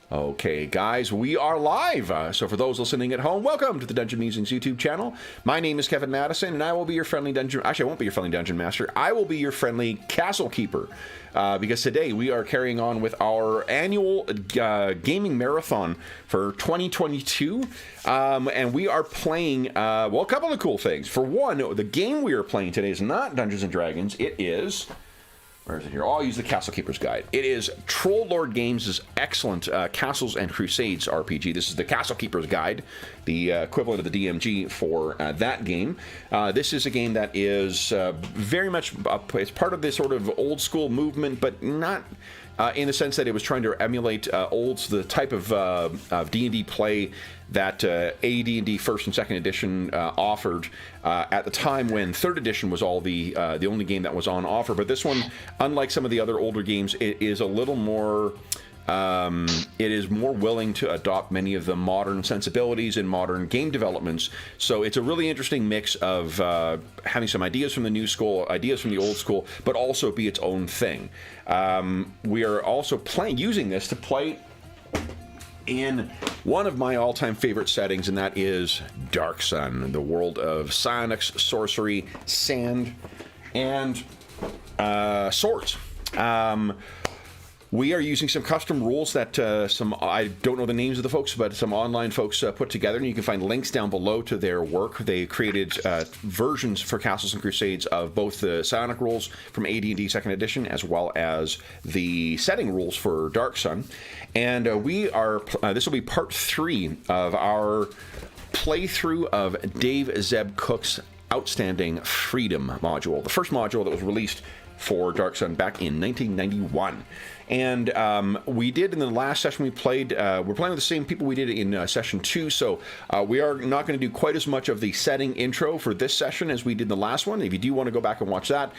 Okay, guys, we are live. So for those listening at home, welcome to the Dungeon Musings YouTube channel. My name is Kevin Madison, and I will be your friendly dungeon... Actually, I won't be your friendly dungeon master. I will be your friendly castle keeper. Because today we are carrying on with our annual gaming marathon for 2022. And we are playing, well, a couple of cool things. For one, the game we are playing today is not Dungeons & Dragons. It is... Where is it here? Oh, I'll use the Castle Keeper's Guide. It is Troll Lord Games' excellent Castles and Crusades RPG. This is the Castle Keeper's Guide, the equivalent of the DMG for that game. This is a game that is very much, it's part of this sort of old school movement, but not in the sense that it was trying to emulate the type of D&D play that AD&D first and second edition offered at the time when third edition was all the only game that was on offer. But this one, unlike some of the other older games, it is a little more... it is more willing to adopt many of the modern sensibilities and modern game developments. So it's a really interesting mix of having some ideas from the new school, ideas from the old school, but also be its own thing. We are also using this to play in one of my all-time favorite settings, and that is Dark Sun, the world of psionics, sorcery, sand, and swords. We are using some custom rules that I don't know the names of the folks, but some online folks put together, and you can find links down below to their work. They created versions for Castles and Crusades of both the psionic rules from AD&D 2nd Edition, as well as the setting rules for Dark Sun. And this will be part 3 of our playthrough of Dave Zeb Cook's outstanding Freedom module, the first module that was released for Dark Sun back in 1991. And we did in the last session we played, we're playing with the same people we did in session 2, so we are not going to do quite as much of the setting intro for this session as we did in the last one. If you do want to go back and watch that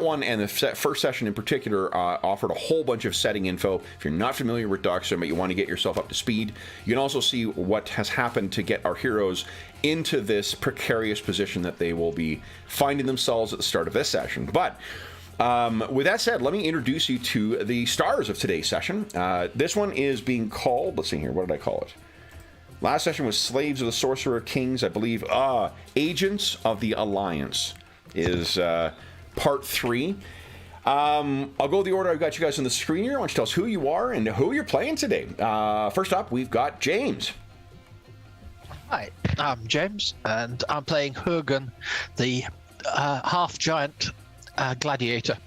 one and the first session in particular offered a whole bunch of setting info. If you're not familiar with Dark Sun but you want to get yourself up to speed, you can also see what has happened to get our heroes into this precarious position that they will be finding themselves at the start of this session. But with that said, let me introduce you to the stars of today's session. This one is being called, let's see here, what did I call it? Last session was Slaves of the Sorcerer Kings, I believe. Agents of the Alliance is part 3. I'll go the order I've got you guys on the screen here. I want you to tell us who you are and who you're playing today. First up, we've got James. Hi, I'm James, and I'm playing Hurgen, the half-giant gladiator.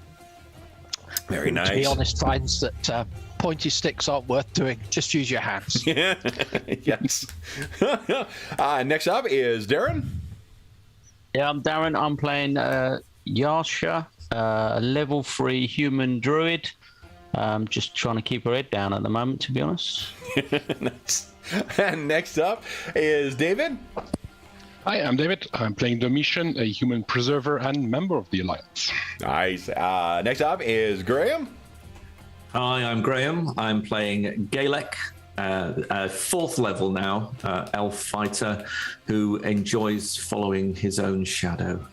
Very nice. To be honest, finds that pointy sticks aren't worth doing. Just use your hands. Yeah. Yes. Next up is Darren. Yeah, I'm Darren. I'm playing Yasha, a level 3 human druid. Just trying to keep her head down at the moment, to be honest. Nice. And next up is David. Hi, I'm David. I'm playing Domitian, a human preserver and member of the Alliance. Nice. Next up is Graham. Hi, I'm Graham. I'm playing Galek, a 4th level now, elf fighter who enjoys following his own shadow.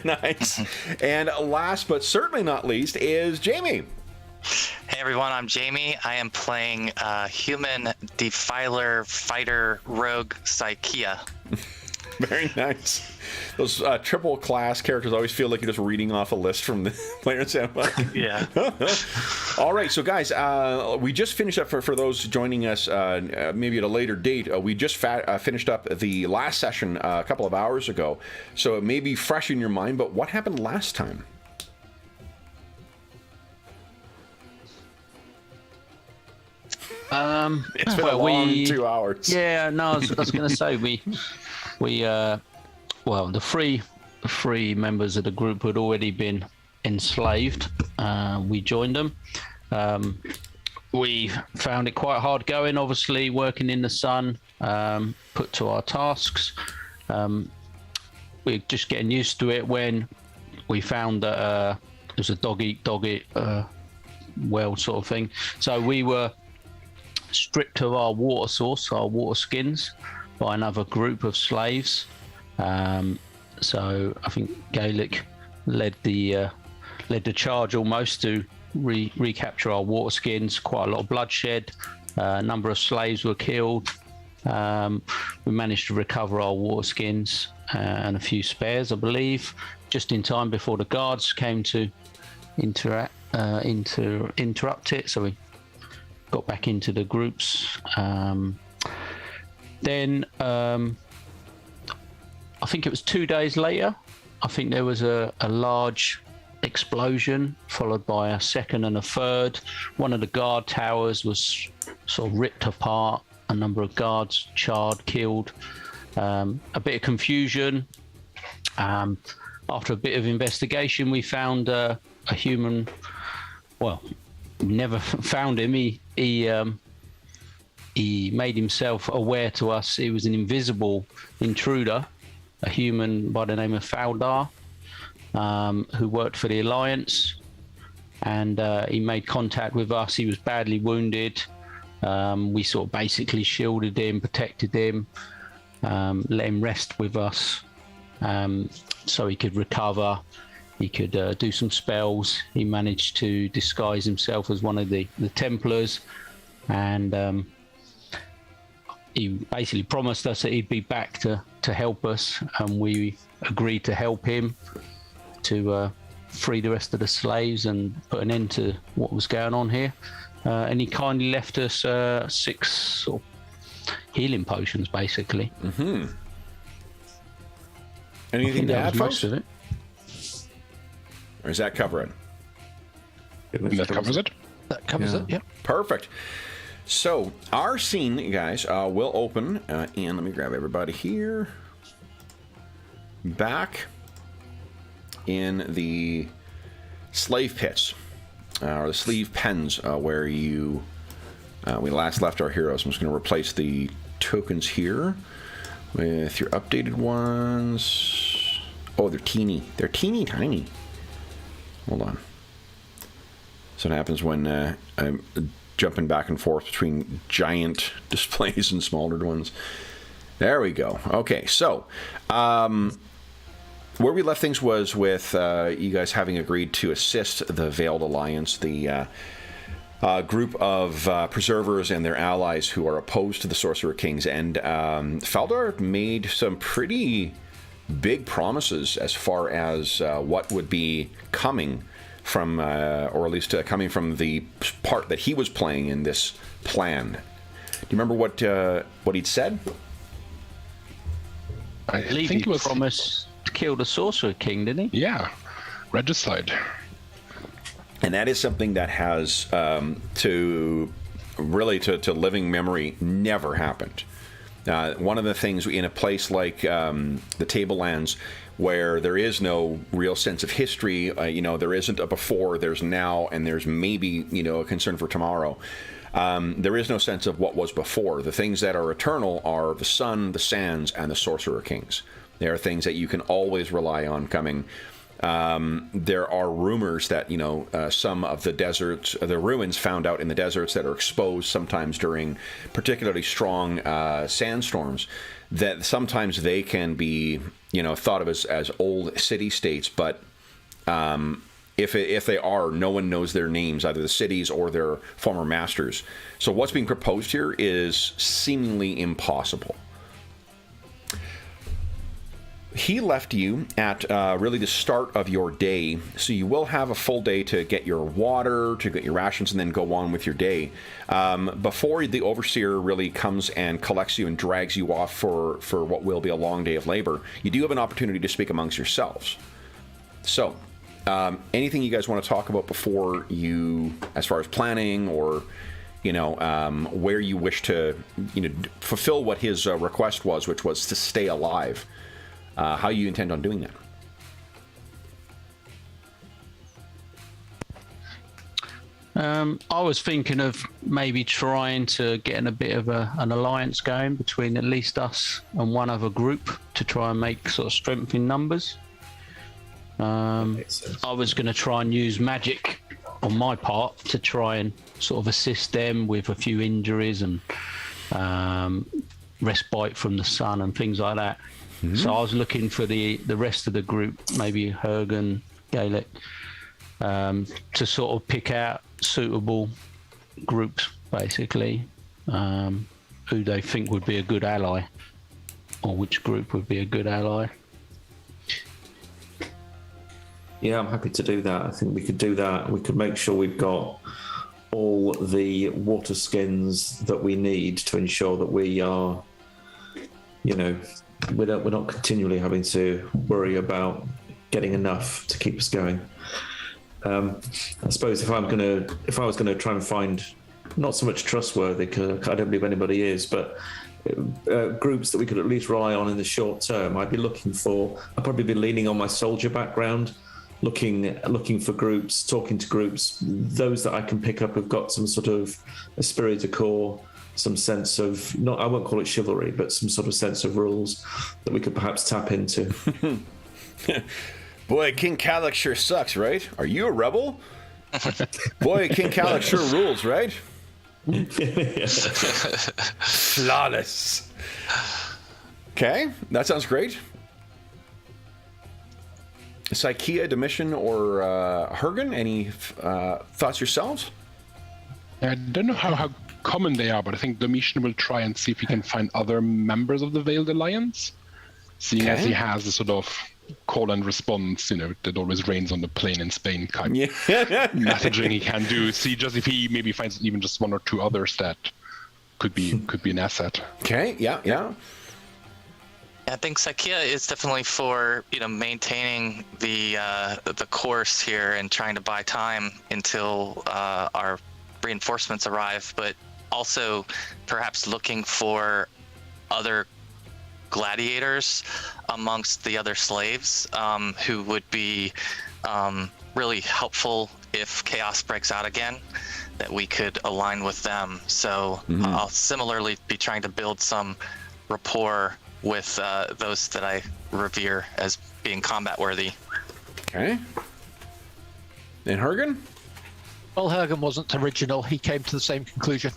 Nice. And last but certainly not least is Jamie. Hey everyone, I'm Jamie. I am playing human defiler fighter rogue Psychia. Very nice. Those triple class characters always feel like you're just reading off a list from the Player's Handbook. Yeah. All right, so guys, we just finished up, for those joining us maybe at a later date, we just finished up the last session a couple of hours ago. So it may be fresh in your mind, but what happened last time? It's been a long 2 hours. Yeah, no, I was going to say well, the three members of the group had already been enslaved. We joined them. We found it quite hard going, obviously, working in the sun, put to our tasks. We're just getting used to it when we found that it was a dog-eat-dog-eat well sort of thing. So we were stripped of our water source, our water skins, by another group of slaves. So I think Gaelic led the charge almost to recapture our water skins. Quite a lot of bloodshed, A number of slaves were killed. We managed to recover our water skins and a few spares, I believe, just in time before the guards came to interrupt it. So we got back into the groups. Then I think it was 2 days later, I think there was a large explosion followed by a second and a third. One of the guard towers was sort of ripped apart, a number of guards charred, killed, a bit of confusion. After a bit of investigation, we found a human. Well, never found him. He made himself aware to us. He was an invisible intruder, a human by the name of Faldar, who worked for the Alliance, and he made contact with us. He was badly wounded. We sort of basically shielded him, protected him, let him rest with us, so he could recover. He could do some spells. He managed to disguise himself as one of the Templars, and he basically promised us that he'd be back to help us, and we agreed to help him to free the rest of the slaves and put an end to what was going on here. And he kindly left us 6 sort of healing potions, basically. Mm-hmm. Anything to add, folks? Of it. Or does that cover it? That covers it. That covers it, yeah. Perfect. So our scene, you guys, will open, and let me grab everybody here. Back in the slave pits, or the slave pens, where we last left our heroes. I'm just going to replace the tokens here with your updated ones. Oh, they're teeny. They're teeny tiny. Hold on. So what happens when I'm jumping back and forth between giant displays and smaller ones. There we go. Okay, so where we left things was with you guys having agreed to assist the Veiled Alliance, the group of preservers and their allies who are opposed to the Sorcerer Kings. And Faldar made some pretty big promises as far as what would be coming from, or at least coming from the part that he was playing in this plan. Do you remember what he'd said? I believe he promised to kill the Sorcerer King, didn't he? Yeah, regicide. And that is something that has, to living memory, never happened. One of the things in a place like the Tablelands, where there is no real sense of history, there isn't a before, there's now, and there's maybe, a concern for tomorrow. There is no sense of what was before. The things that are eternal are the sun, the sands, and the Sorcerer Kings. They are things that you can always rely on coming. There are rumors that, some of the deserts, the ruins found out in the deserts that are exposed sometimes during particularly strong sandstorms, that sometimes they can be, thought of as old city-states, but if they are, no one knows their names, either the cities or their former masters. So what's being proposed here is seemingly impossible. He left you at really the start of your day, so you will have a full day to get your water, to get your rations, and then go on with your day. Before the Overseer really comes and collects you and drags you off for what will be a long day of labor, you do have an opportunity to speak amongst yourselves. So, anything you guys want to talk about before you, as far as planning or, where you wish to, fulfill what his request was, which was to stay alive. How you intend on doing that? I was thinking of maybe trying to get a bit of an alliance going between at least us and one other group to try and make sort of strength in numbers. I was going to try and use magic on my part to try and sort of assist them with a few injuries and respite from the sun and things like that. Mm-hmm. So I was looking for the rest of the group, maybe Hergen, Gaelic, to sort of pick out suitable groups, basically, who they think would be a good ally, or which group would be a good ally. Yeah, I'm happy to do that. I think we could do that. We could make sure we've got all the water skins that we need to ensure that we are, we're not continually having to worry about getting enough to keep us going. I suppose if I was gonna try and find not so much trustworthy, because I don't believe anybody is, but groups that we could at least rely on in the short term, I'd probably be leaning on my soldier background, looking for groups, talking to groups, those that I can pick up who've got some sort of esprit de corps, some sense of, I won't call it chivalry, but some sort of sense of rules that we could perhaps tap into. Boy, King Kalik sure sucks, right? Are you a rebel? Boy, King Kalik sure rules, right? Flawless. Okay, that sounds great. Psychia, Domitian, or Hergen, any thoughts yourselves? I don't know how common they are, but I think Domitian will try and see if he can find other members of the Veiled Alliance, seeing as he has a sort of call and response, that always rains on the plain in Spain kind of messaging he can do. See just if he maybe finds even just one or two others that could be an asset. Okay, yeah. I think Sakia is definitely for maintaining the course here and trying to buy time until our reinforcements arrive, but also perhaps looking for other gladiators amongst the other slaves who would be really helpful if chaos breaks out again, that we could align with them. So I'll similarly be trying to build some rapport with those that I revere as being combat worthy. Okay. And Hergen? Well, Hergen wasn't original. He came to the same conclusion.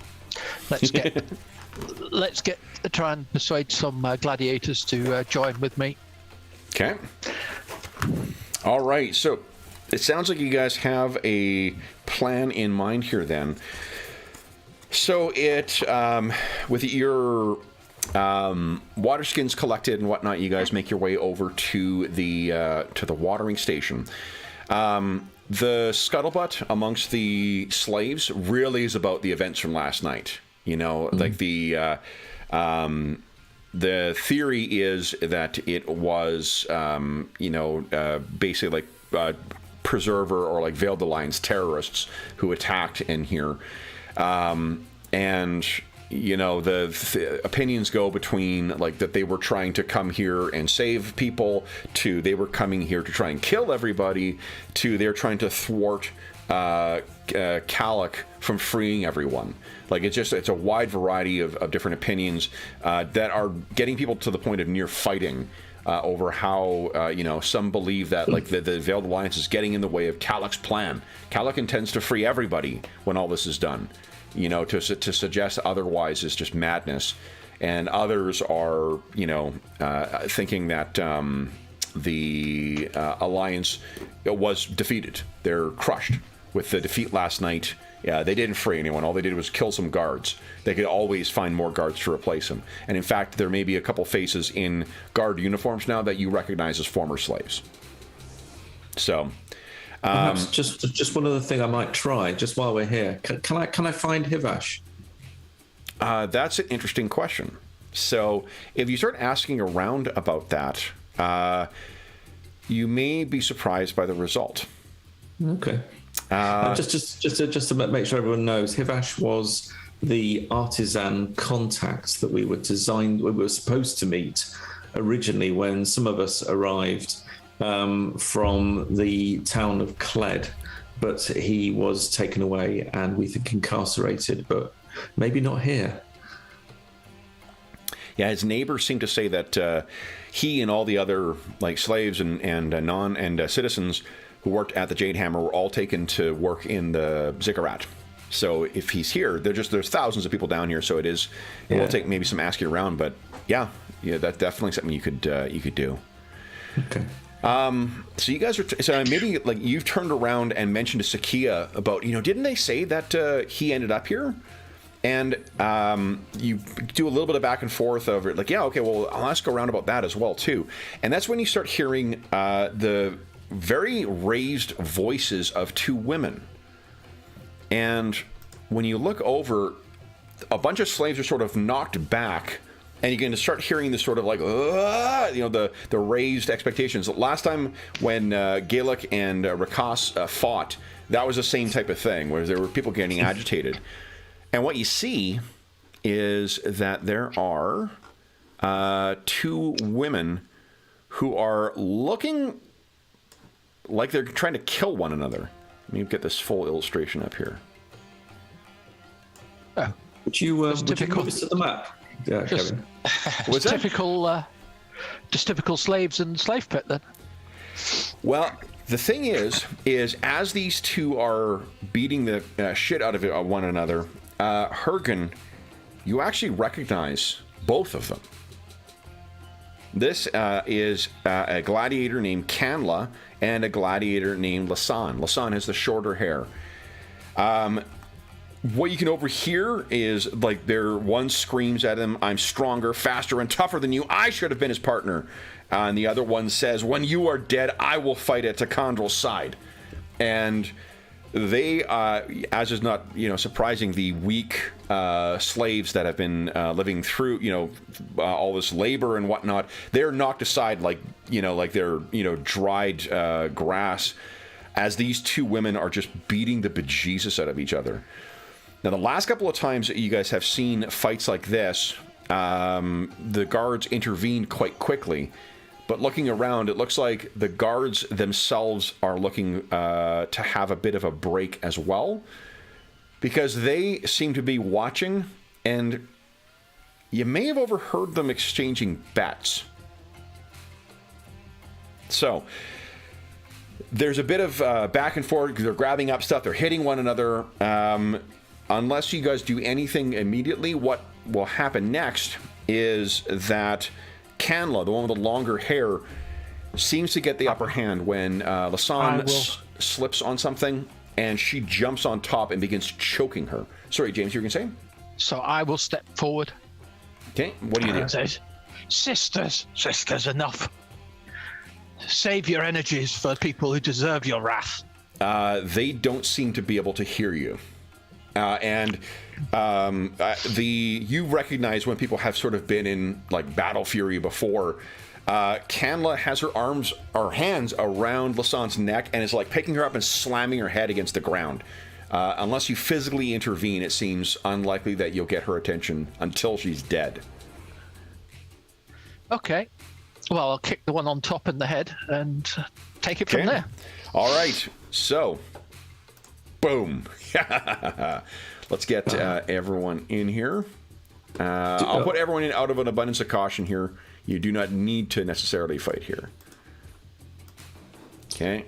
Let's try and persuade some gladiators to join with me. Okay. All right. So it sounds like you guys have a plan in mind here then. So with your water skins collected and whatnot, you guys make your way over to the watering station. The scuttlebutt amongst the slaves really is about the events from last night. Like the theory is that it was, basically like Preserver or like Veiled Alliance terrorists who attacked in here. And the opinions go between like that they were trying to come here and save people, to they were coming here to try and kill everybody, to they're trying to thwart Kalik from freeing everyone. Like it's a wide variety of different opinions that are getting people to the point of near fighting over how some believe that like the Veiled Alliance is getting in the way of Kalik's plan. Kalik intends to free everybody when all this is done. To suggest otherwise is just madness. And others are, thinking that the Alliance was defeated. They're crushed with the defeat last night. Yeah, they didn't free anyone. All they did was kill some guards. They could always find more guards to replace them. And in fact, there may be a couple faces in guard uniforms now that you recognize as former slaves. So... Perhaps just one other thing I might try just while we're here. Can I find Hivash? That's an interesting question. So if you start asking around about that, you may be surprised by the result. Okay. Just to make sure everyone knows, Hivash was the artisan contact that we were supposed to meet originally when some of us arrived from the town of Cled, but he was taken away and we think incarcerated, but maybe not here. Yeah, his neighbors seem to say that he and all the other like slaves and citizens who worked at the Jade Hammer were all taken to work in the Ziggurat. So if he's here, there's thousands of people down here. So it will take maybe some asking around, but yeah, that's definitely something you could do. Okay. So you guys are maybe like you've turned around and mentioned to Sakia about didn't they say that he ended up here? And you do a little bit of back and forth over it, like, yeah, okay, well, I'll ask around about that as well, too. And that's when you start hearing the very raised voices of two women. And when you look over, a bunch of slaves are sort of knocked back, and you're going to start hearing this sort of like, the raised expectations. Last time when Gaelic and Rakas fought, that was the same type of thing, where there were people getting agitated. And what you see is that there are two women who are looking like they're trying to kill one another. Let me get this full illustration up here. Oh, Would you move us to the map? Yeah, Just- Kevin. What's that? just typical slaves and slave pit then. Well, the thing is as these two are beating the shit out of one another, Hergen, you actually recognize both of them. This is a gladiator named Canla and a gladiator named Lasan. Lasan has the shorter hair. What you can overhear is like one screams at him, "I'm stronger, faster, and tougher than you. I should have been his partner." And the other one says, "When you are dead, I will fight at Takandrel's side." And they, as is not surprising, the weak slaves that have been living through all this labor and whatnot, they're knocked aside like they're dried grass, as these two women are just beating the bejesus out of each other. Now, the last couple of times that you guys have seen fights like this, the guards intervened quite quickly. But looking around, it looks like the guards themselves are looking to have a bit of a break as well, because they seem to be watching, and you may have overheard them exchanging bets. So there's a bit of back and forth. They're grabbing up stuff. They're hitting one another. Unless you guys do anything immediately, what will happen next is that Canla, the one with the longer hair, seems to get the upper hand when Lasan slips on something, and she jumps on top and begins choking her. Sorry, James, you were going to say? So I will step forward. Okay, what do you do? And says, sisters, enough. Save your energies for people who deserve your wrath. They don't seem to be able to hear you. You recognize when people have sort of been in like battle fury before. Canla has her hands around Lasan's neck and is like picking her up and slamming her head against the ground. Unless you physically intervene, it seems unlikely that you'll get her attention until she's dead. Okay. Well, I'll kick the one on top in the head and take it from there. All right. So, boom. Let's get everyone in here. I'll put everyone in out of an abundance of caution here. You do not need to necessarily fight here. Okay.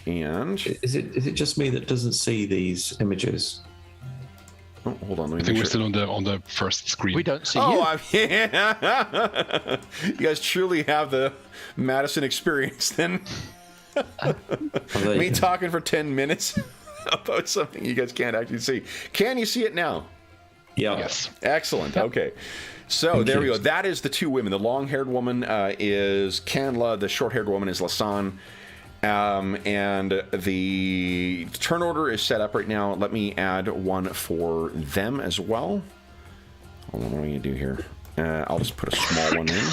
And Is it just me that doesn't see these images? oh, hold on. Let me I think make we're sure. still on the first screen. We don't see Oh, you. you guys truly have the Madison experience then. Me talking for 10 minutes about something you guys can't actually see. Can you see it now? Yeah. Yes. Excellent. Okay. So there we go. That is the two women. The long-haired woman is Canla. The short-haired woman is Lasan. And the turn order is set up right now. Let me add one for them as well. Hold on, what are we going to do here? I'll just put a small one in.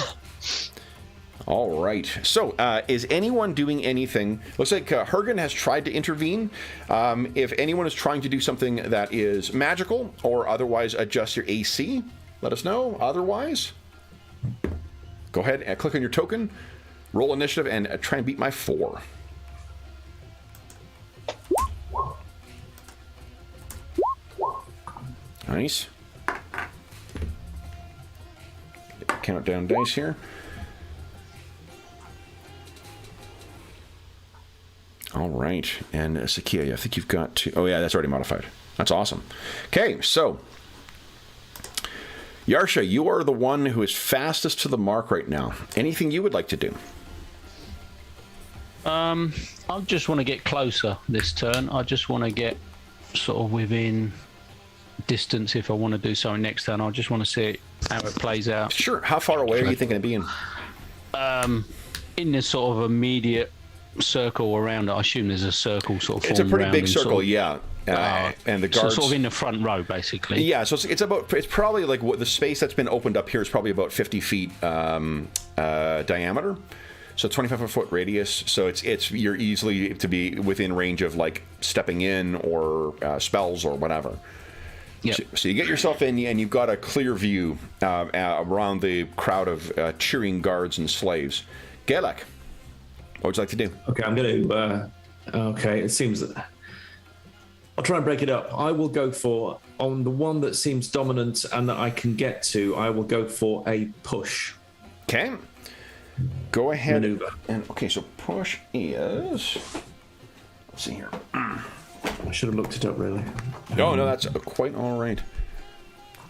All right. So, is anyone doing anything? Looks like Hergen has tried to intervene. If anyone is trying to do something that is magical or otherwise adjust your AC, let us know. Otherwise, go ahead and click on your token, roll initiative, and try and beat my 4. Nice. Countdown dice here. All right, and Sakia, I think you've got to. Oh yeah, that's already modified. That's awesome. Okay, so Yarsha, you are the one who is fastest to the mark right now. Anything you would like to do? I just want to get closer this turn. I just want to get sort of within distance if I want to do something next turn. I just want to see how it plays out. Sure. How far away are you thinking of being? In this sort of immediate circle around it. I assume there's a circle sort of. It's a pretty around big and circle, sort of, yeah. And the guards sort of in the front row, basically. Yeah, so it's probably like what the space that's been opened up here is probably about 50 feet diameter. So 25-foot radius. So it's you're easily to be within range of like stepping in or spells or whatever. Yep. So you get yourself in, and you've got a clear view around the crowd of cheering guards and slaves. Galek, what would you like to do? Okay, I'm going to. Okay, it seems that I'll try and break it up. I will go for on the one that seems dominant and that I can get to. I will go for a push. Okay. Go ahead. Maneuver. And okay, so push is. Let's see here. I should have looked it up, really. No, that's quite all right.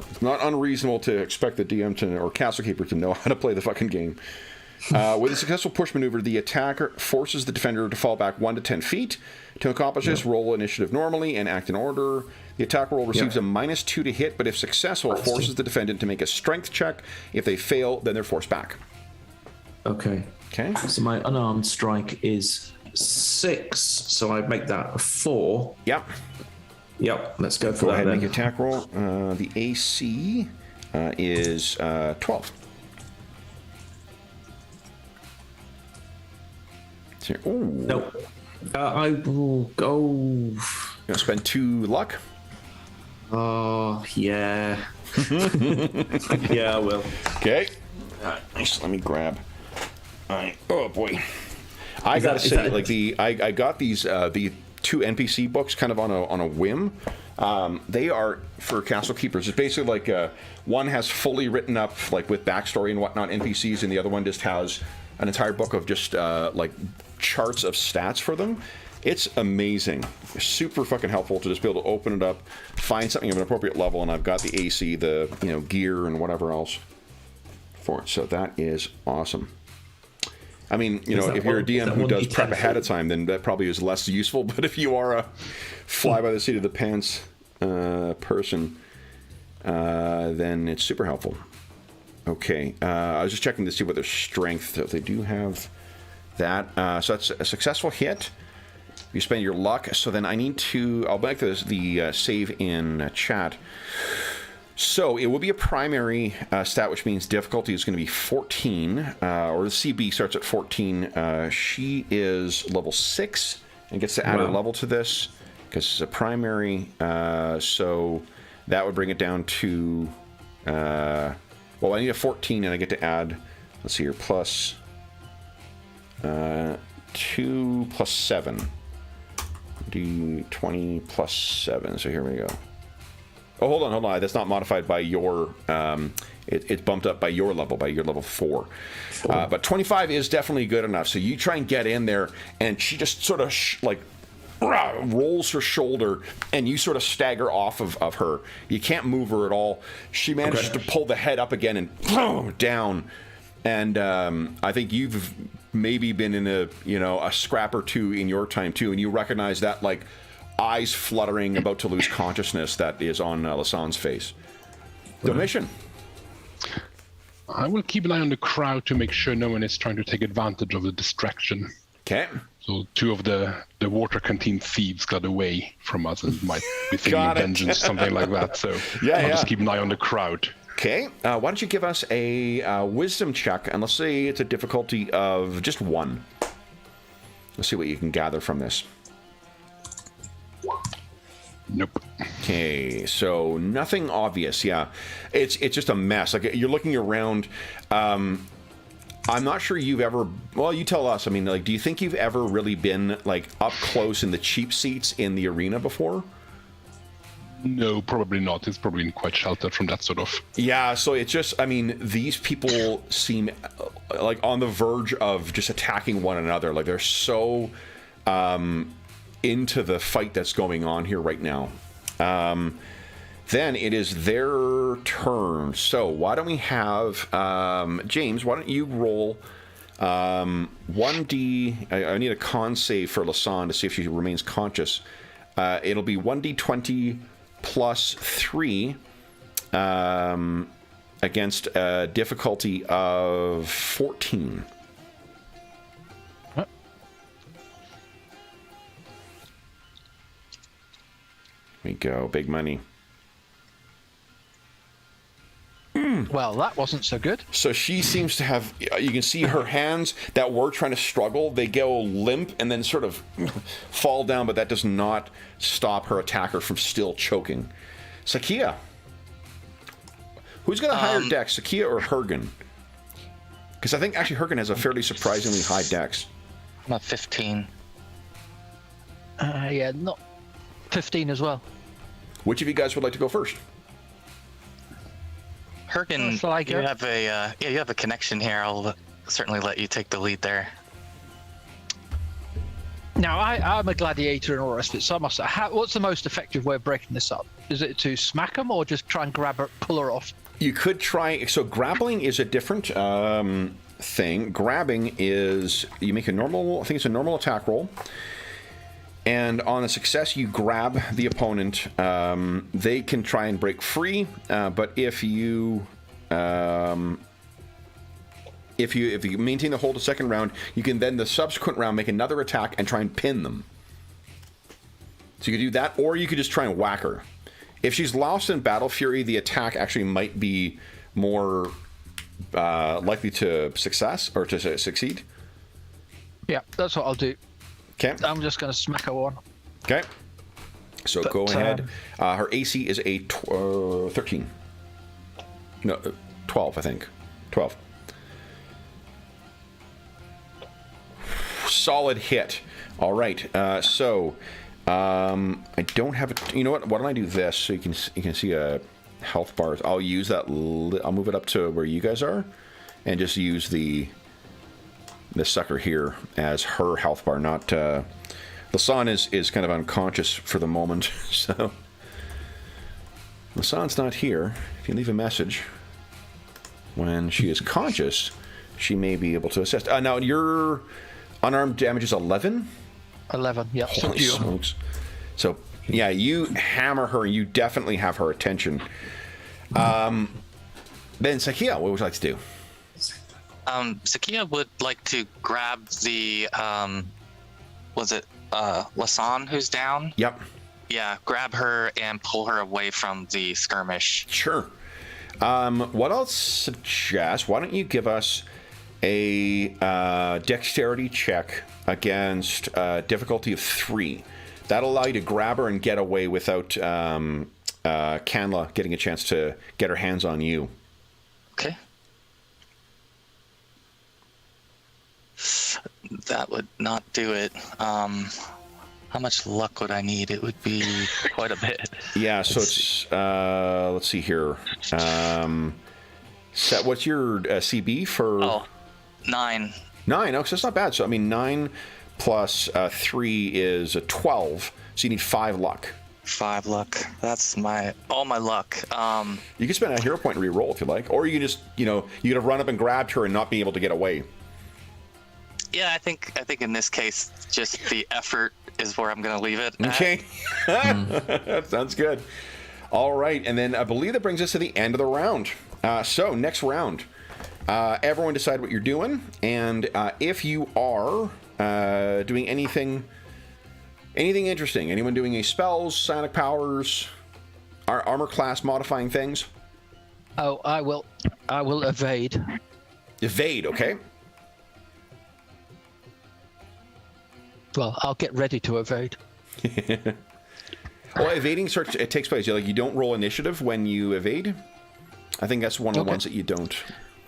It's not unreasonable to expect the DM or Castle Keeper to know how to play the fucking game. With a successful push maneuver, the attacker forces the defender to fall back 1 to 10 feet. To accomplish this, roll initiative normally and act in order. The attack roll receives a -2 to hit, but if successful, forces the defendant to make a strength check. If they fail, then they're forced back. Okay. Okay. So my unarmed strike is 6, so I make that a 4. Yep. Yep, let's go for Go that ahead and then. make your attack roll. The AC is 12. Ooh. Nope. I will go. You gonna spend 2 luck? Oh, yeah. Yeah, I will. Okay. Nice. Let me grab. Alright. Oh boy. I gotta say, like I got these the 2 NPC books kind of on a whim. They are for Castle Keepers. It's basically like one has fully written up like with backstory and whatnot NPCs, and the other one just has an entire book of just like charts of stats for them. It's amazing. It's super fucking helpful to just be able to open it up, find something of an appropriate level, and I've got the AC, the gear, and whatever else for it. So that is awesome. I mean, if you're a DM who does prep ahead of time, then that probably is less useful. But if you are a fly by the seat of the pants person, then it's super helpful. Okay, I was just checking to see what their strength. If they do have that, so that's a successful hit. You spend your luck. So then I need to. I'll make the save in chat. So it will be a primary stat, which means difficulty is going to be 14, or the CB starts at 14. She is level 6 and gets to add a level to this because it's a primary. So that would bring it down to. Well, I need a 14, and I get to add. Let's see here, plus 2 plus 7. D20 plus 7. So here we go. Oh, hold on. That's not modified by your... it's bumped up by your level 4. But 25 is definitely good enough. So you try and get in there, and she just sort of rolls her shoulder, and you sort of stagger off of her. You can't move her at all. She manages to pull the head up again and boom, down. And I think you've maybe been in a scrap or two in your time too, and you recognize that like eyes fluttering, about to lose consciousness that is on Lasanne's face. Domitian. I will keep an eye on the crowd to make sure no one is trying to take advantage of the distraction. Okay. So 2 of the water canteen thieves got away from us and might be thinking of vengeance, something like that. So I'll just keep an eye on the crowd. Okay. Why don't you give us a wisdom check, and let's say it's a difficulty of just 1. Let's see what you can gather from this. Nope. Okay, so nothing obvious. Yeah, it's just a mess. Like you're looking around. I'm not sure you've ever. Well, you tell us. I mean, like, do you think you've ever really been like up close in the cheap seats in the arena before? No, probably not. It's probably quite sheltered from that sort of. Yeah, so it's just. I mean, these people seem like on the verge of just attacking one another. Like they're so. Into the fight that's going on here right now. Then it is their turn. So why don't we have James? Why don't you roll 1d? I need a con save for Lasanne to see if she remains conscious. It'll be 1d20 plus 3 against a difficulty of 14. Huh? Here we go, big money. Well, that wasn't so good. So she seems to have, you can see her hands that were trying to struggle, they go limp and then sort of fall down, but that does not stop her attacker from still choking. Sakia. Who's got a higher dex, Sakia or Hergen? Because I think actually Hergen has a fairly surprisingly high dex. I'm at 15. Yeah, not 15 as well. Which of you guys would like to go first? Hergen, Shall I you go? have a you have a connection here. I'll certainly let you take the lead there. Now, I'm a gladiator and all the rest of it, so I must. What's the most effective way of breaking this up? Is it to smack them or just try and grab her, pull her off? You could try, so grappling is a different thing. Grabbing is, you make a normal, I think it's a normal attack roll. And on a success, you grab the opponent. They can try and break free, but if you maintain the hold a second round, you can then the subsequent round make another attack and try and pin them. So you could do that, or you could just try and whack her. If she's lost in Battle Fury, the attack actually might be more likely to succeed. Yeah, that's what I'll do. Okay. I'm just going to smack her one. Okay. So But, go ahead. Her AC is a 13. No, 12, I think. 12. Solid hit. All right. So I don't have a. You know what? Why don't I do this so you can see a health bars? I'll use that. I'll move it up to where you guys are, and just use this sucker here as her health bar. Not Lasan is kind of unconscious for the moment, so Lasan's not here. If you leave a message when she is conscious, she may be able to assist. Now your unarmed damage is 11. 11. Yeah. Holy smokes! So yeah, you hammer her. You definitely have her attention. Then Sakia, what would you like to do? Sakia would like to grab the, was it Lasan who's down? Yep. Yeah, grab her and pull her away from the skirmish. Sure. What I'll suggest, why don't you give us a dexterity check against difficulty of 3. That'll allow you to grab her and get away without Canla getting a chance to get her hands on you. Okay. That would not do it. How much luck would I need? It would be quite a bit. Yeah, so it's let's see here. What's your CB for? Oh, 9. 9. Oh, so it's not bad. So I mean, 9 plus 3 is a 12. So you need 5 luck. 5 luck. That's all my luck. You can spend a hero point and re-roll if you like, or you can just you could have run up and grabbed her and not be able to get away. Yeah, I think in this case, just the effort is where I'm going to leave it. Okay. Sounds good. All right. And then I believe that brings us to the end of the round. So next round, everyone decide what you're doing. And if you are doing anything interesting, anyone doing any spells, psionic powers, armor class modifying things? Oh, I will evade. Evade, okay. Well, I'll get ready to evade. Well, evading it takes place. You don't roll initiative when you evade. I think that's one of the ones that you don't.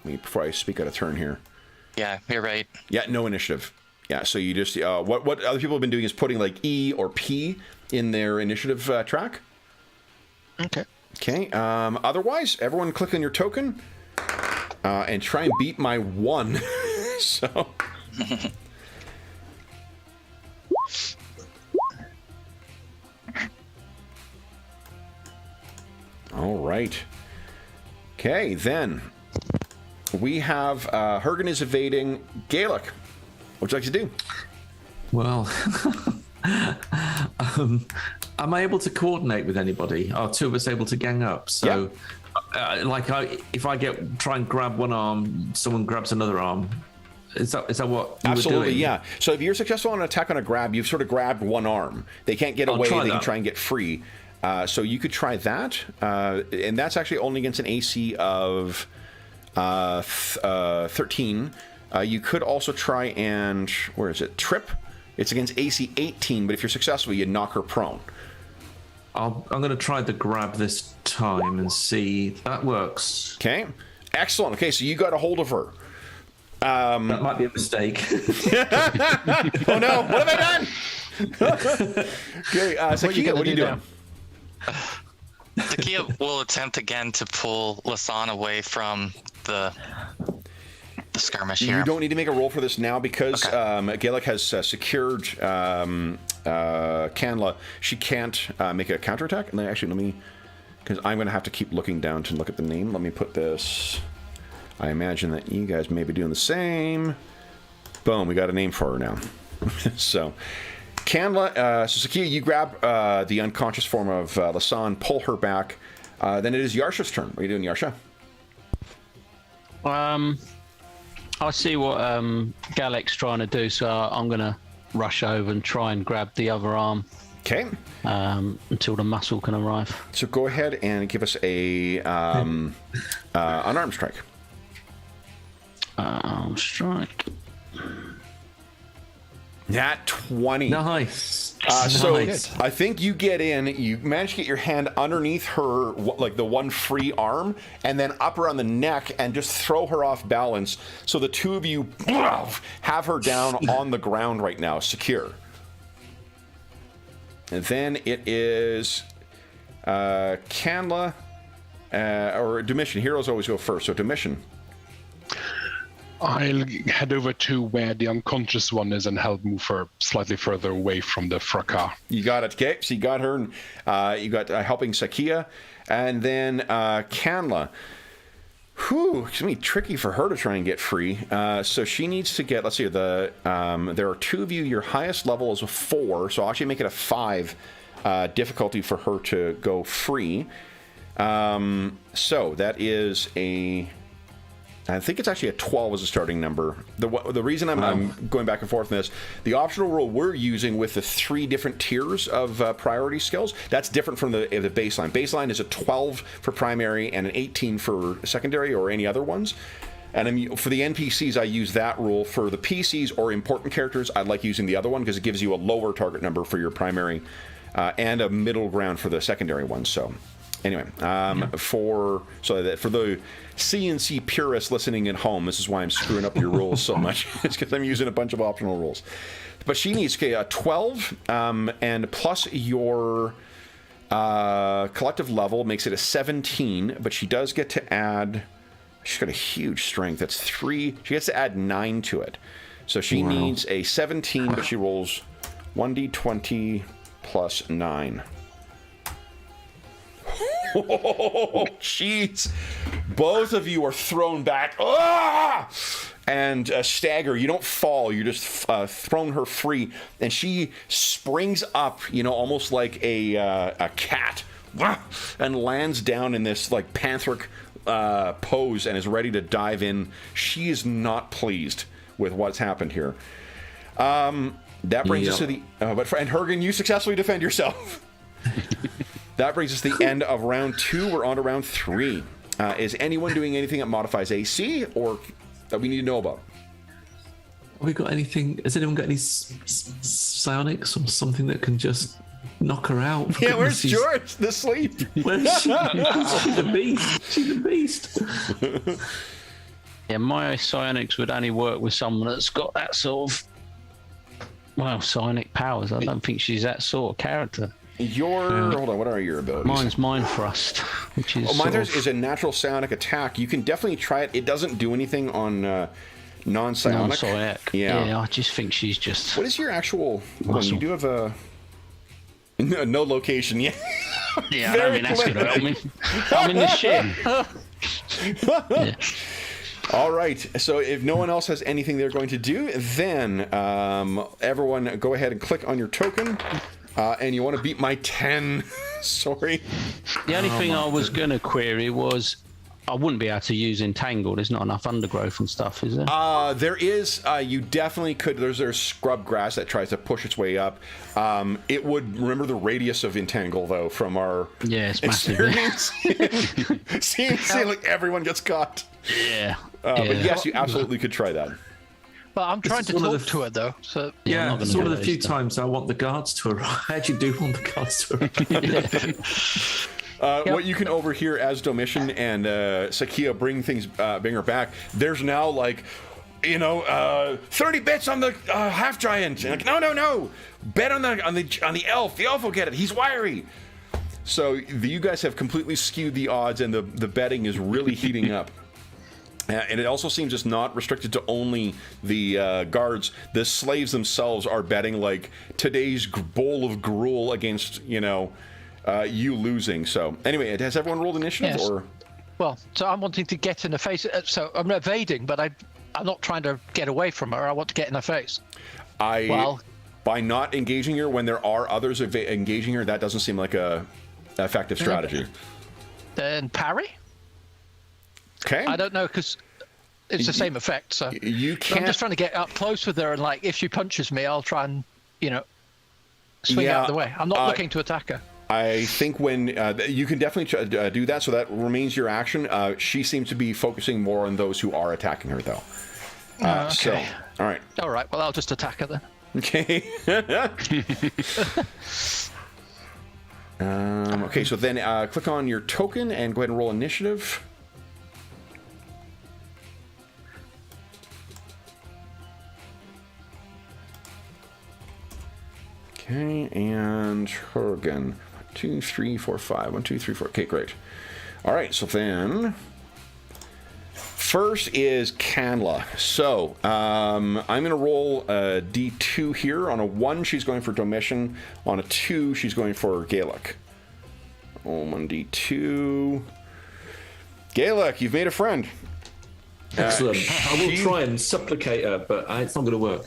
Before I speak out of turn here. Yeah, you're right. Yeah, no initiative. Yeah, so you just what other people have been doing is putting like E or P in their initiative track. Okay. Okay. Otherwise, everyone click on your token and try and beat my 1. So. All right. Okay, then we have Hergen is evading. Gaelic, what would you like to do? Well, am I able to coordinate with anybody? Are two of us able to gang up? So, if I try and grab one arm, someone grabs another arm. Is that what you Absolutely, were doing? yeah. So if you're successful on an attack on a grab, you've sort of grabbed one arm. They can't get away. They can try and get free. So you could try that, and that's actually only against an AC of 13. You could also try and trip. It's against AC 18, but if you're successful, you knock her prone. I'm going to try the grab this time and see if that works. Okay, excellent. Okay, so you got a hold of her. That might be a mistake. Oh no! What have I done? Okay, Sakia, what are you doing? Sakia will attempt again to pull Lasan away from the skirmish here. You don't need to make a roll for this now because Gaelic has secured Canla. She can't make a counterattack. And then actually, because I'm going to have to keep looking down to look at the name. Let me put this. I imagine that you guys may be doing the same. Boom, we got a name for her now. So, Canla, so Sakia, you grab the unconscious form of Lasan, pull her back. Then it is Yarsha's turn. What are you doing, Yarsha? I see what Galec's trying to do, so I'm going to rush over and try and grab the other arm. Okay. Until the muscle can arrive. So go ahead and give us a unarmed strike. Strike. Nat 20. Nice. So Nice. I think you get in, you manage to get your hand underneath her, like the one free arm, and then up around the neck and just throw her off balance. So the two of you have her down on the ground right now, secure. And then it is Canla or Domitian. Heroes always go first, so Domitian. I'll head over to where the unconscious one is and help move her slightly further away from the fracas. You got it, okay? So you got her, and you got helping Sakia, and then Canla. Whew, it's gonna be tricky for her to try and get free. So she needs to get. Let's see. There are two of you. Your highest level is a 4, so I'll actually make it a 5 difficulty for her to go free. So that is a. I think it's actually a 12 as a starting number. The reason I'm going back and forth on this, the optional rule we're using with the 3 different tiers of priority skills, that's different from the baseline. Baseline is a 12 for primary and an 18 for secondary or any other ones. And for the NPCs, I use that rule. For the PCs or important characters, I like using the other one because it gives you a lower target number for your primary and a middle ground for the secondary ones. So anyway, for the CNC purists listening at home, this is why I'm screwing up your rules so much. It's because I'm using a bunch of optional rules. But she needs a 12, and plus your collective level makes it a 17. But she does get to add. She's got a huge strength. That's 3. She gets to add 9 to it. So she needs a 17, but she rolls 1d20 plus 9. Oh, jeez. Both of you are thrown back. And stagger. You don't fall. You're just thrown her free. And she springs up, almost like a cat. And lands down in this like pantheric pose and is ready to dive in. She is not pleased with what's happened here. That brings us to the... and Hergen, you successfully defend yourself. That brings us to the end of round 2. We're on to round 3. Is anyone doing anything that modifies AC or that we need to know about? Have we got anything? Has anyone got any psionics or something that can just knock her out? Yeah, where's George? The sleep. Where's she? She's a beast. She's a beast. Yeah, my psionics would only work with someone that's got that sort of, psionic powers. I don't think she's that sort of character. Hold on, what are your abilities? Mine's Mind Thrust, which is mine is a natural psionic attack. You can definitely try it. It doesn't do anything on non-psionic. Non-psionic. Yeah, I just think she's just... What is your actual... You do have a... No location yet. Yeah, I don't think that's going to help me. I'm in the ship. Yeah. All right, so if no one else has anything they're going to do, then everyone go ahead and click on your token And you want to beat my 10. Sorry. The only thing I was going to query was I wouldn't be able to use Entangle. There's not enough undergrowth and stuff, is there? There is. You definitely could. There's scrub grass that tries to push its way up. It would remember the radius of Entangle, though, from our it's massive. experience. seeing like everyone gets caught. Yeah. But yes, you absolutely could try that. But I'm trying to talk to her, though. So Yeah, I'm it's not one gonna of the do few those times I want the guards to arrive. I actually do want the guards to arrive. What you can overhear as Domitian and Sakia bring her back. There's now like, 30 bits on the half giant. And like, no, bet on the elf. The elf will get it. He's wiry. So you guys have completely skewed the odds, and the betting is really heating up. And it also seems it's not restricted to only the guards. The slaves themselves are betting like today's bowl of gruel against you losing. So anyway, has everyone rolled initiative? Yes. Or well, so I'm wanting to get in her face. So I'm evading, but I'm not trying to get away from her. I want to get in her face. By not engaging her when there are others engaging her, that doesn't seem like a effective strategy. Then parry. Okay. I don't know, because it's the same effect. So you can't. I'm just trying to get up close with her, and like if she punches me, I'll try and swing out of the way. I'm not looking to attack her. I think when you can definitely do that, so that remains your action. She seems to be focusing more on those who are attacking her, though. Okay. So, all right. All right. Well, I'll just attack her then. Okay. Okay. So then, click on your token and go ahead and roll initiative. Okay, and Hergen. 2, 3, 4, 5. 1, 2, 3, 4. Okay, great. All right, so then first is Canla. So I'm going to roll a D2 here. On a 1, she's going for Domitian. On a 2, she's going for Gaelic. Roll 1D2. Gaelic, you've made a friend. Excellent. I will try and supplicate her, but it's not going to work.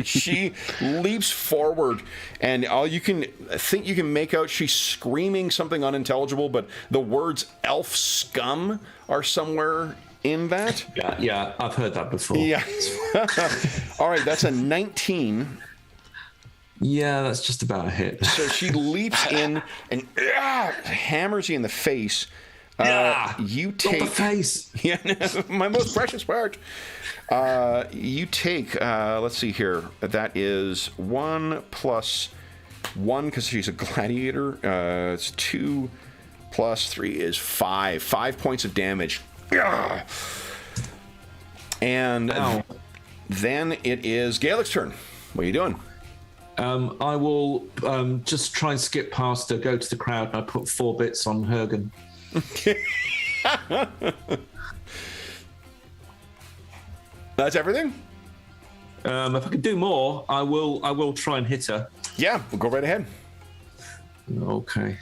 She leaps forward, and all you can think you can make out, she's screaming something unintelligible, but the words elf scum are somewhere in that. Yeah, I've heard that before. Yeah. All right, that's a 19. Yeah, that's just about a hit. So she leaps in and hammers you in the face. You take not the face. Yeah, my most precious part. You take. Let's see here. That is 1 plus 1 because she's a gladiator. It's 2 plus 3 is 5. 5 points of damage. And then it is Gaelic's turn. What are you doing? I will just try and skip past her, go to the crowd, and I put 4 bits on Hergen. That's everything? If I can do more, I will try and hit her. Yeah, we'll go right ahead. Okay.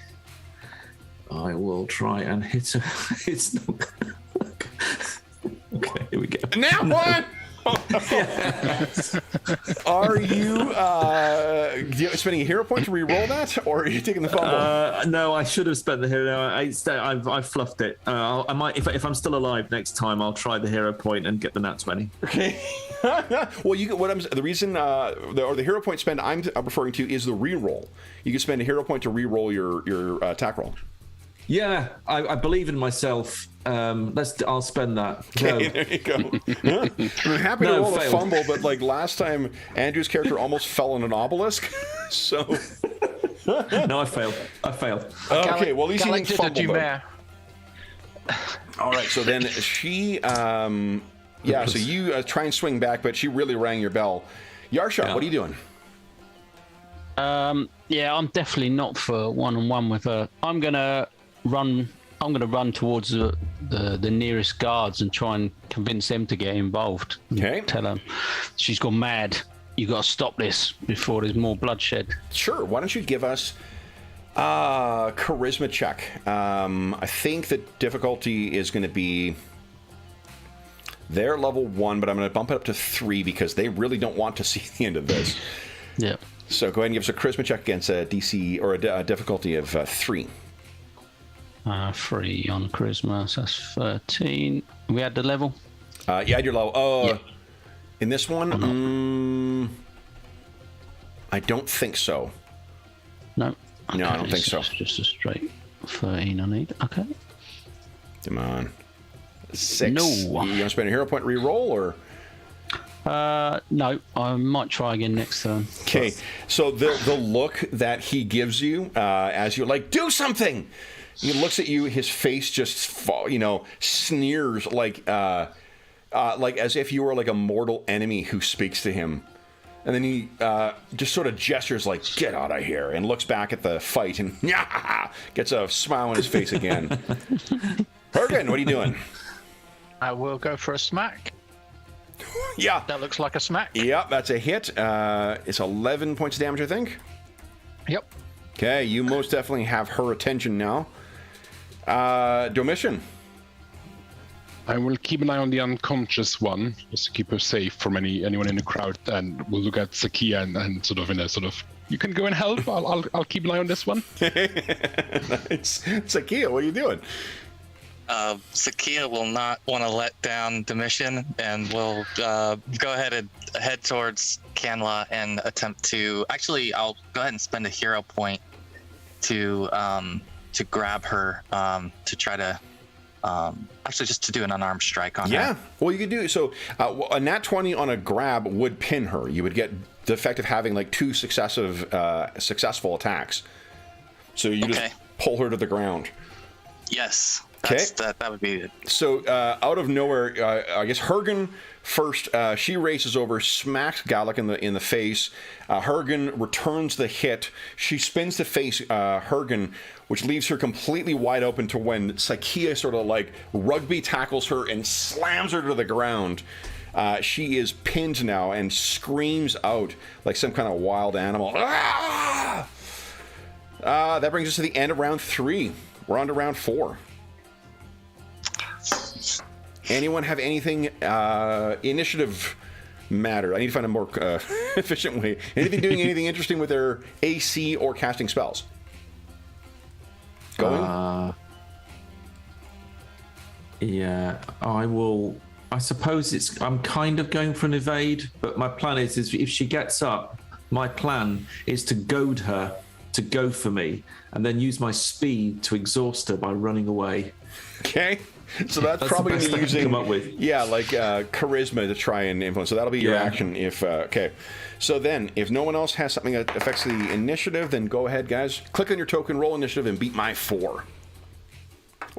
I will try and hit her. It's not gonna work. Okay, here we go. Now what? Are you spending a hero point to re-roll that, or are you taking the fumble? No, I should have spent the hero. I fluffed it. I might, if I'm still alive next time, I'll try the hero point and get the nat 20. Okay. Well, the reason the hero point spend I'm referring to is the re-roll. You can spend a hero point to re-roll your attack roll. Yeah, I believe in myself. I'll spend that. Okay, there you go. I'm happy to roll a fumble, but like last time, Andrew's character almost fell on an obelisk. So no, I failed. Okay, well at least you didn't fumble. All right, so then she, so you try and swing back, but she really rang your bell. Yarsha, what are you doing? Yeah, I'm definitely not for one-on-one with her. I'm gonna run towards the nearest guards and try and convince them to get involved. Okay. Tell them she's gone mad. You got to stop this before there's more bloodshed. Sure. Why don't you give us a charisma check? I think the difficulty is going to be they're level 1, but I'm going to bump it up to 3 because they really don't want to see the end of this. Yeah. So go ahead and give us a charisma check against a DC or a difficulty of 3. 3 on charisma, so that's 13. We had the level? You had your level. Yeah. In this one, I don't think so. No. No, I don't think so. It's just a straight 13 I need. Okay. Come on. 6. No. You want to spend a hero point re-roll, or? No, I might try again next turn. Okay, so the look that he gives you as you're like, do something! He looks at you, his face just, sneers like as if you were like a mortal enemy who speaks to him. And then he just sort of gestures like, get out of here, and looks back at the fight and gets a smile on his face again. Hergen, what are you doing? I will go for a smack. Yeah. That looks like a smack. Yep, that's a hit. It's 11 points of damage, I think. Yep. Okay, you most definitely have her attention now. Domitian. I will keep an eye on the unconscious one, just to keep her safe from anyone in the crowd, and we'll look at Sakia and sort of, you can go and help. I'll keep an eye on this one. Nice. Sakia, what are you doing? Sakia will not want to let down Domitian, and will go ahead and head towards Canla and attempt to. Actually, I'll go ahead and spend a hero point to grab her, to try to. Actually, just to do an unarmed strike on her. Yeah, well, you could do so. A nat 20 on a grab would pin her. You would get the effect of having like 2 successful attacks. So you just pull her to the ground. Yes. Okay. That would be it. So out of nowhere, I guess Hergen first. She races over, smacks Gallic in the face. Hergen returns the hit. She spins to face Hergen, which leaves her completely wide open to when Sakia sort of like rugby tackles her and slams her to the ground. She is pinned now and screams out like some kind of wild animal. Ah! That brings us to the end of round 3. We're on to round 4. Anyone have anything initiative matter? I need to find a more efficient way. Anything doing anything interesting with their AC or casting spells? Going? Yeah, I will. I suppose I'm kind of going for an evade, but my plan is if she gets up, my plan is to goad her to go for me, and then use my speed to exhaust her by running away. Okay. So that's probably the best going to be using, come up with. Yeah, like charisma to try and influence. So that'll be your action. If okay. So then, if no one else has something that affects the initiative, then go ahead, guys. Click on your token, roll initiative, and beat my 4.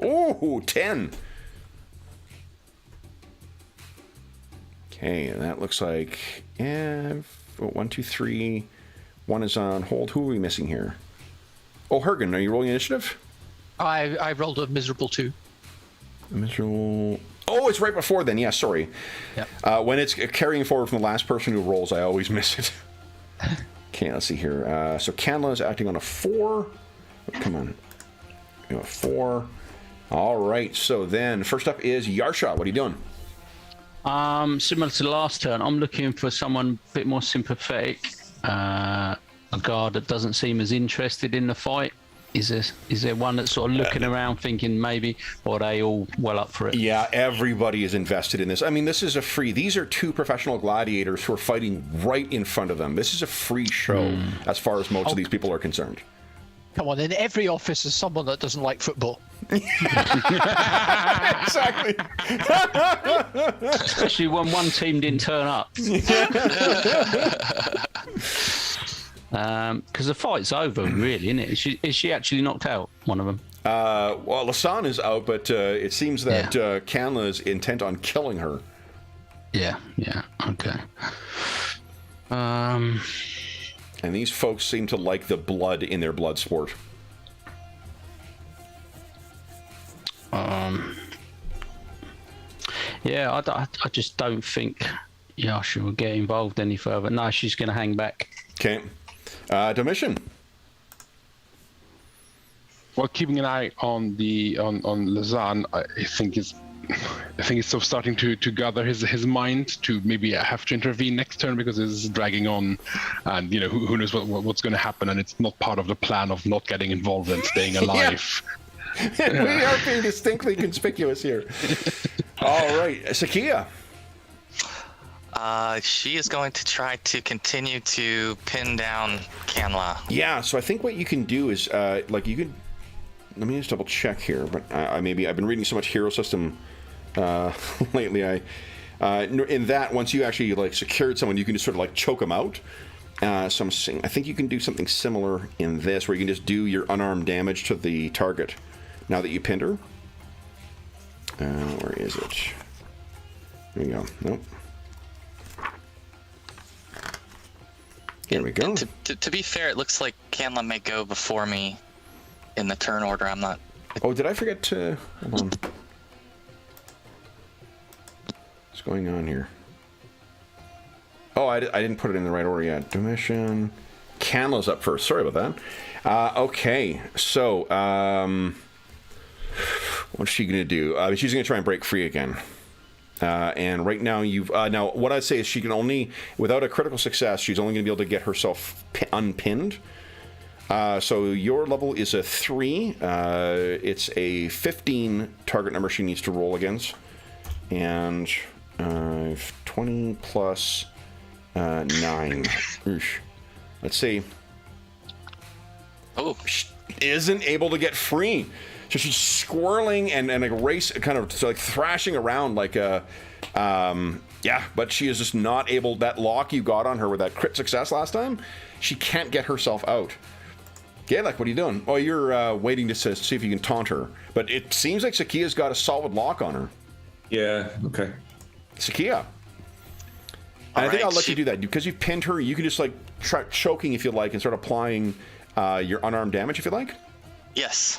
Ooh, 10. Okay, and that looks like 1, 2, 3. 1 is on hold. Who are we missing here? Oh, Hergen, are you rolling initiative? I rolled a miserable 2. Miserable. Oh, it's right before then. Yeah, sorry. Yep. When it's carrying forward from the last person who rolls, I always miss it. Okay, let's see here. So Canla is acting on a 4. Come on. You know, 4. All right. So then, first up is Yarsha. What are you doing? Similar to the last turn, I'm looking for someone a bit more sympathetic. A guard that doesn't seem as interested in the fight. Is there one that's sort of looking around thinking maybe, or are they all well up for it? Yeah, everybody is invested in this. I mean, this is these are 2 professional gladiators who are fighting right in front of them. This is a free show as far as most of these people are concerned. Come on, in every office is someone that doesn't like football. Exactly. Especially when one team didn't turn up. Because the fight's over, really, isn't it? Is she actually knocked out, one of them? Well, Lasan is out, but it seems that Canla is intent on killing her. Yeah, okay. And these folks seem to like the blood in their blood sport. Yeah, I just don't think Yasha will get involved any further. No, she's going to hang back. Okay. Domitian. Well, keeping an eye on Lazan, I think is I think he's sort of starting to gather his mind to maybe have to intervene next turn because it's dragging on, and who knows what's going to happen, and it's not part of the plan of not getting involved and staying alive. We are being distinctly conspicuous here. All right, Sakia. She is going to try to continue to pin down Canla. Yeah, so I think what you can do is, you can. Let me just double check here, but I've been reading so much Hero System lately. In that, once you actually secured someone, you can just sort of choke them out. So I think you can do something similar in this, where you can just do your unarmed damage to the target now that you pinned her. Where is it? There you go. Nope. Here we go. To be fair, it looks like Canla may go before me in the turn order. I'm not. Oh, did I forget to? Hold on. What's going on here? Oh, I didn't put it in the right order yet. Domitian. Canla's up first. Sorry about that. Okay, so what's she gonna do? She's gonna try and break free again. And right now now what I'd say is she can only, without a critical success, she's only going to be able to get herself unpinned. So your level is a 3. It's a 15 target number she needs to roll against. And 20 plus 9. Oosh. Let's see. Oh, She isn't able to get free. So she's squirreling and race, kind of thrashing around like a, but she is just not able. That lock you got on her with that crit success last time, she can't get herself out. Gaelic, what are you doing? Oh, you're waiting to see if you can taunt her. But it seems like Sakia's got a solid lock on her. Yeah. Okay. Sakia. And I think I'll let you do that because you've pinned her. You can just try choking if you like and start applying your unarmed damage if you like. Yes.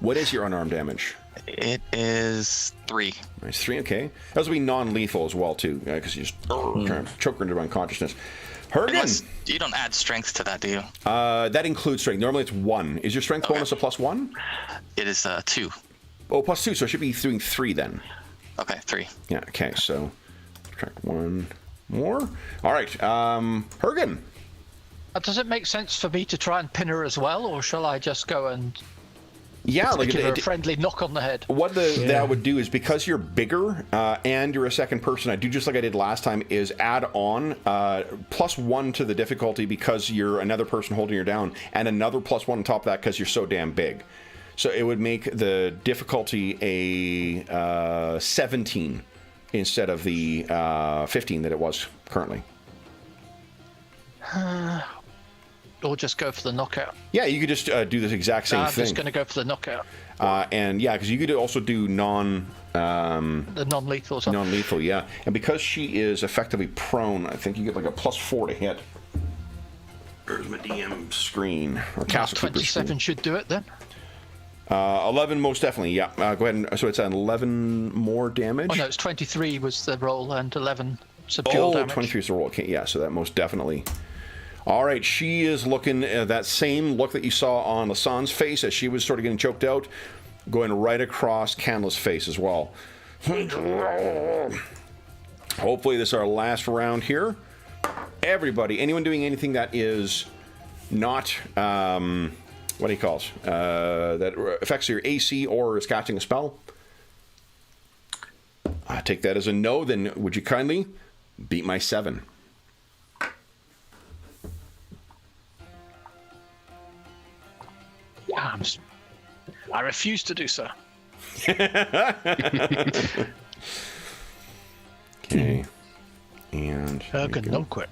What is your unarmed damage? It is 3. Nice, 3, okay. That will be non-lethal as well, too, because you just trying to choke her into unconsciousness. Hergen! Unless you don't add strength to that, do you? That includes strength. Normally it's 1. Is your strength bonus a +1? It is 2. Oh, +2, so it should be doing 3 then. Okay, 3. Yeah, okay, so subtract 1 more. All right, Hergen. Does it make sense for me to try and pin her as well, or shall I just go and give her a friendly knock on the head? What that I would do is, because you're bigger and you're a second person, I do just like I did last time, is add on +1 to the difficulty because you're another person holding her down, and another +1 on top of that because you're so damn big. So it would make the difficulty a 17 instead of the 15 that it was currently. Or just go for the knockout. Yeah, you could just do this exact same thing. I'm just going to go for the knockout. And yeah, because you could also do the non-lethal. Non-lethal, yeah. And because she is effectively prone, I think you get a +4 to hit. There's my DM screen or Castle Keeper 27 screen. should do it then. 11 most definitely, yeah. Go ahead. So it's an 11 more damage. Oh no, it's 23 was the roll and 11 subdual damage. 23 is the roll. Okay, yeah. So that most definitely. All right, she is looking that same look that you saw on Lasanne's face as she was sort of getting choked out, going right across Canla's face as well. Hopefully this is our last round here. Everybody, anyone doing anything that is not, what do you call it, that affects your AC or is casting a spell, I take that as a no. Then would you kindly beat my 7? I refuse to do so. Okay. And No quick.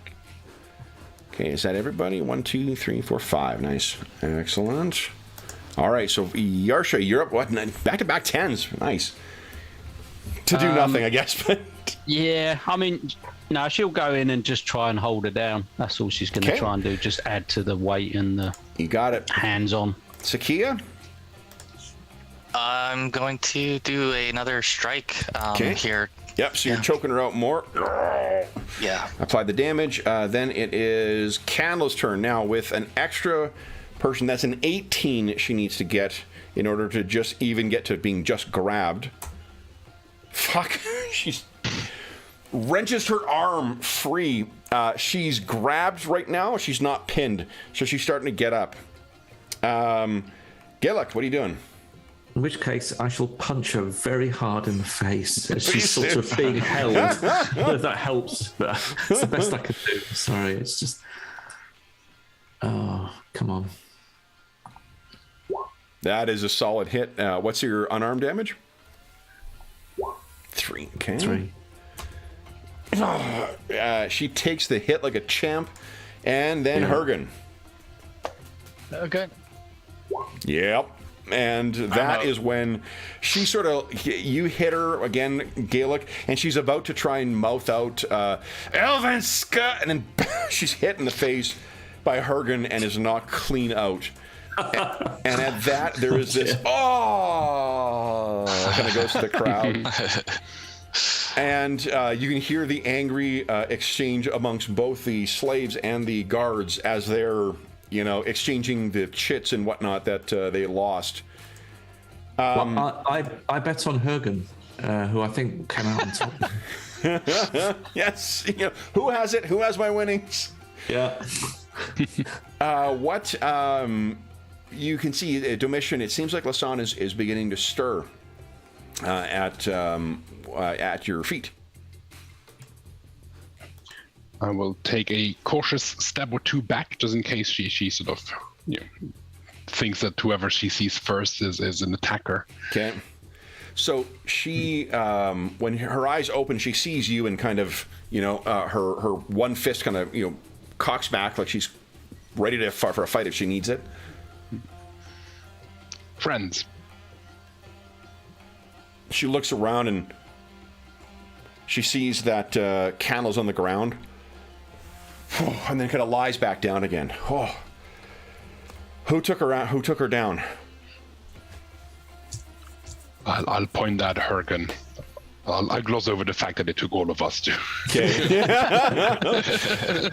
okay, is that everybody? 1, 2, 3, 4, 5. Nice. Excellent. All right, so Yarsha, you're up. What? Back-to-back 10s. Nice. To do nothing, I guess. But yeah, I mean, no, she'll go in and just try and hold her down. That's all she's going to try and do. Just add to the weight and the you got it. hands-on. Sakia? I'm going to do another strike here. Yep, so you're choking her out more. Yeah. Apply the damage. Then it is Canla's turn now with an extra person. That's an 18 she needs to get in order to just even get to being just grabbed. Fuck. She's wrenches her arm free. She's grabbed right now. She's not pinned, so she's starting to get up. Gillick, what are you doing? In which case, I shall punch her very hard in the face as she's sort of being held. I don't know if that helps, but it's the best I can do. Sorry, it's just... Oh, come on. That is a solid hit. What's your unarmed damage? 3. Okay. 3. She takes the hit like a champ. And then Hergen. Okay. Yep. And that is when she sort of, you hit her again, Gaelic, and she's about to try and mouth out Elvenska, and then she's hit in the face by Hergen and is knocked clean out. And at that, there is this, kind of goes to the crowd. And you can hear the angry exchange amongst both the slaves and the guards as they're, exchanging the chits and whatnot that they lost. Well, I bet on Hergen, who I think came out on top. Yes. Who has it? Who has my winnings? Yeah. What you can see, Domitian, it seems like Lasan is beginning to stir at your feet. I will take a cautious step or two back, just in case she sort of thinks that whoever she sees first is an attacker. Okay. So she, when her eyes open, she sees you and kind of, her one fist kind of, cocks back like she's ready to for a fight if she needs it. Friends. She looks around and she sees that Candle's on the ground. And then kind of lies back down again. Oh. Who took her out? Who took her down? I'll point at Hergen. I'll gloss over the fact that it took all of us to. Okay.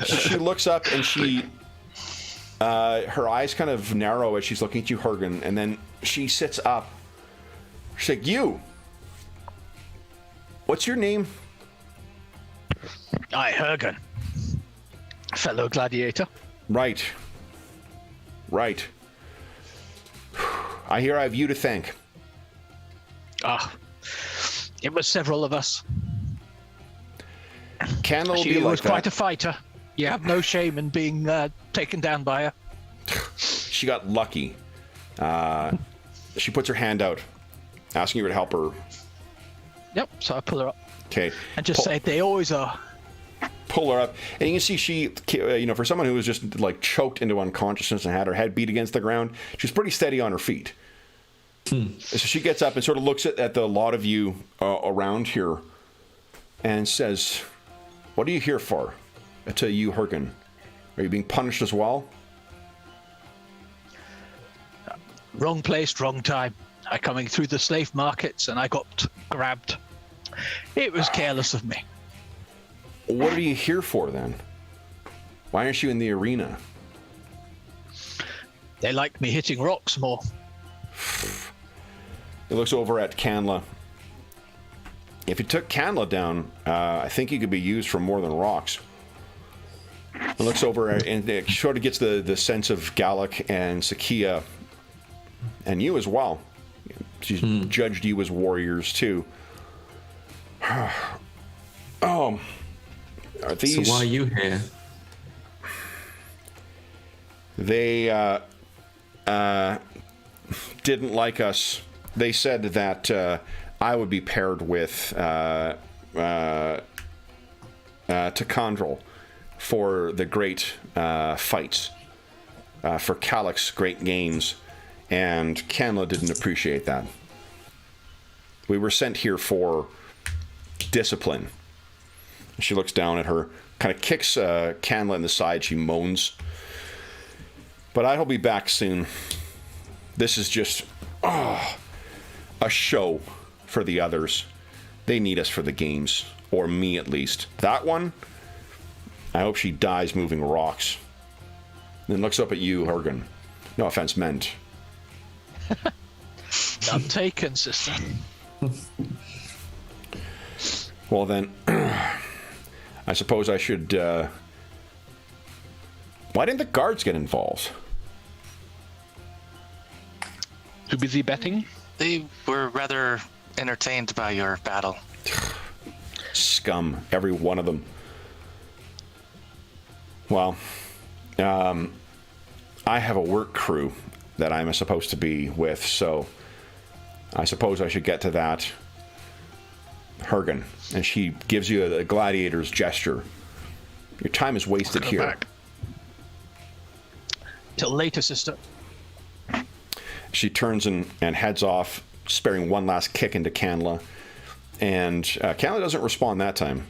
She looks up and her eyes kind of narrow as she's looking at you, Hergen, and then she sits up. She's like, "You. What's your name?" Aye, Hergen. Fellow gladiator. Right. I hear I have you to thank. It was several of us. Candle will She be like was quite a fighter. You have no shame in being taken down by her. She got lucky. She puts her hand out, asking you to help her. Yep, so I pull her up. Okay. And just say they always are. Pull her up, and you can see she, for someone who was just like choked into unconsciousness and had her head beat against the ground, she's pretty steady on her feet. So she gets up and sort of looks at the lot of you around here and says, "What are you here for?" To you, Hergen. Are you being punished as well? Wrong place, wrong time. I coming through the slave markets and I got grabbed. It was careless of me. What are you here for then? Why aren't you in the arena? They like me hitting rocks more. He looks over at Canla. If you took Canla down, I think he could be used for more than rocks. He looks over and it sort of gets the sense of Gallic and Sakia, and you as well. She's judged you as warriors too. Are these... So why are you here? They didn't like us. They said that I would be paired with Takandrel for the great fights, for Calic's great games, and Canla didn't appreciate that. We were sent here for discipline. She looks down at her, kind of kicks Canla in the side. She moans. But I'll be back soon. This is just a show for the others. They need us for the games, or me at least. That one, I hope she dies moving rocks. Then looks up at you, Hergen. No offense meant. None taken, sister. Well, then, I suppose I should... Why didn't the guards get involved? Too busy betting? They were rather entertained by your battle. Scum, every one of them. Well, I have a work crew that I'm supposed to be with, so I suppose I should get to that. Hergen, and she gives you a gladiator's gesture. Your time is wasted here. Back. Till later, sister. She turns and heads off, sparing one last kick into Canla. And Canla doesn't respond that time,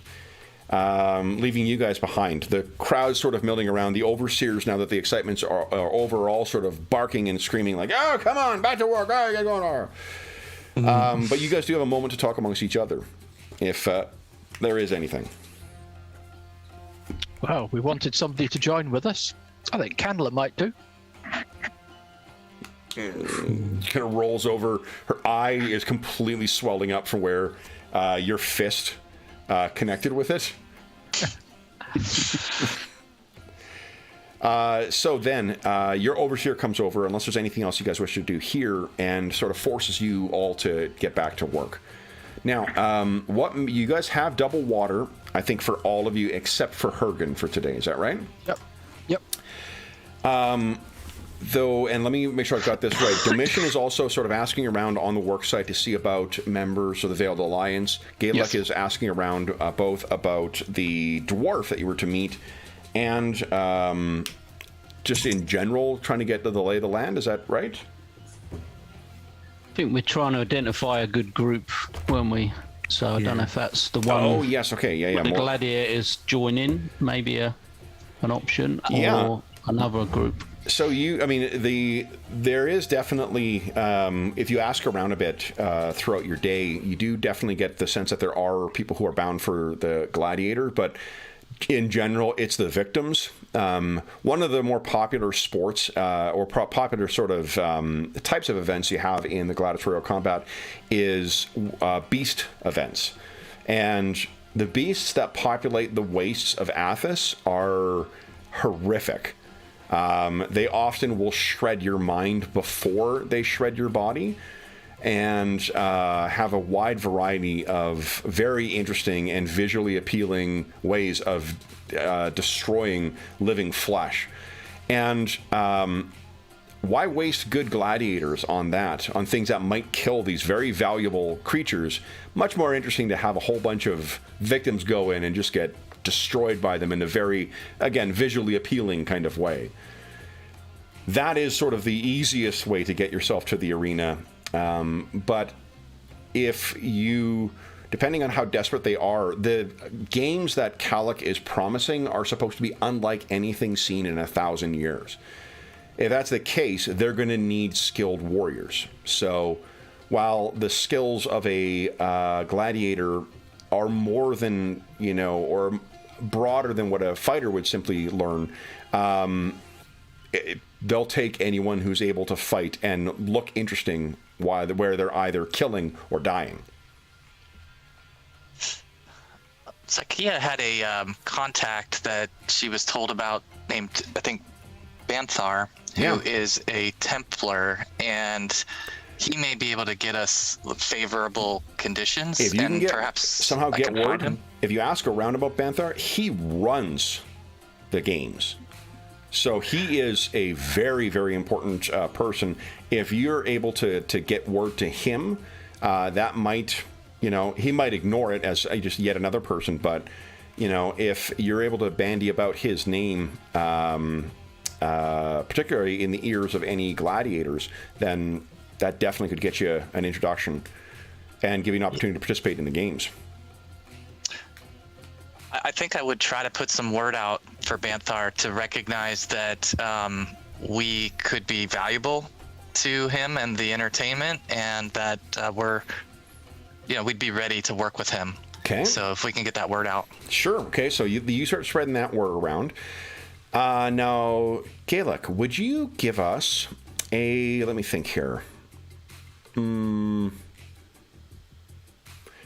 leaving you guys behind. The crowd's sort of milling around. The overseers, now that the excitement's are overall, sort of barking and screaming like, "Oh, come on, back to work. Oh, get going on." But you guys do have a moment to talk amongst each other, if there is anything. Well, we wanted somebody to join with us. I think Candler might do. Kind of rolls over. Her eye is completely swelling up from where your fist connected with it. So then, your overseer comes over, unless there's anything else you guys wish to do here, and sort of forces you all to get back to work. Now, what you guys have double water, I think, for all of you except for Hergen for today. Is that right? Yep. Yep. Though, and let me make sure I've got this right. Domitian is also sort of asking around on the work site to see about members of the Veiled Alliance. Gaelic is asking around both about the dwarf that you were to meet and just in general trying to get to the lay of the land. Is that right? I think we're trying to identify a good group, weren't we? So I don't know if that's the one. Oh, yes. Okay. Yeah. The gladiators join in, maybe an option, Yeah. or another group. So there is definitely, if you ask around a bit throughout your day, you do definitely get the sense that there are people who are bound for the gladiator, but in general, it's the victims. One of the more popular sports or popular sort of types of events you have in the gladiatorial combat is beast events. And the beasts that populate the wastes of Athos are horrific. They often will shred your mind before they shred your body, and have a wide variety of very interesting and visually appealing ways of destroying living flesh. And why waste good gladiators on that, on things that might kill these very valuable creatures? Much more interesting to have a whole bunch of victims go in and just get destroyed by them in a very, again, visually appealing kind of way. That is sort of the easiest way to get yourself to the arena. But if you, depending on how desperate they are, the games that Kalik is promising are supposed to be unlike anything seen in 1,000 years. If that's the case, they're going to need skilled warriors. So while the skills of a gladiator are more than, or broader than what a fighter would simply learn, they'll take anyone who's able to fight and look interesting where they're either killing or dying. Zakia had a contact that she was told about named, I think, Banthar, who is a Templar, and he may be able to get us favorable conditions. If you and can perhaps somehow I get can hide word, him. if you ask around about Banthar, he runs the games. So he is a very, very important person. If you're able to get word to him, that might, he might ignore it as just yet another person. But, if you're able to bandy about his name, particularly in the ears of any gladiators, then that definitely could get you an introduction and give you an opportunity to participate in the games. I think I would try to put some word out for Banthar to recognize that we could be valuable to him and the entertainment, and that we'd be ready to work with him. Okay. So if we can get that word out. Sure. Okay. So you start spreading that word around. Now, Gaelic, would you give us let me think here.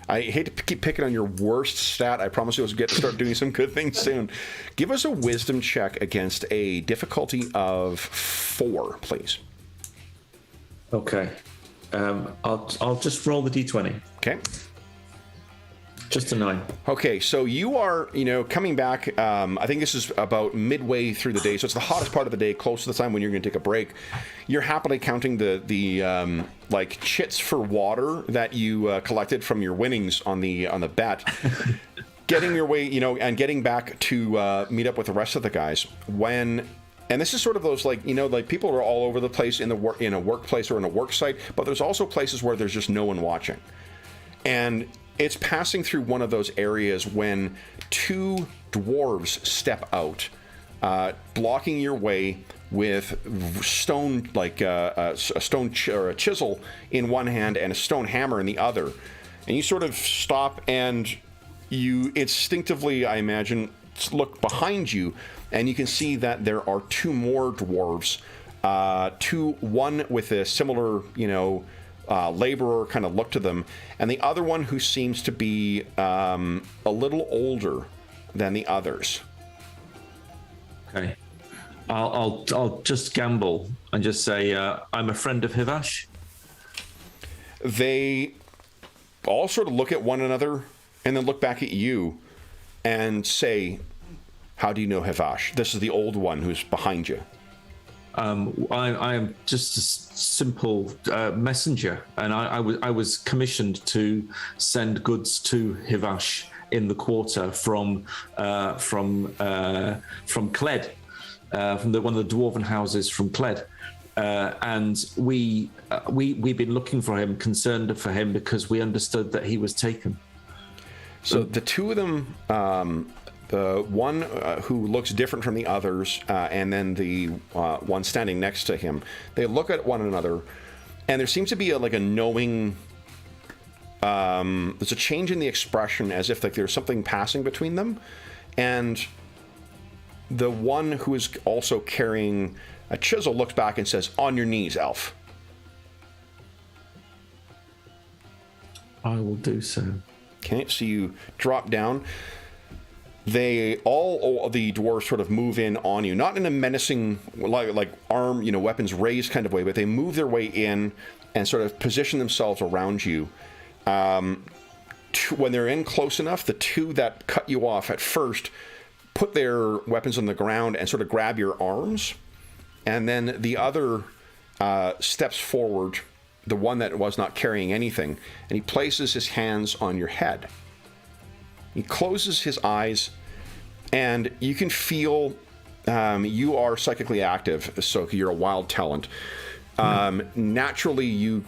I hate to keep picking on your worst stat. I promise you'll get to start doing some good things soon. Give us a wisdom check against a difficulty of 4, please. Okay. I'll just roll the d20. Okay. Just a 9. Okay, so you are, coming back. I think this is about midway through the day, so it's the hottest part of the day, close to the time when you're going to take a break. You're happily counting the like chits for water that you collected from your winnings on the bet, getting your way, and getting back to meet up with the rest of the guys. And this is sort of those like people are all over the place in a workplace or in a work site, but there's also places where there's just no one watching, and it's passing through one of those areas when 2 dwarves step out, blocking your way with stone, like a stone or a chisel in one hand and a stone hammer in the other. And you sort of stop and you instinctively, I imagine, look behind you, and you can see that there are 2 more dwarves, one with a similar, laborer kind of look to them, and the other one who seems to be a little older than the others. Okay. I'll just gamble and just say I'm a friend of Hivash. They all sort of look at one another and then look back at you and say, "How do you know Hivash?" This is the old one who's behind you. I am just a simple messenger, and I was commissioned to send goods to Hivash in the quarter from Cled, from one of the dwarven houses from Cled, and we've been looking for him, concerned for him, because we understood that he was taken. So the 2 of them. The one who looks different from the others, and then the one standing next to him, they look at one another, and there seems to be a knowing. There's a change in the expression, as if there's something passing between them, and the one who is also carrying a chisel looks back and says, "On your knees, elf." I will do so. Okay, so you drop down. All the dwarves sort of move in on you, not in a menacing, like arm, weapons raised kind of way, but they move their way in and sort of position themselves around you. When they're in close enough, the 2 that cut you off at first put their weapons on the ground and sort of grab your arms, and then the other steps forward, the one that was not carrying anything, and he places his hands on your head. He closes his eyes, and you can feel you are psychically active, so you're a wild talent. Naturally,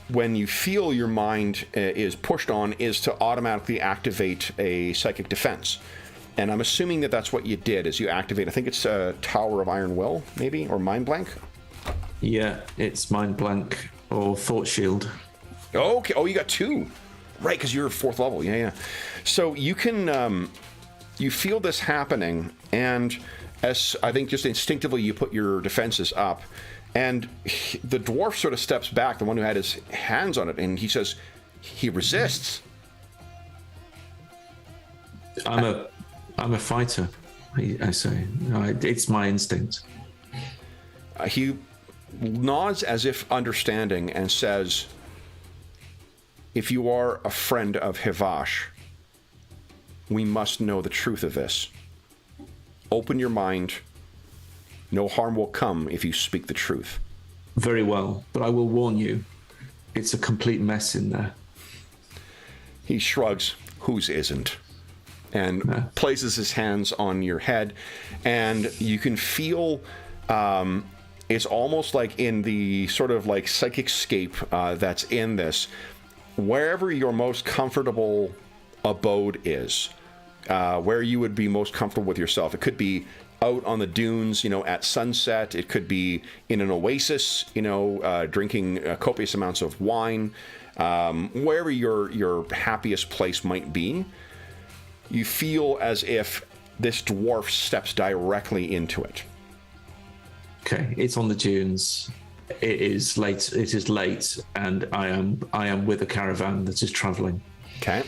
when you feel your mind is pushed on, is to automatically activate a psychic defense. And I'm assuming that that's what you did, is you activate, I think it's Tower of Iron Will, maybe, or Mind Blank? Yeah, it's Mind Blank or Thought Shield. Okay, you got 2. Right, because you're 4th level. Yeah. So you can, you feel this happening, and as I think just instinctively you put your defenses up, and the dwarf sort of steps back, the one who had his hands on it, and he says, he resists. I'm a fighter, I say. It's my instinct. He nods as if understanding and says, "If you are a friend of Hivash, we must know the truth of this. Open your mind. No harm will come if you speak the truth." Very well, but I will warn you, it's a complete mess in there. He shrugs, "Whose isn't?" and places his hands on your head, and you can feel it's almost like in the sort of like psychic scape that's in this, wherever your most comfortable abode is, where you would be most comfortable with yourself. It could be out on the dunes, at sunset. It could be in an oasis, drinking copious amounts of wine. Wherever your happiest place might be, you feel as if this dwarf steps directly into it. Okay, it's on the dunes. It is late, and I am with a caravan that is traveling. Okay.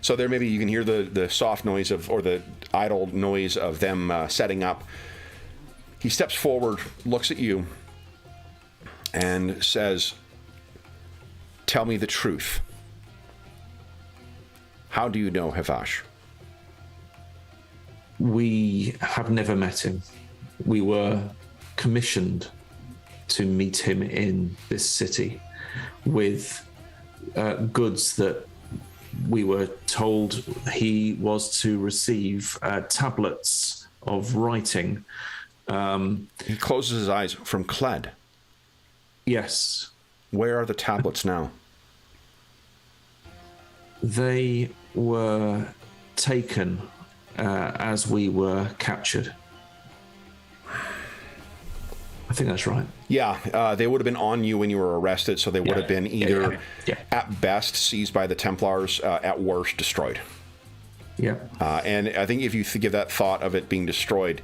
So there maybe you can hear the soft noise of, or the idle noise of them setting up. He steps forward, looks at you, and says, "Tell me the truth. How do you know Havash?" We have never met him. We were commissioned to meet him in this city with goods that we were told he was to receive, tablets of writing. He closes his eyes. From Cled. Yes. Where are the tablets now? They were taken as we were captured. I think that's right. Yeah, they would have been on you when you were arrested, so they would have been either, at best, seized by the Templars, at worst, destroyed. Yeah. And I think if you give that thought of it being destroyed,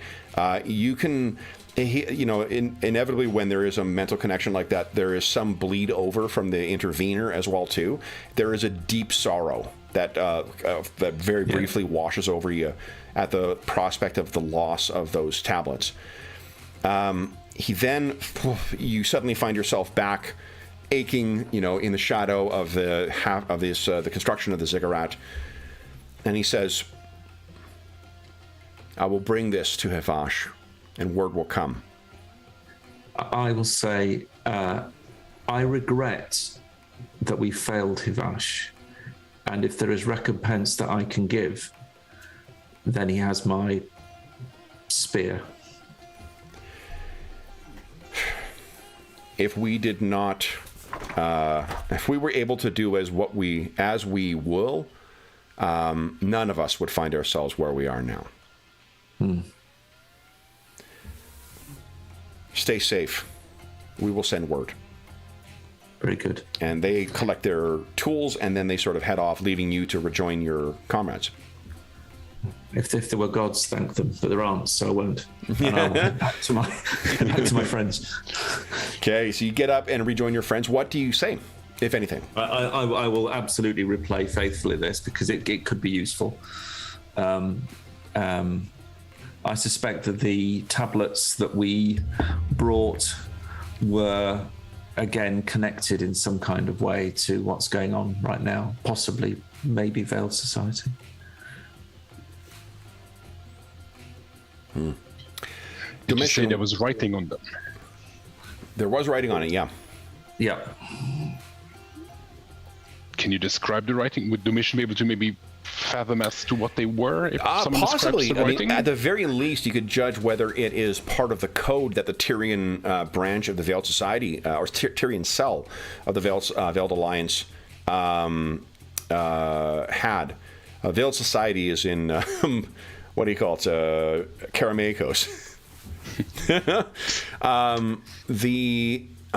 you can, inevitably when there is a mental connection like that, there is some bleed over from the intervener as well, too. There is a deep sorrow that that very briefly washes over you at the prospect of the loss of those tablets. You suddenly find yourself back aching, in the shadow of the construction of the ziggurat. And he says, "I will bring this to Havash, and word will come." I will say, I regret that we failed Havash. And if there is recompense that I can give, then he has my spear. If we did not, if we were able to do as we will, none of us would find ourselves where we are now. Stay safe. We will send word. Very good. And they collect their tools, and then they sort of head off, leaving you to rejoin your comrades. If there were gods, thank them, but there aren't, so I won't. And I'll head back to my friends. Okay, so you get up and rejoin your friends. What do you say, if anything? I will absolutely replay faithfully this, because it could be useful. I suspect that the tablets that we brought were, again, connected in some kind of way to what's going on right now. Possibly, maybe Veiled Society. Did you say there was writing on them? There was writing on it, yeah. Yeah. Can you describe the writing? Would Domitian be able to maybe fathom as to what they were? If someone possibly. describes the writing? At the very least, you could judge whether it is part of the code that the Tyrian branch of the Veiled Society, or Tyrian cell of the Veiled Alliance had. Veiled Society is in, what do you call it, Karameikos.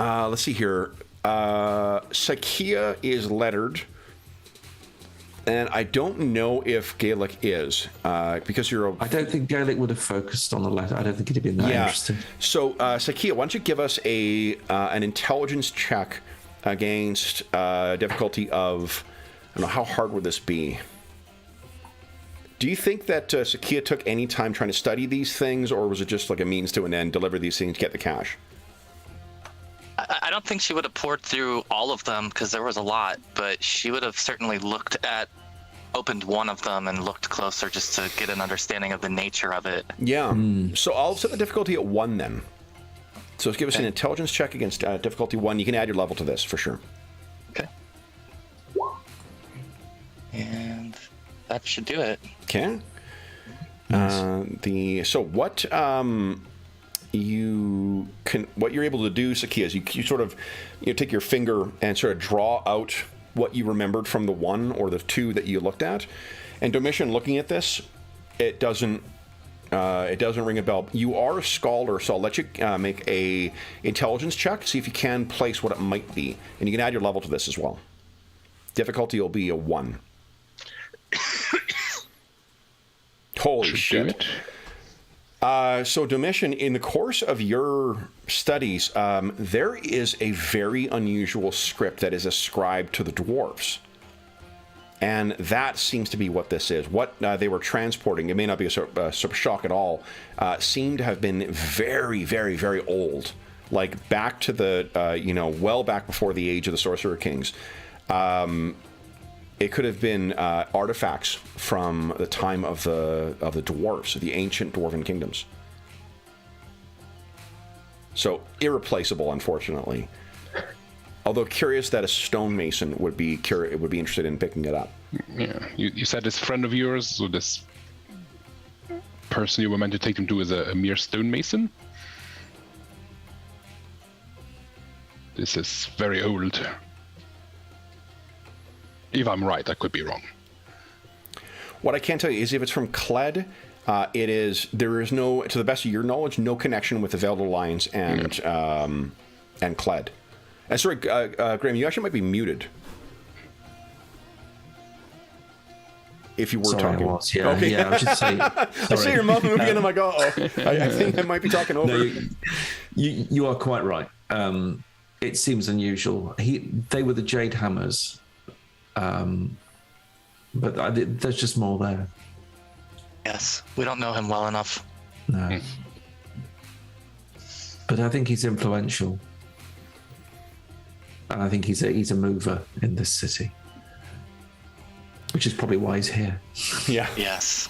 Let's see here. Sakia is lettered. And I don't know if Gaelic is, because you're I don't think Gaelic would have focused on the letter. I don't think it'd have been that interesting. So, Sakia, why don't you give us an intelligence check against difficulty of, I don't know, how hard would this be? Do you think that Sakia took any time trying to study these things, or was it just like a means to an end, deliver these things, get the cash? I don't think she would have poured through all of them, because there was a lot, but she would have certainly opened one of them and looked closer just to get an understanding of the nature of it. Yeah. So I'll set the difficulty at 1 then. So give us an intelligence check against difficulty 1. You can add your level to this for sure. Okay. And that should do it. Okay. Nice. What you're able to do, Sakia, is you sort of take your finger and sort of draw out what you remembered from the 1 or the 2 that you looked at. And Domitian, looking at this, it doesn't ring a bell. You are a scholar, so I'll let you make a intelligence check, see if you can place what it might be, and you can add your level to this as well. Difficulty will be a 1. Holy shit. So, Domitian, in the course of your studies, there is a very unusual script that is ascribed to the dwarves. And that seems to be what this is. What they were transporting, it may not be a super shock at all, seemed to have been very, very, very old. Like back to the, well back before the age of the Sorcerer Kings. It could have been artifacts from the time of the dwarves, the ancient dwarven kingdoms. So irreplaceable, unfortunately. Although curious that a stonemason would be interested in picking it up. Yeah, you said this friend of yours, so this person you were meant to take them to is a mere stonemason? This is very old. If I'm right, I could be wrong. What I can tell you is if it's from Cled, there is no, to the best of your knowledge, no connection with the Veiled Alliance and Cled. Sorry, Graham, you actually might be muted. If you were talking. I was, yeah. Okay. Yeah, I was just saying. I see your mouth moving and I'm like, I think I might be talking over. No, you are quite right. It seems unusual. They were the Jade Hammers. But there's just more there. Yes, we don't know him well enough. No. But I think he's influential. And I think he's a mover in this city. Which is probably why he's here. Yeah. Yes.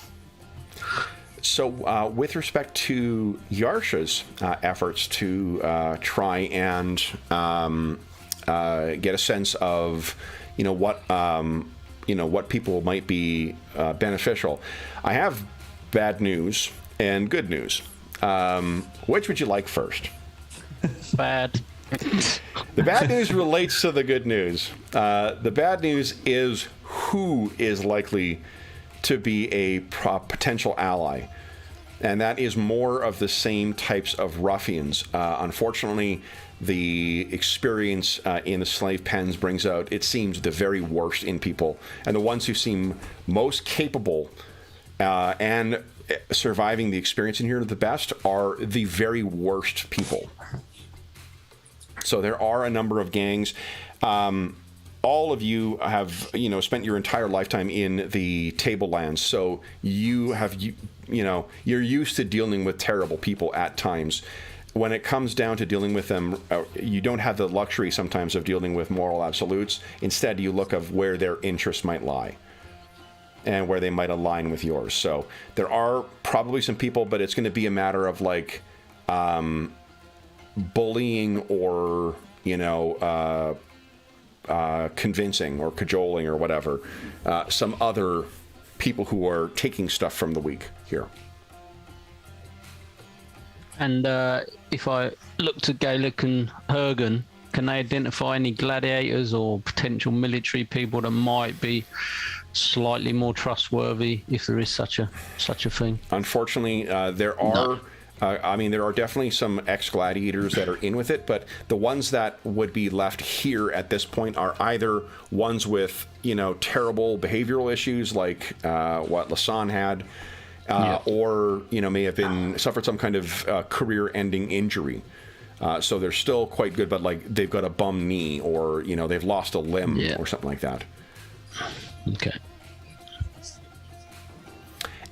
So, with respect to Yarsha's efforts to try and get a sense of, what people might be beneficial, I have bad news and good news. Which would you like first? Bad. The bad news relates to the good news. The bad news is who is likely to be a potential ally. And that is more of the same types of ruffians. Unfortunately, the experience in the slave pens brings out, it seems, the very worst in people. And the ones who seem most capable and surviving the experience in here the best are the very worst people. So there are a number of gangs. All of you have, spent your entire lifetime in the Tablelands, so you're used to dealing with terrible people at times. When it comes down to dealing with them, you don't have the luxury sometimes of dealing with moral absolutes. Instead, you look of where their interests might lie and where they might align with yours. So there are probably some people, but it's going to be a matter of bullying or convincing or cajoling or whatever some other people who are taking stuff from the weak here. And if I look to Gaelic and Hergen, can they identify any gladiators or potential military people that might be slightly more trustworthy, if there is such a thing? Unfortunately, there are. There are definitely some ex-gladiators that are in with it, but the ones that would be left here at this point are either ones with, terrible behavioral issues like what Lasan had, or, may have suffered some kind of career-ending injury. So they're still quite good, but they've got a bum knee or, they've lost a limb or something like that. Okay.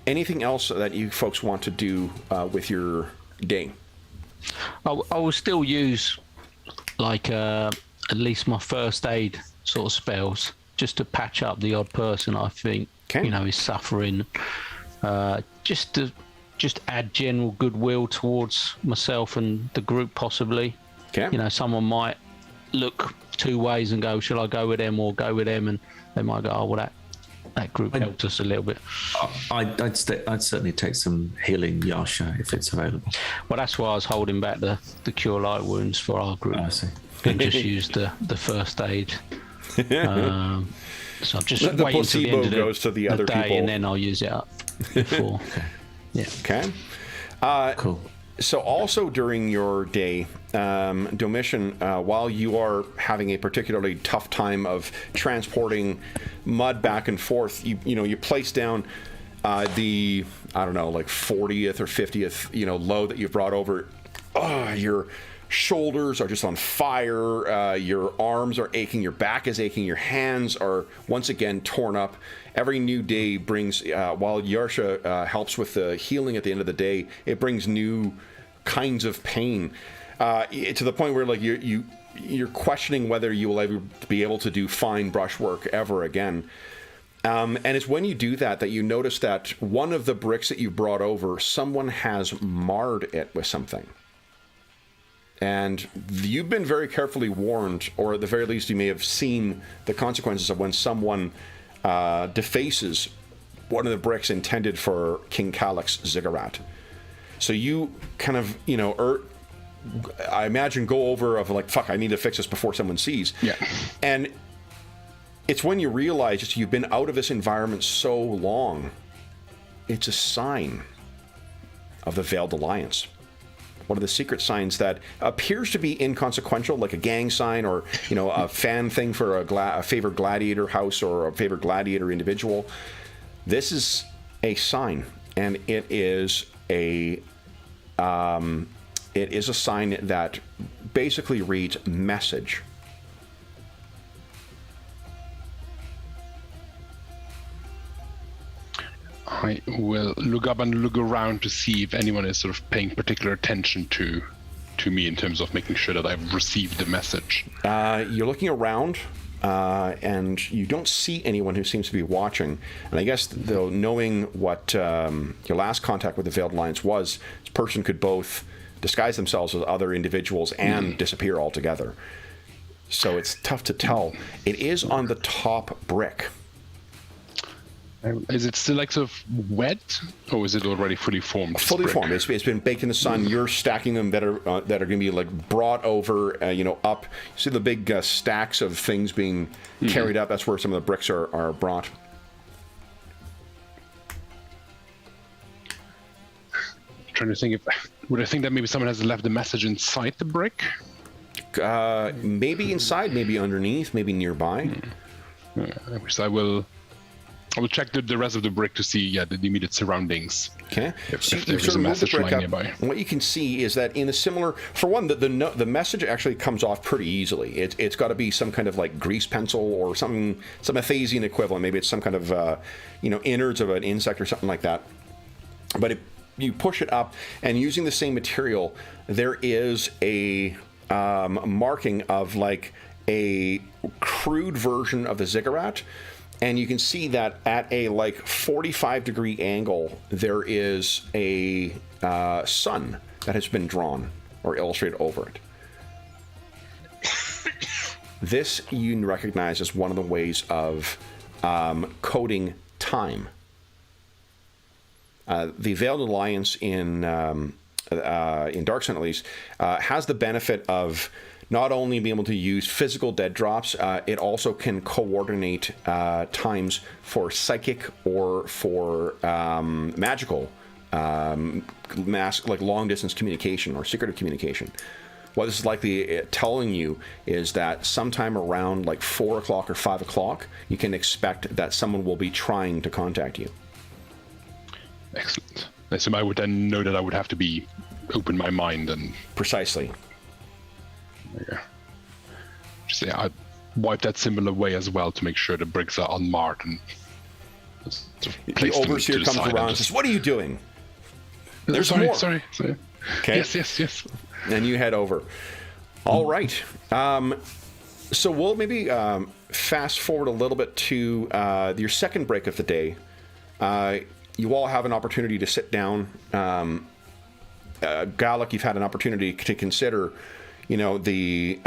Anything else that you folks want to do with your day? I will still use at least my first aid sort of spells just to patch up the odd person I think is suffering. Just to add general goodwill towards myself and the group possibly. Okay. Someone might look two ways and go, shall I go with them or go with them? And they might go, oh well, that group helped us a little bit. I'd certainly take some healing Yarsha if it's available. Well, that's why I was holding back the cure light wounds for our group. I see. And just use the first aid. So I'm just the waiting till the end of goes to the other day, people, and then I'll use it up before. Yeah. Okay. Cool. So also during your day, Domitian, while you are having a particularly tough time of transporting mud back and forth, you place down the 40th or 50th load that you've brought over. You're shoulders are just on fire, your arms are aching, your back is aching, your hands are once again torn up. Every new day brings, while Yarsha helps with the healing at the end of the day, it brings new kinds of pain, to the point where like you're questioning whether you will ever be able to do fine brushwork ever again. And it's when you do that you notice that one of the bricks that you brought over, someone has marred it with something. And you've been very carefully warned, or at the very least you may have seen the consequences of when someone defaces one of the bricks intended for King Calyx's ziggurat. So you kind of, I imagine go over of like, fuck, I need to fix this before someone sees. Yeah. And it's when you realize just you've been out of this environment so long, it's a sign of the Veiled Alliance. One of the secret signs that appears to be inconsequential, like a gang sign or, a fan thing for a favorite gladiator house or a favorite gladiator individual. This is a sign, and it is a sign that basically reads message. I will look up and look around to see if anyone is sort of paying particular attention to me in terms of making sure that I've received the message. You're looking around, and you don't see anyone who seems to be watching. And I guess, though, knowing what your last contact with the Veiled Alliance was, this person could both disguise themselves as other individuals and disappear altogether. So it's tough to tell. It is on the top brick. Is it still like sort of wet, or is it already fully formed? Fully formed. It's been baked in the sun. You're stacking them that are going to be like brought over, up. You see the big stacks of things being carried up. That's where some of the bricks are brought. I'm trying to think would I think that maybe someone has left a message inside the brick? Maybe inside, maybe underneath, maybe nearby. Which I will check the rest of the brick to see, the immediate surroundings. Okay. If there's a message lying nearby. And what you can see is that in a similar, for one, the message actually comes off pretty easily. It's got to be some kind of like grease pencil or some Athasian equivalent. Maybe it's some kind of innards of an insect or something like that. But you push it up, and using the same material, there is a marking of like a crude version of the ziggurat. And you can see that at a like 45-degree angle, there is a sun that has been drawn or illustrated over it. This you recognize as one of the ways of coding time. The Veiled Alliance in Dark Sun, at least, has the benefit of not only being able to use physical dead drops, it also can coordinate times for psychic or for magical, like long-distance communication or secretive communication. What this is likely telling you is that sometime around like 4 o'clock or 5 o'clock, you can expect that someone will be trying to contact you. Excellent. So I would then know that I would have to open my mind and... Precisely. Yeah. Just say I wipe that symbol away as well to make sure the bricks are unmarked and the overseer comes around and says, "What are you doing?" There's more. Sorry. Okay. Yes. And you head over. All right. So we'll maybe fast forward a little bit to your second break of the day. You all have an opportunity to sit down. Gallic, you've had an opportunity to consider the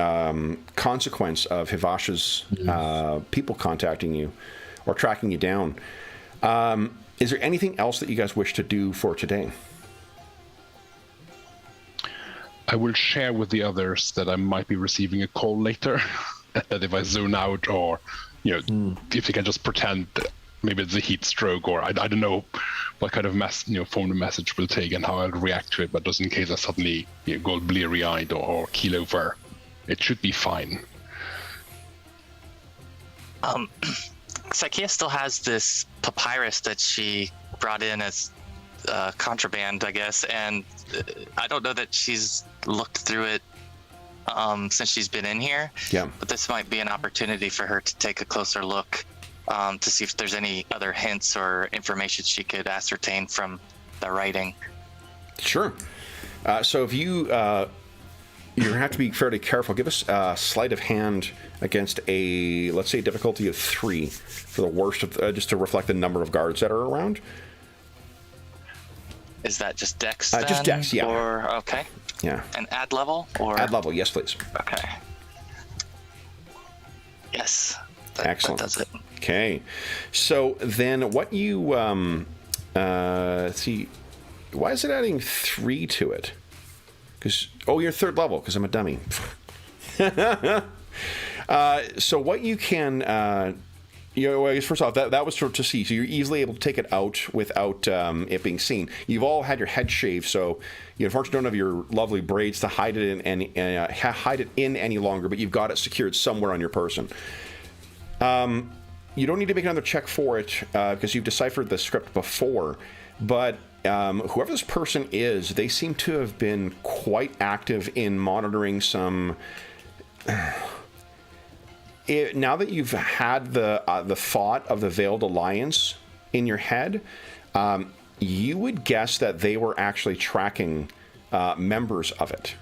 consequence of Hivasha's people contacting you or tracking you down. Is there anything else that you guys wish to do for today? I will share with the others that I might be receiving a call later. That if I zone out or, if they can just pretend that maybe it's a heat stroke or I don't know what kind of form the message will take and how I'll react to it, but just in case I suddenly go bleary-eyed or keel over, it should be fine. Sakia still has this papyrus that she brought in as contraband, I guess, and I don't know that she's looked through it since she's been in here. Yeah. But this might be an opportunity for her to take a closer look to see if there's any other hints or information she could ascertain from the writing. Sure. So if you're going to have to be fairly careful. Give us a sleight of hand against a, let's say, difficulty of 3 for the worst of, just to reflect the number of guards that are around. Is that just Dex then? Just Dex, yeah. Or, okay. Yeah. And add level? Or Add level, yes, please. Okay. Yes. Excellent. That does it. Okay. So then what you, let's see, why is it adding 3 to it? Because, oh, you're 3rd level, because I'm a dummy. So what you can, I guess first off, that was to see. So you're easily able to take it out without it being seen. You've all had your head shaved, so you unfortunately don't have your lovely braids to hide it in any longer, but you've got it secured somewhere on your person. You don't need to make another check for it because you've deciphered the script before, but whoever this person is, they seem to have been quite active in monitoring some. Now that you've had the thought of the Veiled Alliance in your head, you would guess that they were actually tracking members of it,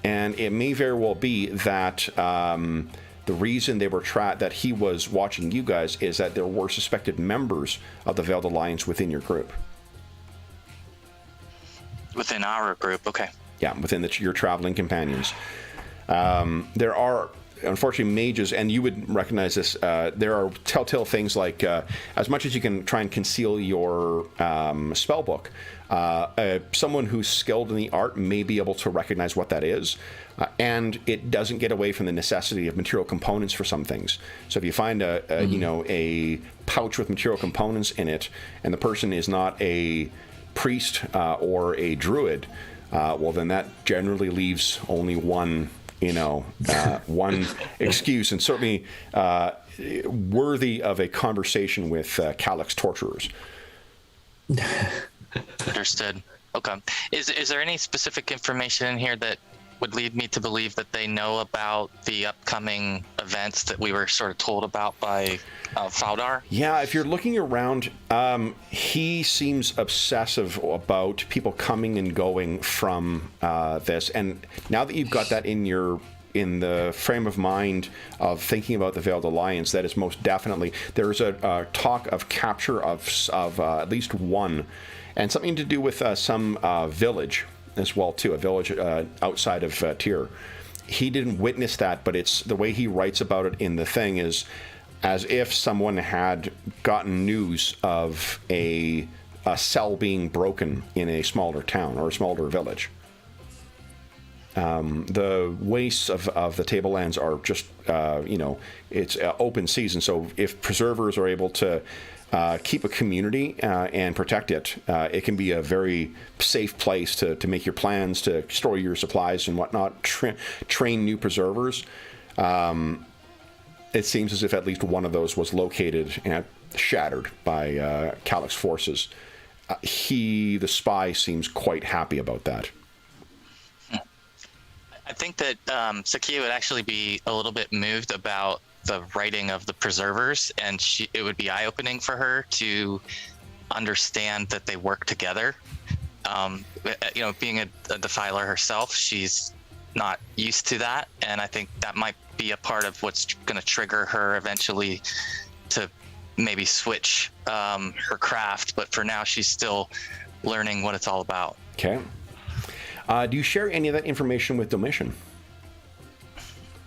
and it may very well be that the reason they were that he was watching you guys is that there were suspected members of the Veiled Alliance within your group. Within our group, okay. Yeah, within your traveling companions. There are, unfortunately, mages, and you would recognize this, there are telltale things like, as much as you can try and conceal your spell book, someone who's skilled in the art may be able to recognize what that is, and it doesn't get away from the necessity of material components for some things. So if you find a pouch with material components in it, and the person is not a priest or a druid, well, then that generally leaves only one one excuse, and certainly worthy of a conversation with Calyx torturers. Understood. Okay. Is there any specific information in here that would lead me to believe that they know about the upcoming events that we were sort of told about by Faudar? Yeah, if you're looking around, he seems obsessive about people coming and going from this. And now that you've got that in the frame of mind of thinking about the Veiled Alliance, that is most definitely, there's a talk of capture of at least one, and something to do with some village as well too, a village outside of Tyr. He didn't witness that, but it's the way he writes about it in the thing is as if someone had gotten news of a cell being broken in a smaller town or a smaller village. The wastes of the tablelands are just, it's open season. So if preservers are able to keep a community and protect it, it can be a very safe place to make your plans, to store your supplies and whatnot, train new preservers. It seems as if at least one of those was located and shattered by Calyx forces. The spy, seems quite happy about that. I think that Sakia would actually be a little bit moved about the writing of the preservers, and it would be eye-opening for her to understand that they work together. Being a defiler herself, she's not used to that, and I think that might be a part of what's going to trigger her eventually to maybe switch her craft, but for now she's still learning what it's all about. Okay. Do you share any of that information with Domitian?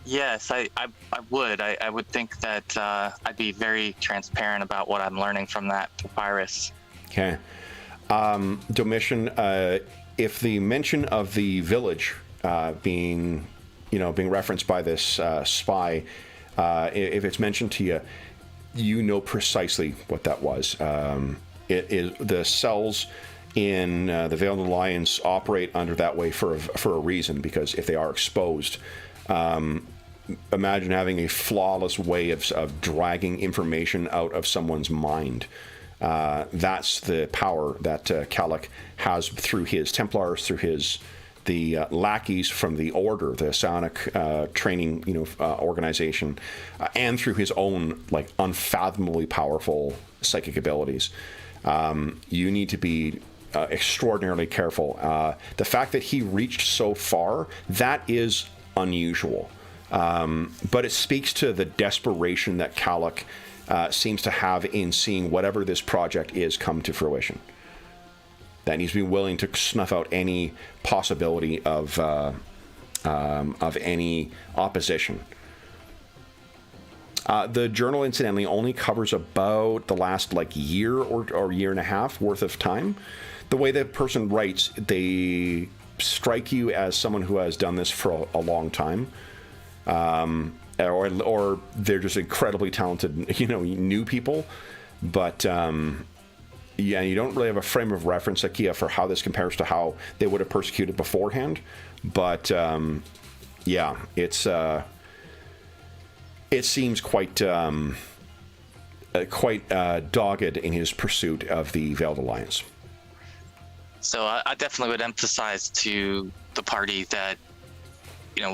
Yes, I would. I would think that I'd be very transparent about what I'm learning from that papyrus. Okay. Domitian, if the mention of the village being referenced by this spy, if it's mentioned to you, you know precisely what that was. It is the cells in the Veiled Alliance operate under that way for a reason, because if they are exposed, imagine having a flawless way of dragging information out of someone's mind. That's the power that Calyx has through his Templars, through his lackeys from the Order, the psionic training organization, and through his own like unfathomably powerful psychic abilities. You need to be extraordinarily careful. The fact that he reached so far, that is unusual. But it speaks to the desperation that Kalik seems to have in seeing whatever this project is come to fruition. That he's been willing to snuff out any possibility of any opposition. The journal, incidentally, only covers about the last year or year and a half worth of time. The way that person writes, they strike you as someone who has done this for a long time, or they're just incredibly talented, new people. But yeah, you don't really have a frame of reference, Akia, for how this compares to how they would have persecuted beforehand. But yeah, it seems quite dogged in his pursuit of the Veiled Alliance. So I definitely would emphasize to the party that,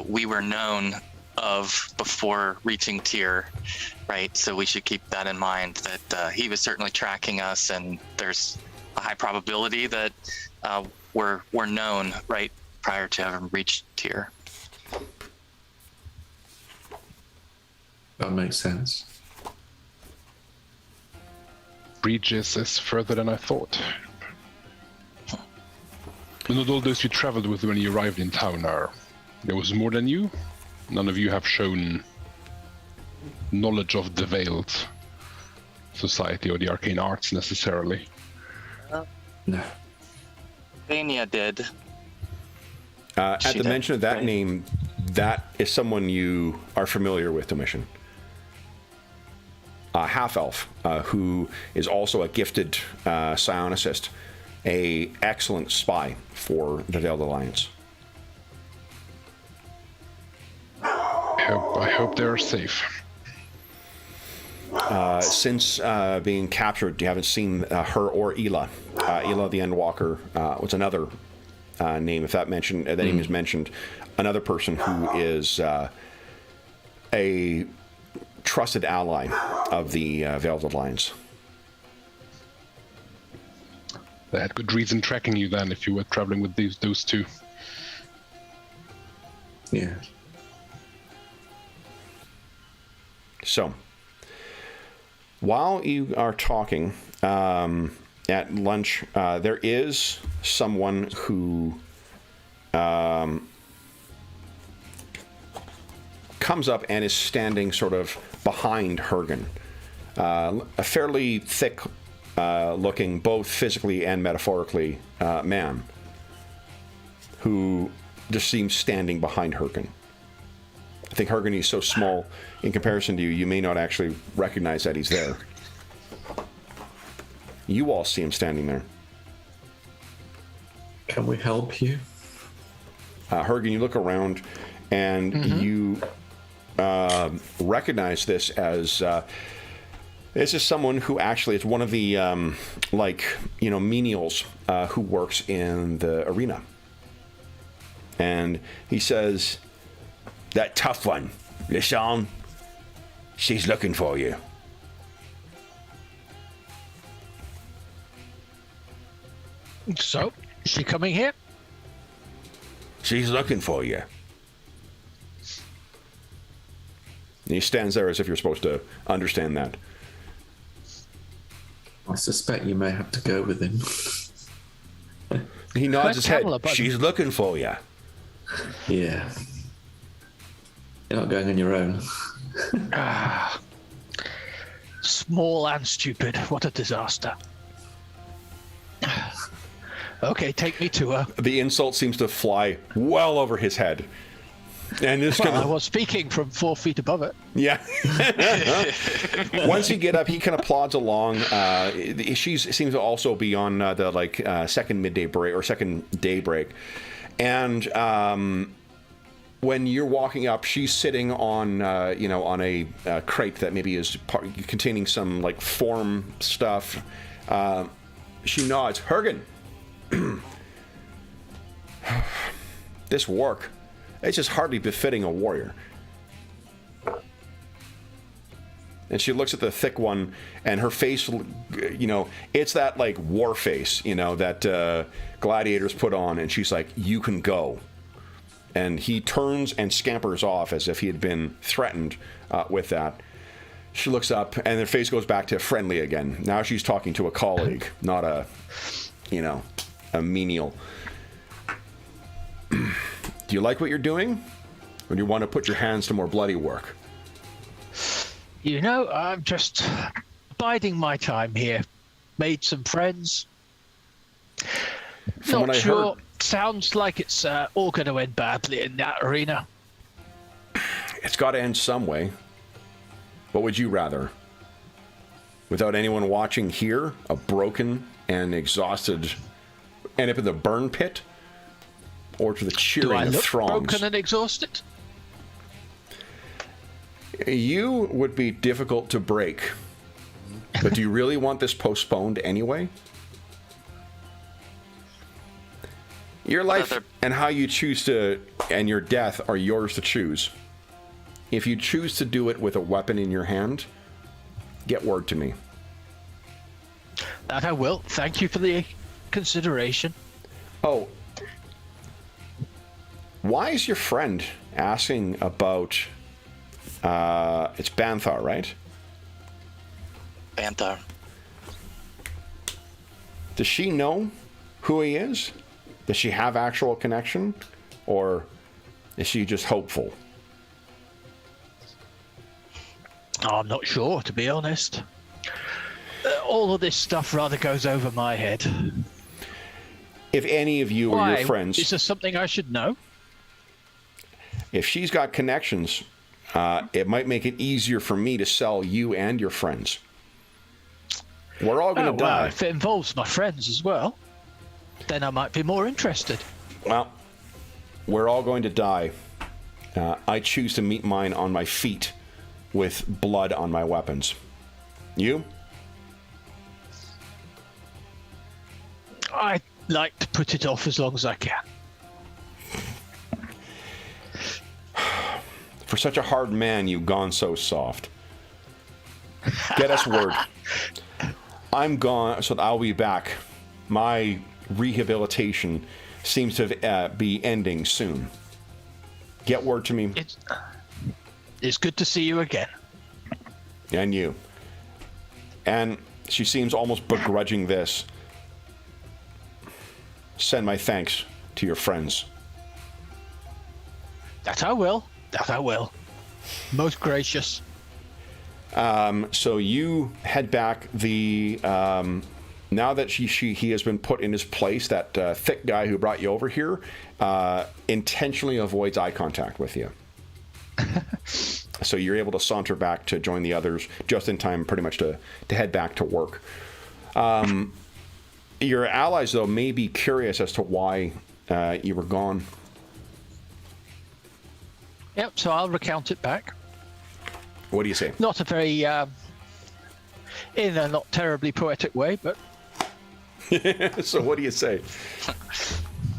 we were known of before reaching tier, right? So we should keep that in mind, that he was certainly tracking us, and there's a high probability that we're known, right, prior to having reached tier. That makes sense. Bridges is further than I thought. But not all those you traveled with when you arrived in town there was more than you. None of you have shown knowledge of the Veiled Society or the arcane arts necessarily. No. Vania did. At the mention of that name, that is someone you are familiar with, Domitian. Half-elf, who is also a gifted psionicist, a excellent spy for the Veiled Alliance. I hope they're safe. Since being captured, you haven't seen her or Ela. Ela the Endwalker was another name. If that name is mentioned, another person who is a trusted ally of the Veiled Alliance. They had good reason tracking you then if you were traveling with those two. Yeah. So, while you are talking at lunch, there is someone who comes up and is standing sort of behind Hergen. A fairly thick looking, both physically and metaphorically, man who just seems standing behind Hergen. I think Hergen is so small in comparison to you, you may not actually recognize that he's there. You all see him standing there. Can we help you? Hergen, you look around and you recognize this as this is someone who actually is one of the menials who works in the arena. And he says, "That tough one, Lishan, she's looking for you." So, is she coming here? She's looking for you. And he stands there as if you're supposed to understand that. I suspect you may have to go with him. He nods his head. She's looking for you. Yeah. You're not going on your own. Small and stupid. What a disaster. Okay, take me to her. The insult seems to fly well over his head. And it's I was speaking from 4 feet above it. Yeah. Once you get up, he kind of plods along. She seems to also be on the second midday break or second day break. And when you're walking up, she's sitting on on a crate that maybe is containing some form stuff. She nods. Hergen. This work, it's just hardly befitting a warrior. And she looks at the thick one, and her face, you know, it's that, like, war face, you know, that gladiators put on, and she's like, you can go. And he turns and scampers off as if he had been threatened with that. She looks up, and her face goes back to friendly again. Now she's talking to a colleague, not a, you know, a menial. Do you like what you're doing? Or do you want to put your hands to more bloody work? You know, I'm just biding my time here. Made some friends. From what I heard, Sounds like it's all going to end badly in that arena. it's got to end some way. What would you rather? Without anyone watching here, a broken and exhausted end up in the burn pit? Or to the Do I cheering of look throngs? broken and exhausted? You would be difficult to break. But do you really want this postponed anyway? Your life and how you choose to, and your death are yours to choose. If you choose to do it with a weapon in your hand, get word to me. That I will. Thank you for the consideration. Oh. Why is your friend asking about... it's Banthar, right? Banthar. Does she know who he is? Does she have actual connection? Or is she just hopeful? Oh, I'm not sure, to be honest. All of this stuff rather goes over my head. If any of you or your friends... Is there something I should know? If she's got connections, it might make it easier for me to sell you and your friends. We're all going to die. Well, if it involves my friends as well, then I might be more interested. Well, we're all going to die. I choose to meet mine on my feet with blood on my weapons. You? I'd like to put it off as long as I can. For such a hard man, you've gone so soft. Get us word. I'm gone, so I'll be back. My rehabilitation seems to be ending soon. Get word to me. It's good to see you again. And you. And she seems almost begrudging this. Send my thanks to your friends. That I will. That I will. Most gracious. So you head back. Now that he has been put in his place, that thick guy who brought you over here intentionally avoids eye contact with you. So you're able to saunter back to join the others just in time, pretty much to head back to work. Your allies, though, may be curious as to why you were gone. Yep, so I'll recount it back. What do you say? Not a very, in a not terribly poetic way, but... So what do you say?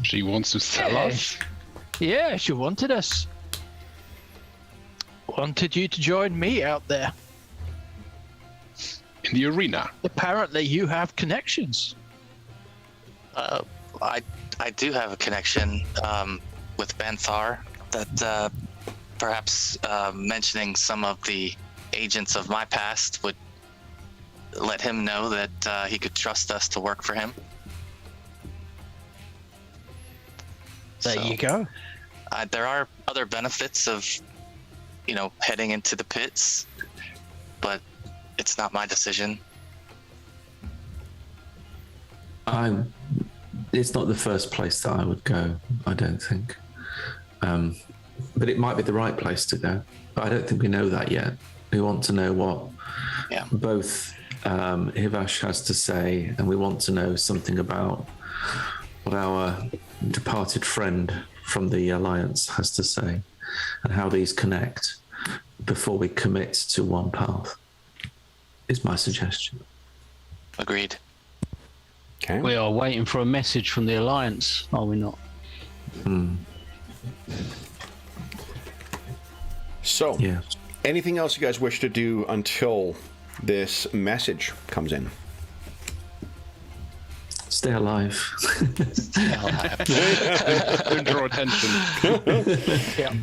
She wants to sell us? Yeah, she wanted us. Wanted you to join me out there. In the arena? Apparently you have connections. I do have a connection with Banthar that perhaps mentioning some of the agents of my past would let him know that he could trust us to work for him. There you go. There are other benefits of, heading into the pits, but it's not my decision. It's not the first place that I would go, I don't think. But it might be the right place to go. But I don't think we know that yet. We want to know what both Hivash has to say, and we want to know something about what our departed friend from the Alliance has to say, and how these connect before we commit to one path, is my suggestion. Agreed. Okay. We are waiting for a message from the Alliance, are we not? So, Yeah. anything else you guys wish to do until this message comes in? Stay alive. Don't draw attention. Yeah.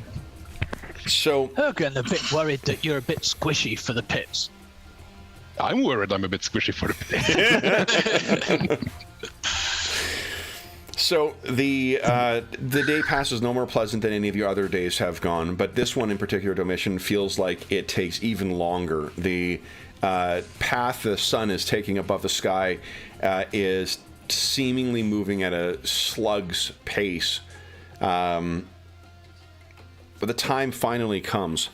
So, Ergen, a bit worried that you're a bit squishy for the pits. I'm worried I'm a bit squishy for the So the day passes no more pleasant than any of your other days have gone, but this one in particular, Domitian, feels like it takes even longer. The path the sun is taking above the sky is seemingly moving at a slug's pace. But the time finally comes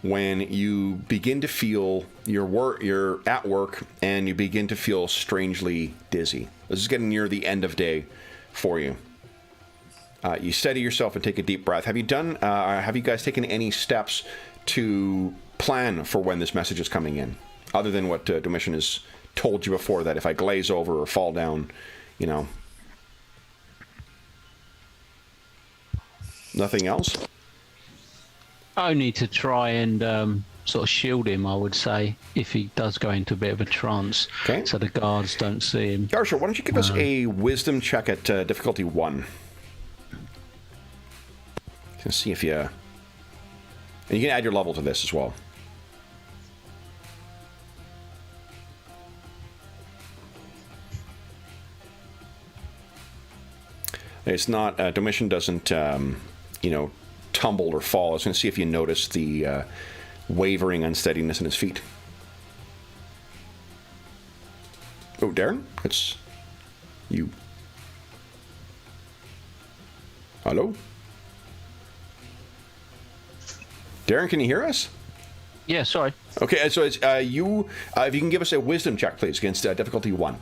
when you begin to feel you're at work and you begin to feel strangely dizzy. This is getting near the end of day for you. You steady yourself and take a deep breath. Have you guys taken any steps to plan for when this message is coming in, other than what Domitian has told you before, that if I glaze over or fall down, nothing else? Only to try and sort of shield him, I would say, if he does go into a bit of a trance, Okay. so the guards don't see him. Yarsha, why don't you give us a wisdom check at difficulty 1? Let's see if you... And you can add your level to this as well. It's not... Domitian doesn't, tumble or fall. I was going to see if you notice the wavering unsteadiness in his feet. Oh, Darren? It's you. Hello? Darren, can you hear us? Yeah, sorry. Okay, so it's you. If you can give us a wisdom check, please, against difficulty 1.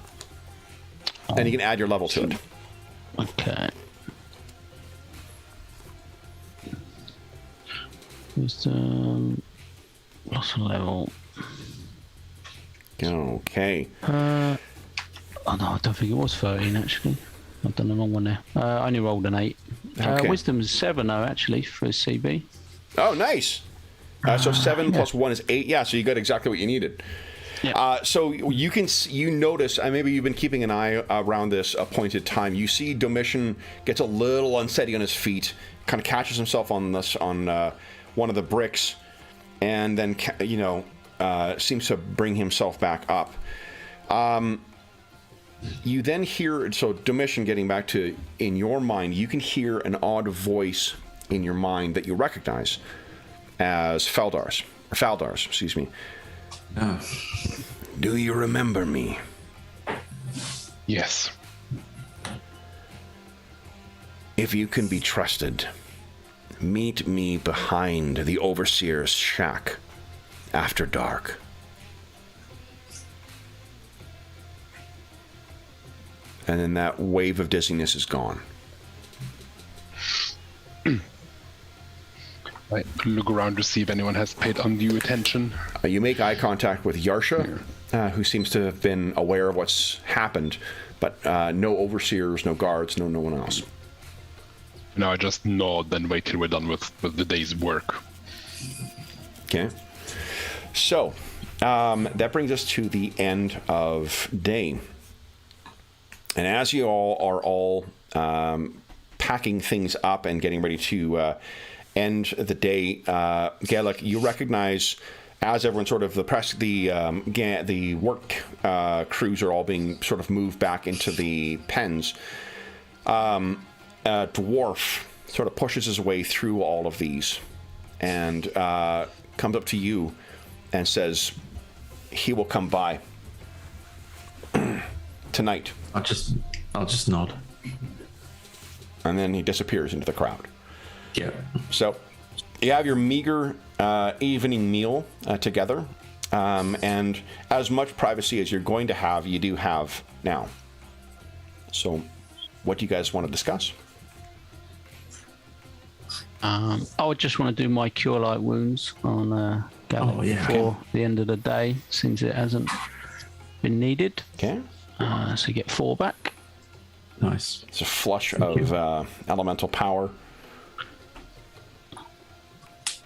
And you can add your level to it. Okay. Wisdom. Lost a level. Okay. Oh no, I don't think it was 13 actually. I've done the wrong one there. I only rolled an 8. Okay. Wisdom's 7 though, actually, for a CB. Oh, nice. So 7 plus 1 is 8. Yeah, so you got exactly what you needed. Yeah. So you notice, maybe you've been keeping an eye around this appointed time. You see Domitian gets a little unsteady on his feet, kind of catches himself on one of the bricks, and then seems to bring himself back up. You then hear, so Domitian, getting back to in your mind, you can hear an odd voice in your mind that you recognize as Faldar's, excuse me. Oh. Do you remember me? Yes. If you can be trusted, meet me behind the Overseer's shack after dark. And then that wave of dizziness is gone. I look around to see if anyone has paid undue attention. You make eye contact with Yarsha, who seems to have been aware of what's happened, but no overseers, no guards, no one else. No, I just nod and wait till we're done with the day's work. Okay. So, that brings us to the end of day. And as you all are packing things up and getting ready to end the day, Gallic, you recognize, as everyone sort of the work crews are all being sort of moved back into the pens, a dwarf sort of pushes his way through all of these and comes up to you and says he will come by tonight. I'll just nod. And then he disappears into the crowd. Yeah. So you have your meager evening meal together, and as much privacy as you're going to have, you do have now. So what do you guys want to discuss? I would just want to do my cure light wounds on Gallic before the end of the day, since it hasn't been needed. Okay. So you get 4 back. Nice. It's a flush of elemental power.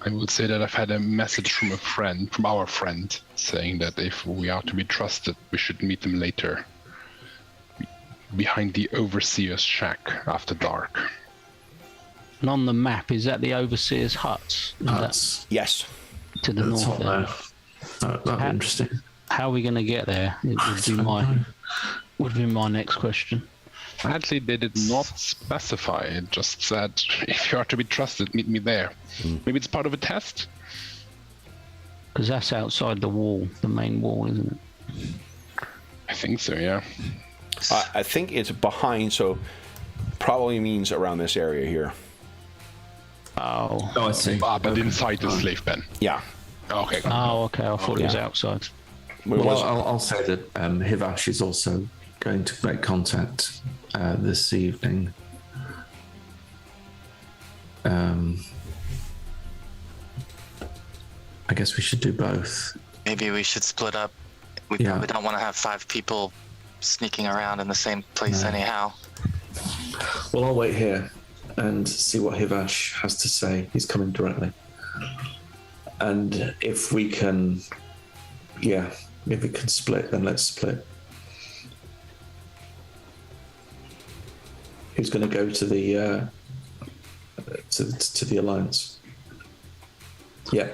I would say that I've had a message from our friend, saying that if we are to be trusted, we should meet them later. Behind the Overseer's shack after dark. And on the map, is that the Overseer's huts? Is that Yes. to the That's north hot there? there. That'd be interesting. How are we going to get there? It would be my next question. Actually, they did not specify. It just said, if you are to be trusted, meet me there. Maybe it's part of a test? Because that's outside the wall, the main wall, isn't it? I think so, yeah. I think it's behind, so probably means around this area here. Oh. Oh, I see. But inside the slave pen. Yeah. Okay. Oh, okay. I thought it was Yeah. outside. Well, I'll say that Hivash is also going to make contact this evening. I guess we should do both. Maybe we should split up. We Yeah. probably don't want to have 5 people sneaking around in the same place anyhow. Well, I'll wait here and see what Hivash has to say. He's coming directly. And if we can, if we can split, then let's split. Who's going to go to the to the alliance? Yeah.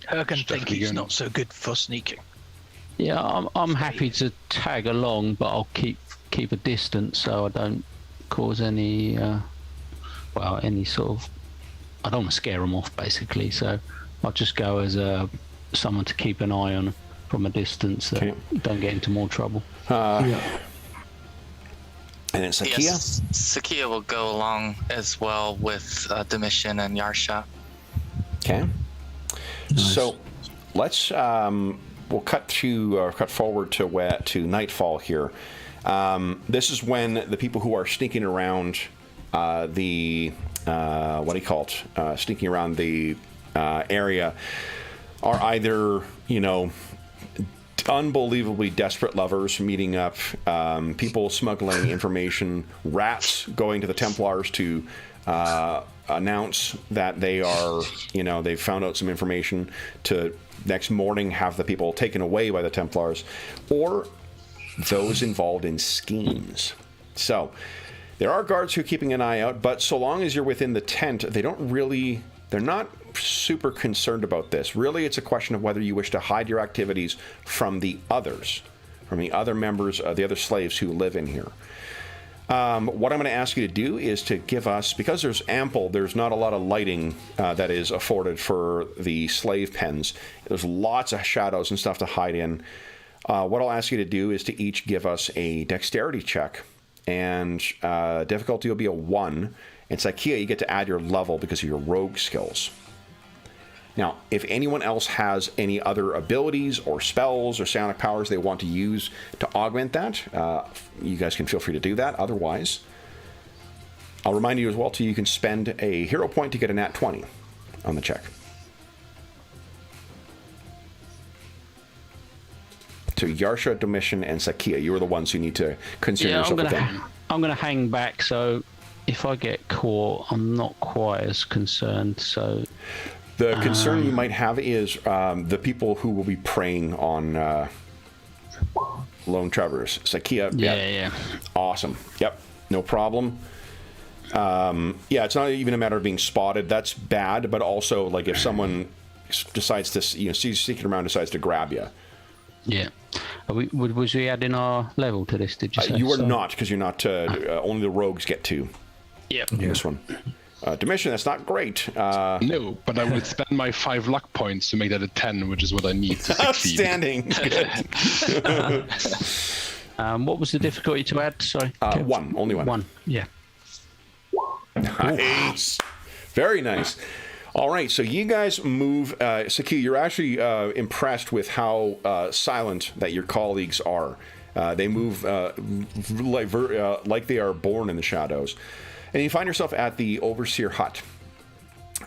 Hergen think he's not so good for sneaking. Yeah, I'm happy to tag along, but I'll keep a distance so I don't cause any any sort of. I don't want to scare them off, basically. So I'll just go as someone to keep an eye on from a distance that don't get into more trouble. And then Sakia? Yes, Sakia will go along as well with Domitian and Yarsha. Okay. Nice. So let's we'll cut forward to nightfall here. This is when the people who are sneaking around sneaking around the area are either unbelievably desperate lovers meeting up, people smuggling information, rats going to the Templars to announce that they are, they've found out some information to next morning have the people taken away by the Templars, or those involved in schemes. So there are guards who are keeping an eye out, but so long as you're within the tent, they're not super concerned about this. Really, it's a question of whether you wish to hide your activities from the others, from the other members, the other slaves who live in here. What I'm going to ask you to do is to give us, because there's not a lot of lighting that is afforded for the slave pens. There's lots of shadows and stuff to hide in. What I'll ask you to do is to each give us a dexterity check, and difficulty will be a 1. And Sakia, you get to add your level because of your rogue skills. Now, if anyone else has any other abilities or spells or psionic powers they want to use to augment that, you guys can feel free to do that. Otherwise, I'll remind you as well, too, you can spend a hero point to get a nat 20 on the check. So Yarsha, Domitian, and Sakia, you are the ones who need to concern yourself with them. I'm going to hang back, so if I get caught, I'm not quite as concerned. So the concern you might have is the people who will be preying on lone travelers. Sakia, yeah. Awesome. Yep, no problem. It's not even a matter of being spotted. That's bad, but also like if someone decides to, sees sneaking around, decides to grab you. Yeah. Was we adding our level to this? Did you say? You are not, because you're not. Only the rogues get to. Yep. This one. Domitian, that's not great. No, but I will spend my 5 luck points to make that a 10, which is what I need to succeed. Outstanding. What was the difficulty to add? Sorry. 1. Only 1. 1. Yeah. Nice. Very nice. All right, so you guys move. Sakia, you're actually impressed with how silent that your colleagues are. They move like they are born in the shadows. And you find yourself at the Overseer hut.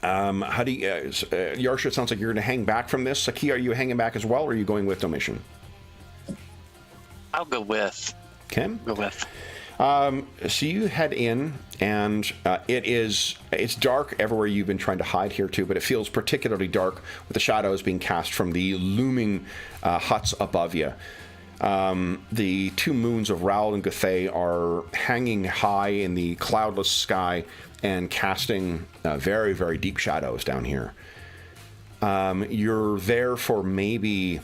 How do you, Yarsha, it sounds like you're going to hang back from this. Sakia, are you hanging back as well, or are you going with Domitian? I'll go with. Okay. Go with. So you head in, and it's dark everywhere you've been trying to hide here too, but it feels particularly dark with the shadows being cast from the looming huts above you. The two moons of Raoul and Guthay are hanging high in the cloudless sky and casting very, very deep shadows down here. You're there for maybe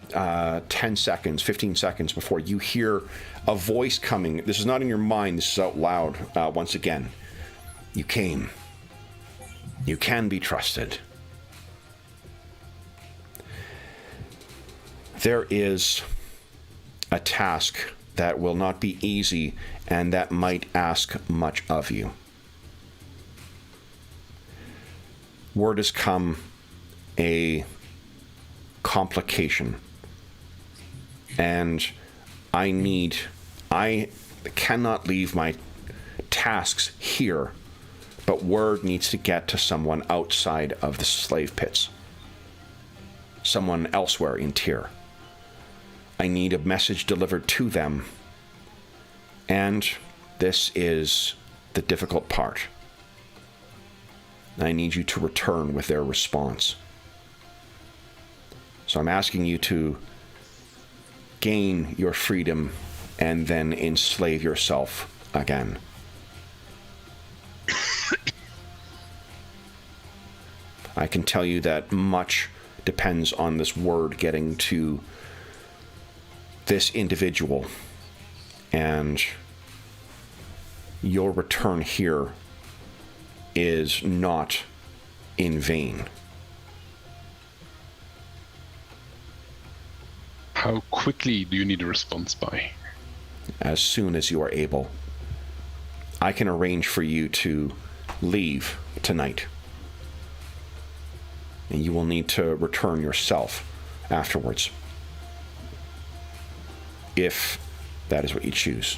10 seconds, 15 seconds before you hear a voice coming. This is not in your mind, this is out loud once again. You came. You can be trusted. There is a task that will not be easy and that might ask much of you. Word has come a complication, and I cannot leave my tasks here, but word needs to get to someone outside of the slave pits, someone elsewhere in Tyr. I need a message delivered to them, and this is the difficult part. I need you to return with their response. So I'm asking you to gain your freedom and then enslave yourself again. I can tell you that much depends on this word getting to this individual, and your return here is not in vain. How quickly do you need a response by? As soon as you are able. I can arrange for you to leave tonight, and you will need to return yourself afterwards, if that is what you choose.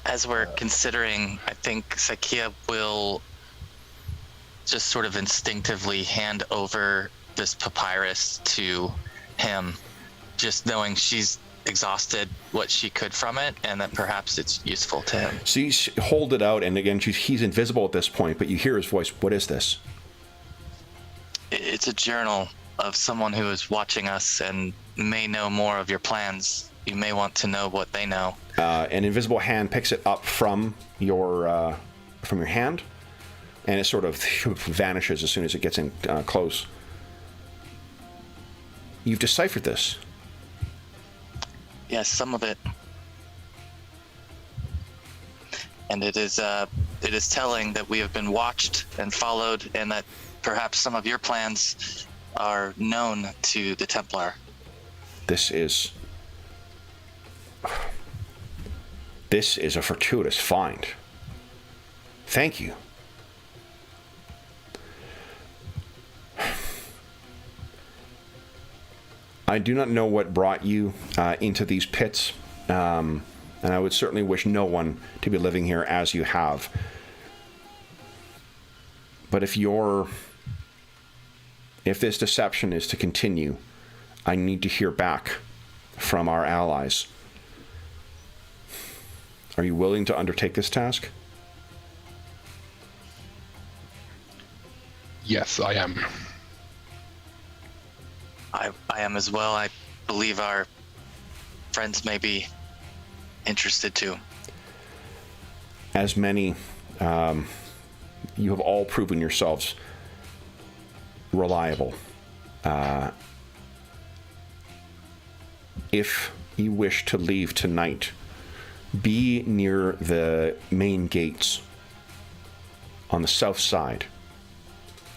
As we're considering, I think Sakia will just sort of instinctively hand over this papyrus to him, just knowing she's exhausted what she could from it, and that perhaps it's useful to him. So you hold it out, and again, he's invisible at this point, but you hear his voice. What is this? It's a journal of someone who is watching us and may know more of your plans. You may want to know what they know. An invisible hand picks it up from your hand, and it sort of vanishes as soon as it gets in close. You've deciphered this. Yes, some of it. And it is telling that we have been watched and followed, and that perhaps some of your plans are known to the Templar. This is a fortuitous find. Thank you. I do not know what brought you into these pits, and I would certainly wish no one to be living here as you have. But if this deception is to continue, I need to hear back from our allies. Are you willing to undertake this task? Yes, I am. I am as well. I believe our friends may be interested too. As many, you have all proven yourselves reliable. If you wish to leave tonight, be near the main gates on the south side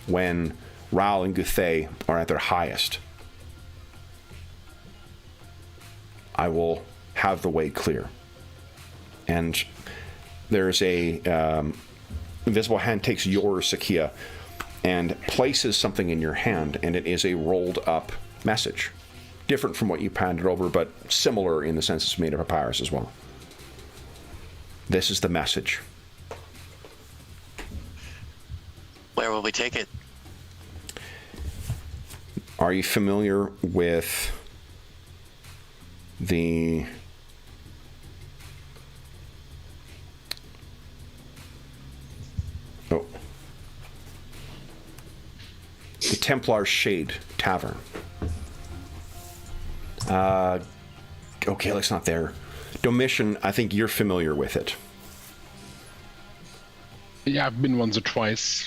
when Raoul and Guthay are at their highest. I will have the way clear. And there's a invisible hand takes yours, Sakia, and places something in your hand, and it is a rolled up message. Different from what you handed over, but similar in the sense it's made of papyrus as well. This is the message. Where will we take it? Are you familiar with the the Templar Shade Tavern. Okay, it's not there. Domitian, I think you're familiar with it. Yeah, I've been once or twice.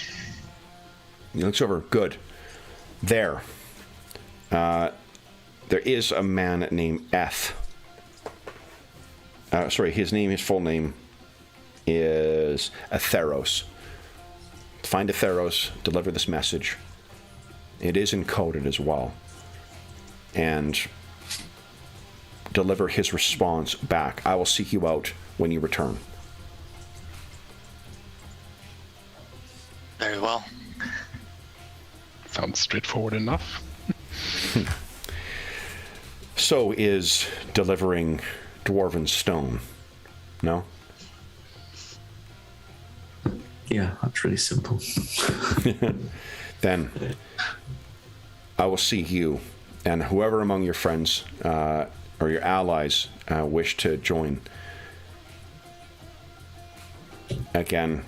He looks over. Good. There is a man named Eth. His full name is Atheros. Find Atheros, deliver this message. It is encoded as well. And deliver his response back. I will seek you out when you return. Very well. Sounds straightforward enough. So is delivering Dwarven Stone. No? Yeah, that's really simple. Then I will seek you and whoever among your friends or your allies wish to join. Again,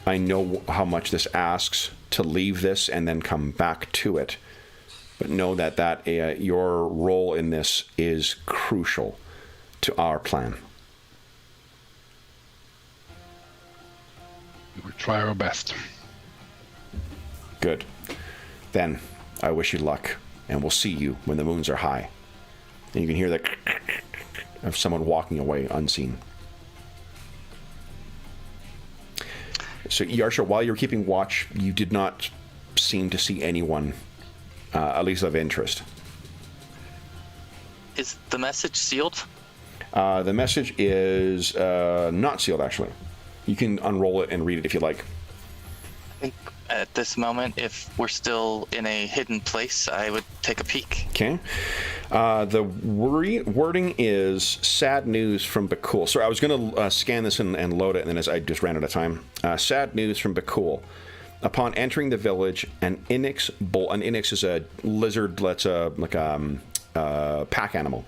I know how much this asks to leave this and then come back to it, but know that your role in this is crucial to our plan. We'll try our best. Good. Then I wish you luck, and we'll see you when the moons are high. And you can hear the of someone walking away unseen. So, Yarsha, while you were keeping watch, you did not seem to see anyone, at least of interest. Is the message sealed? The message is not sealed, actually. You can unroll it and read it if you like. I think at this moment, if we're still in a hidden place, I would take a peek. Okay. The wording is sad news from Bakul. Sorry, I was going to scan this and load it, and then as I just ran out of time. Sad news from Bakul. Upon entering the village, an Inyx is a lizard that's like a pack animal.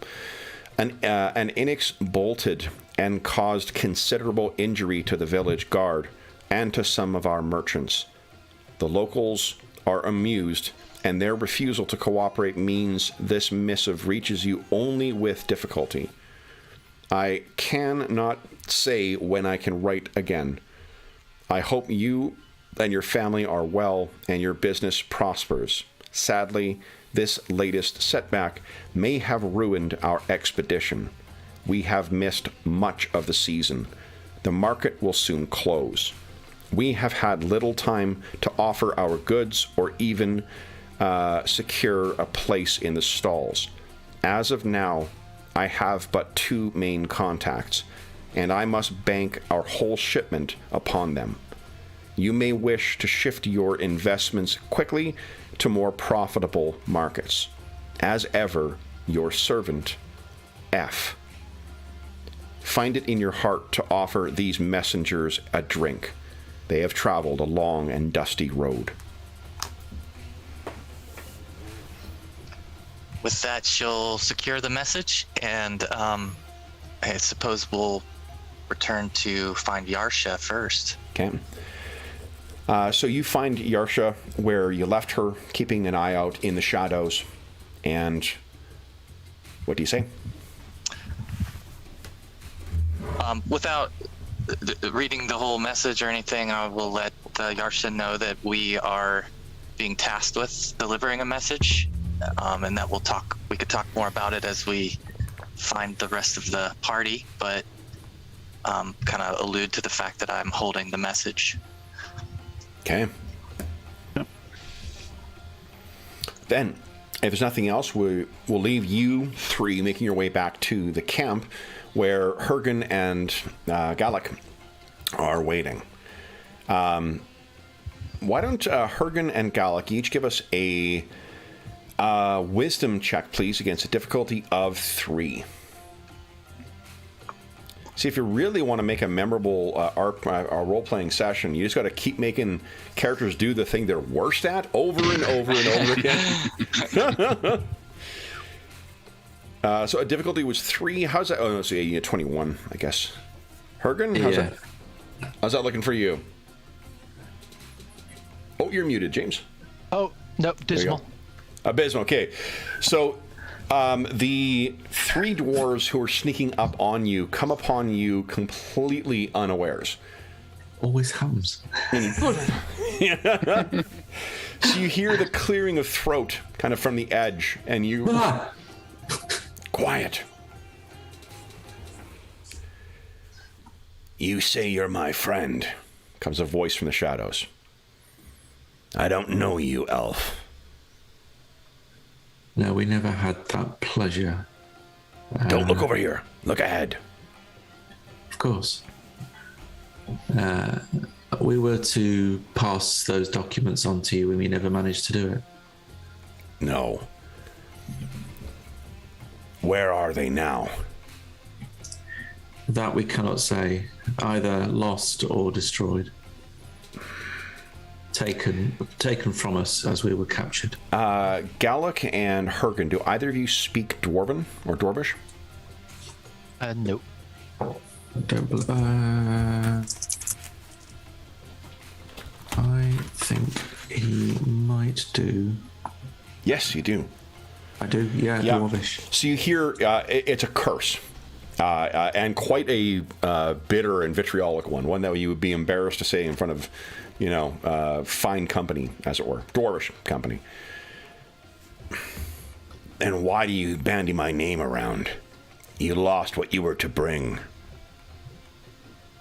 An Inyx bolted and caused considerable injury to the village guard and to some of our merchants. The locals are amused, and their refusal to cooperate means this missive reaches you only with difficulty. I cannot say when I can write again. I hope you and your family are well and your business prospers. Sadly, this latest setback may have ruined our expedition. We have missed much of the season. The market will soon close. We have had little time to offer our goods or even secure a place in the stalls. As of now, I have but 2 main contacts, and I must bank our whole shipment upon them. You may wish to shift your investments quickly to more profitable markets. As ever, your servant, F. Find it in your heart to offer these messengers a drink. They have traveled a long and dusty road. With that, she'll secure the message, and I suppose we'll return to find Yarsha first. Okay. So you find Yarsha where you left her, keeping an eye out in the shadows. And what do you say? Without reading the whole message or anything, I will let Yarsha know that we are being tasked with delivering a message, and that we could talk more about it as we find the rest of the party, but kind of allude to the fact that I'm holding the message. Okay. Yep. Then, if there's nothing else, we'll leave you 3 making your way back to the camp where Hergen and Gallic are waiting. Why don't Hergen and Gallic each give us a wisdom check, please, against a difficulty of 3. See, if you really want to make a memorable role-playing session, you just got to keep making characters do the thing they're worst at over and over and over again. So a difficulty was 3. How's that? Oh, no, so yeah, you get 21, I guess. Hergen, how's that looking for you? Oh, you're muted, James. Oh, no, dismal. Abysmal, okay. So the 3 dwarves who are sneaking up on you come upon you completely unawares. Always happens. So you hear the clearing of throat kind of from the edge, and you... Quiet. You say you're my friend, comes a voice from the shadows. I don't know you, elf. No, we never had that pleasure. Don't look over here. Look ahead. Of course. We were to pass those documents on to you and we never managed to do it. No. Where are they now? That we cannot say. Either lost or destroyed. Taken from us as we were captured. Gallic and Hergen, do either of you speak Dwarven or Dwarvish? No. I think he might do. Yes, you do. I do, yeah. Dwarvish. So you hear it's a curse, and quite a bitter and vitriolic one that you would be embarrassed to say in front of, fine company, as it were, Dwarvish company. And why do you bandy my name around? You lost what you were to bring.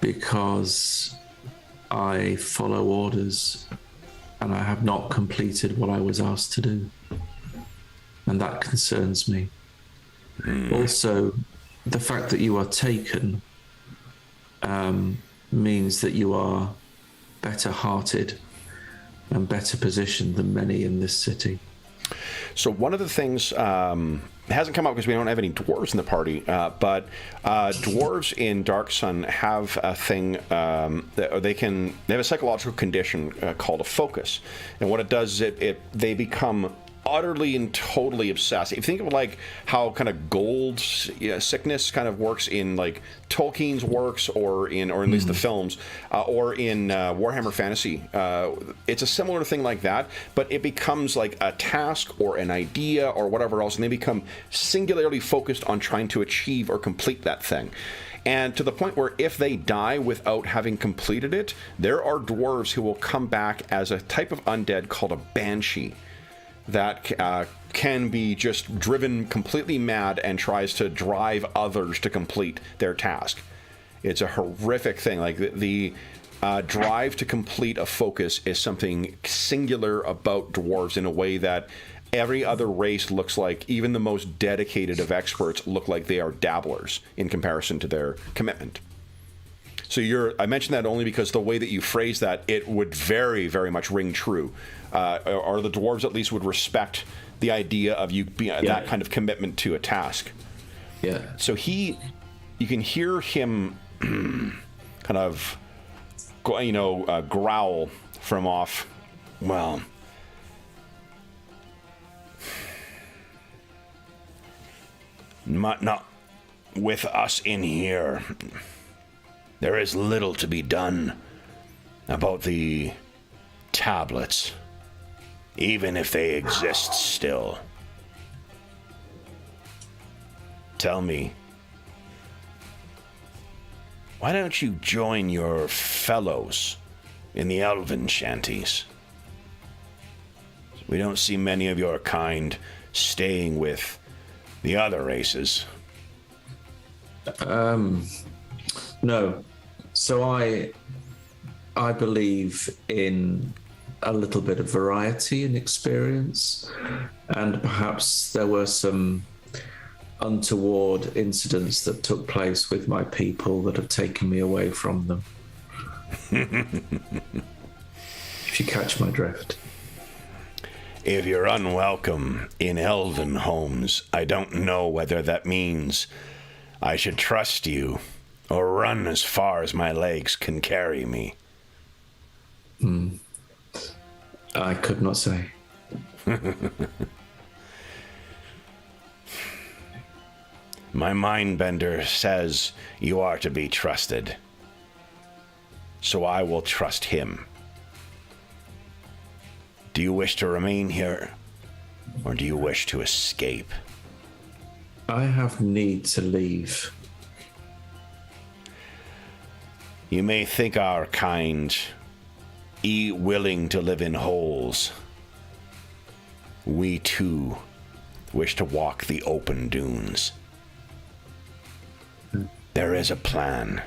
Because I follow orders, and I have not completed what I was asked to do. And that concerns me. Also, the fact that you are taken means that you are better hearted and better positioned than many in this city. So one of the things hasn't come up because we don't have any dwarves in the party, but dwarves in Dark Sun have a thing they have a psychological condition called a focus, and what it does is they become utterly and totally obsessed. If you think of like how kind of gold sickness kind of works in like Tolkien's works, or at least the films, or in Warhammer Fantasy, it's a similar thing like that, but it becomes like a task or an idea or whatever else, and they become singularly focused on trying to achieve or complete that thing. And to the point where if they die without having completed it, there are dwarves who will come back as a type of undead called a banshee, that can be just driven completely mad and tries to drive others to complete their task. It's a horrific thing. Like the drive to complete a focus is something singular about dwarves in a way that every other race looks like, even the most dedicated of experts look like they are dabblers in comparison to their commitment. So I mentioned that only because the way that you phrase that, it would very, very much ring true. Or the dwarves at least would respect the idea of you being that kind of commitment to a task. Yeah. So you can hear him kind of, growl from off. Well, not with us in here. There is little to be done about the tablets, even if they exist still. Tell me, why don't you join your fellows in the elven shanties? We don't see many of your kind staying with the other races. No. So I believe in a little bit of variety and experience, and perhaps there were some untoward incidents that took place with my people that have taken me away from them. If you catch my drift. If you're unwelcome in elven homes, I don't know whether that means I should trust you or run as far as my legs can carry me. I could not say. My mindbender says you are to be trusted. So I will trust him. Do you wish to remain here, or do you wish to escape? I have need to leave. You may think our kind willing to live in holes. We too wish to walk the open dunes. There is a plan.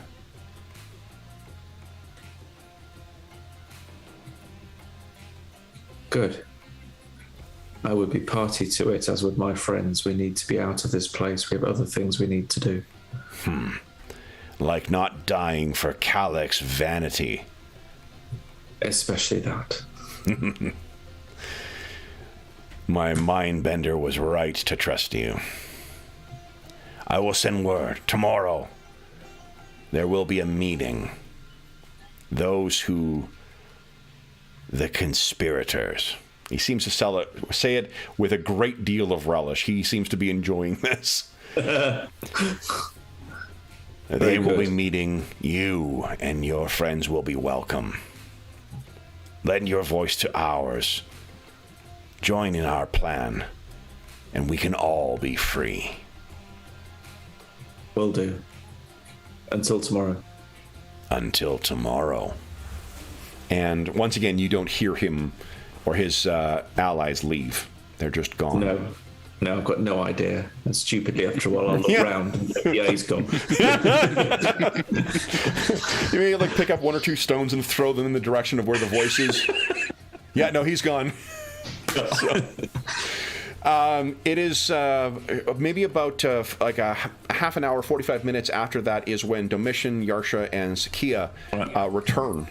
Good. I would be party to it, as would my friends. We need to be out of this place. We have other things we need to do. Like not dying for Calyx vanity. Especially that. My mindbender was right to trust you. I will send word tomorrow. There will be a meeting. The conspirators. He seems to say it with a great deal of relish. He seems to be enjoying this. They will be meeting you, and your friends will be welcome. Lend your voice to ours. Join in our plan, and we can all be free. Will do. Until tomorrow. Until tomorrow. And once again, you don't hear him or his allies leave. They're just gone. No, I've got no idea. And stupidly, after a while, I'll look round and yeah, he's gone. You may like pick up one or two stones and throw them in the direction of where the voice is. Yeah, no, he's gone. It is maybe about like a half an hour, 45 minutes after that is when Domitian, Yarsha, and Sakia return.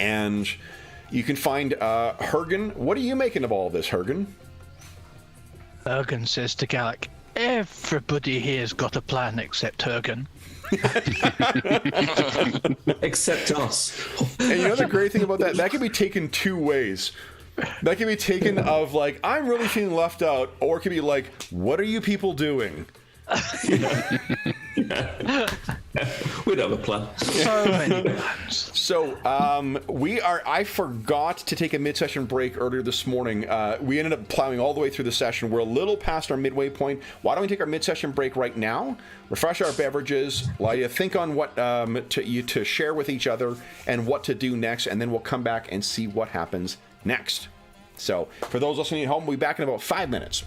And you can find Hergen. What are you making of all this, Hergen? Hergen says to Gallic, everybody here's got a plan except Hergen. Except us. And you know the great thing about that? That can be taken two ways. That can be taken of like, I'm really feeling left out, or it could be like, what are you people doing? We'd have a plan. So many plans. So I forgot to take a mid-session break earlier this morning. We ended up plowing all the way through the session. We're a little past our midway point. Why don't we take our mid-session break right now, refresh our beverages, allow you to think on what to share with each other and what to do next, and then we'll come back and see what happens next. So for those listening at home, we'll be back in about 5 minutes.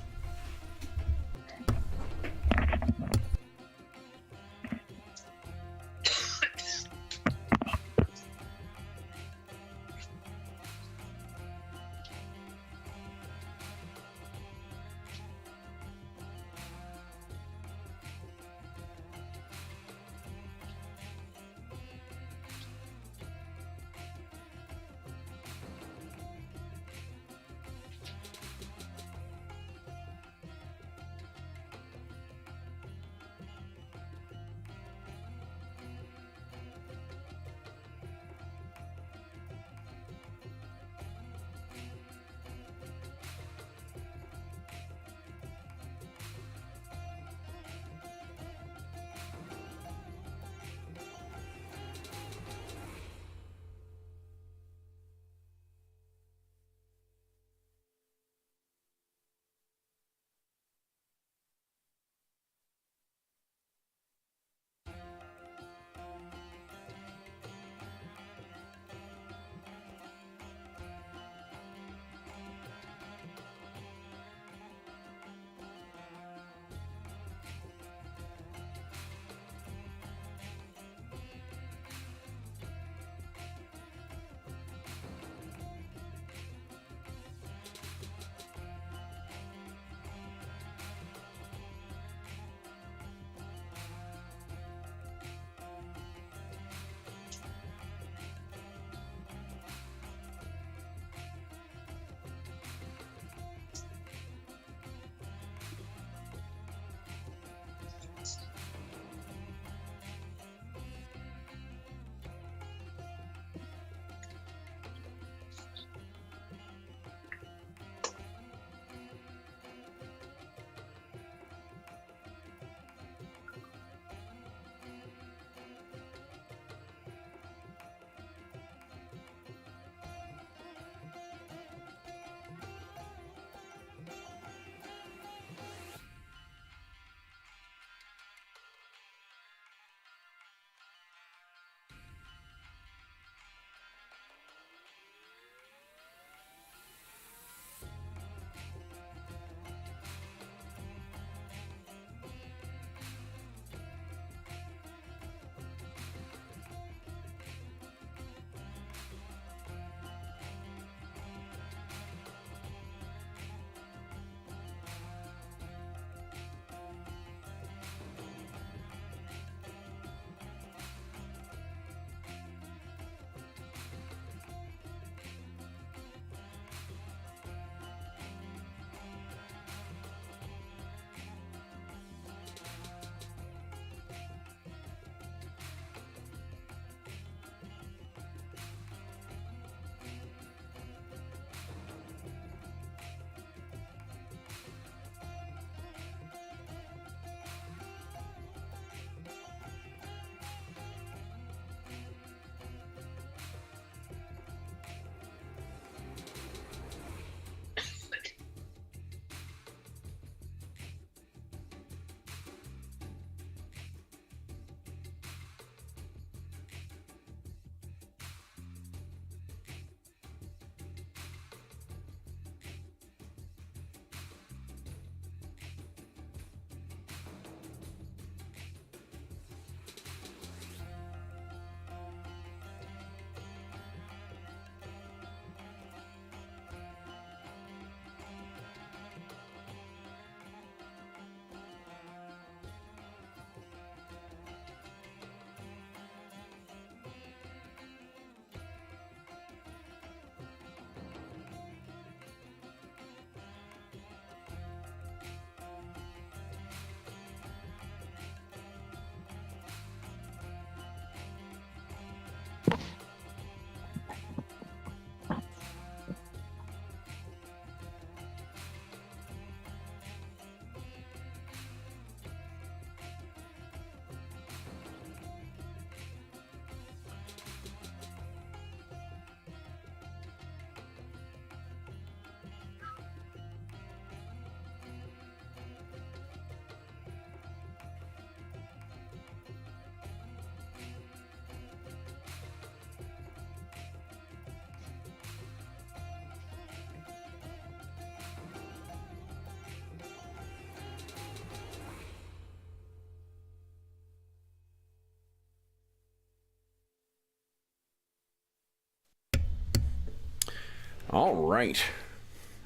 All right.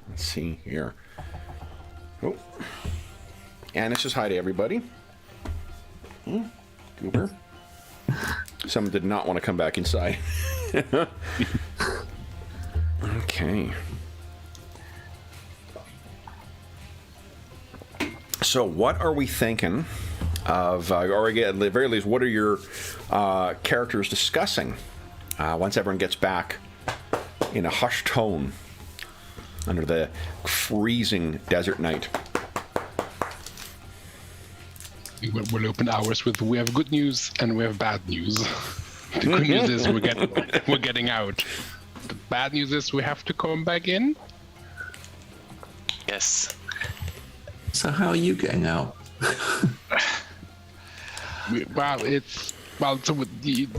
Let's see here. Oh. And let's just hi to everybody. Goober. Someone did not want to come back inside. Okay. So what are we thinking of, or again, at the very least, what are your characters discussing once everyone gets back in a hushed tone under the freezing desert night? We'll open ours with we have good news and we have bad news. The good news is we're getting out. The bad news is we have to come back in. Yes. So how are you getting out? So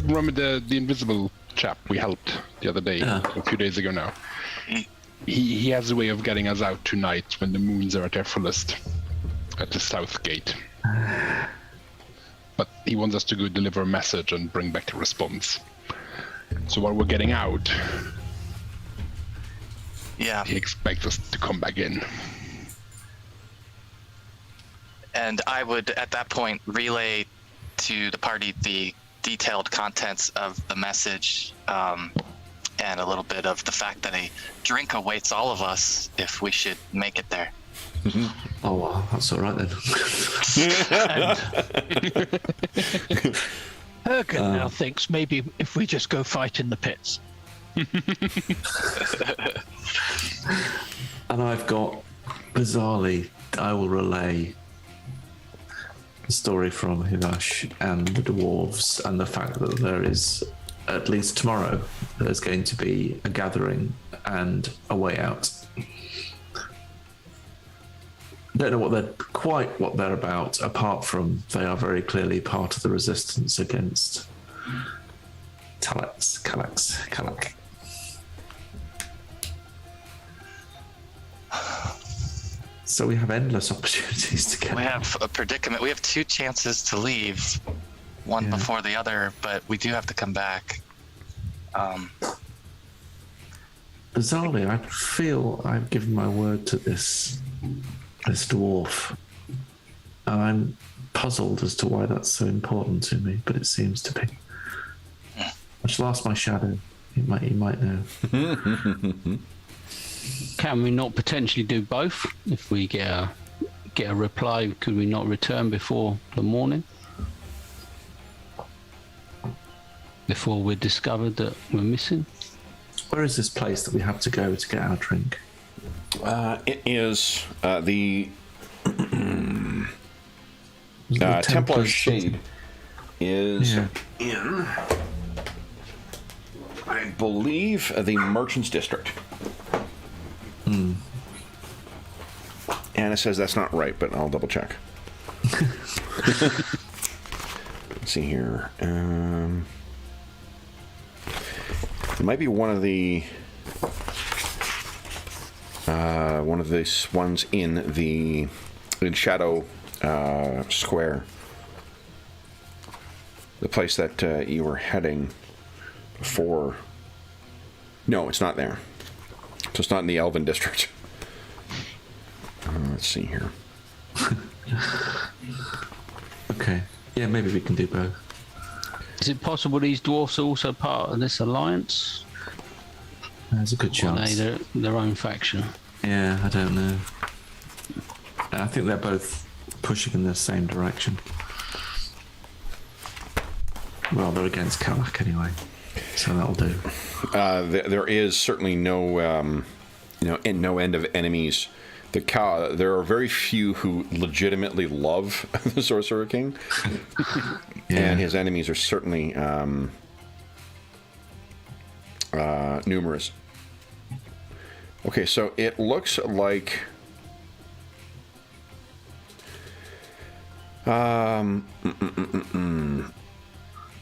remember the invisible chap we helped the other day, a few days ago now. He has a way of getting us out tonight when the moons are at their fullest at the south gate. But he wants us to go deliver a message and bring back the response. So while we're getting out, he expects us to come back in. And I would, at that point, relay to the party the detailed contents of the message, and a little bit of the fact that a drink awaits all of us if we should make it there. Oh, well, that's all right then. Hergen now thinks maybe if we just go fight in the pits. And I've got, bizarrely, I will relay the story from Hivash and the dwarves and the fact that there is, at least tomorrow, there's going to be a gathering and a way out. I don't know what they're about, apart from they are very clearly part of the resistance against Kalak. So we have endless opportunities to get. We have a predicament. We have two chances to leave, one before the other, but we do have to come back. Bizarrely, I feel I've given my word to this dwarf. And I'm puzzled as to why that's so important to me, but it seems to be. I shall ask my shadow. He might know. Can we not potentially do both? If we get a reply, could we not return before the morning? Before we're discovered that we're missing? Where is this place that we have to go to get our drink? It is the Templar Shade is in, I believe, the Merchants District. Anna says that's not right, but I'll double check. Let's see here. It might be one of these ones in Shadow Square, the place that you were heading before. No, it's not there. So it's not in the Elven District. Let's see here. Okay. Yeah, maybe we can do both. Is it possible these dwarfs are also part of this alliance? There's a good chance. Or are they their own faction? Yeah, I don't know. I think they're both pushing in the same direction. Well, they're against Kalak anyway, so that'll do. There is certainly no end of enemies. There are very few who legitimately love the Sorcerer King, and his enemies are certainly numerous. Okay, so it looks like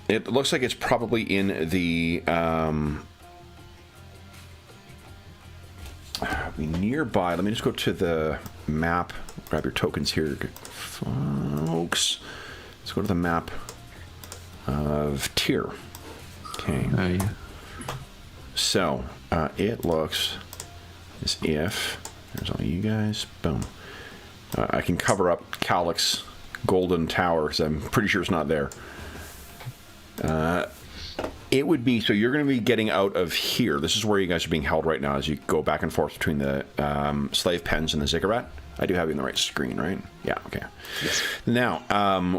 it looks like it's probably in the nearby. Let me just go to the map. Grab your tokens here, folks. Let's go to the map of Tyr. Okay. Oh, yeah. So it looks is if there's all you guys. Boom. I can cover up Calyx's golden tower because I'm pretty sure it's not there. It would be, so you're going to be getting out of here. This is where you guys are being held right now as you go back and forth between the slave pens and the ziggurat. I do have you on the right screen, right? Yeah, okay. Yes. Now,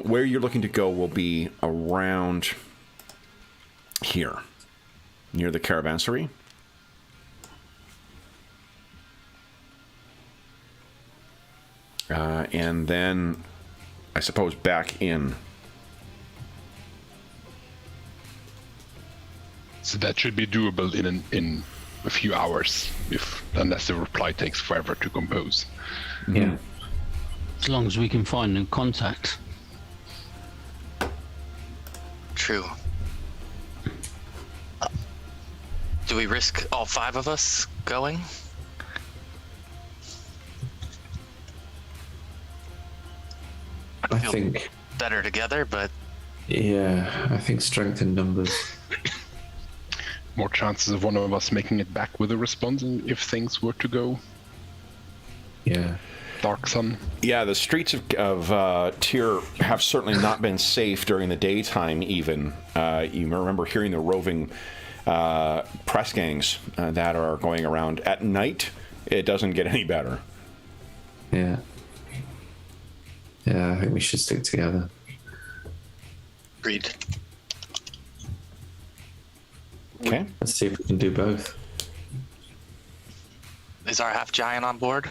where you're looking to go will be around here, near the caravanserai. And then, I suppose, back in. So that should be doable in a few hours, unless the reply takes forever to compose. Yeah. As long as we can find new contact. True. Do we risk all 5 of us going? I feel think. better together, but Yeah, I think strength in numbers. More chances of one of us making it back with a response if things were to go Yeah. Dark Sun. Yeah, the streets of Tyr have certainly not been safe during the daytime even. You remember hearing the roving press gangs that are going around. At night, it doesn't get any better. Yeah. Yeah, I think we should stick together. agreed. Okay. Let's see if we can do both. Is our half giant on board?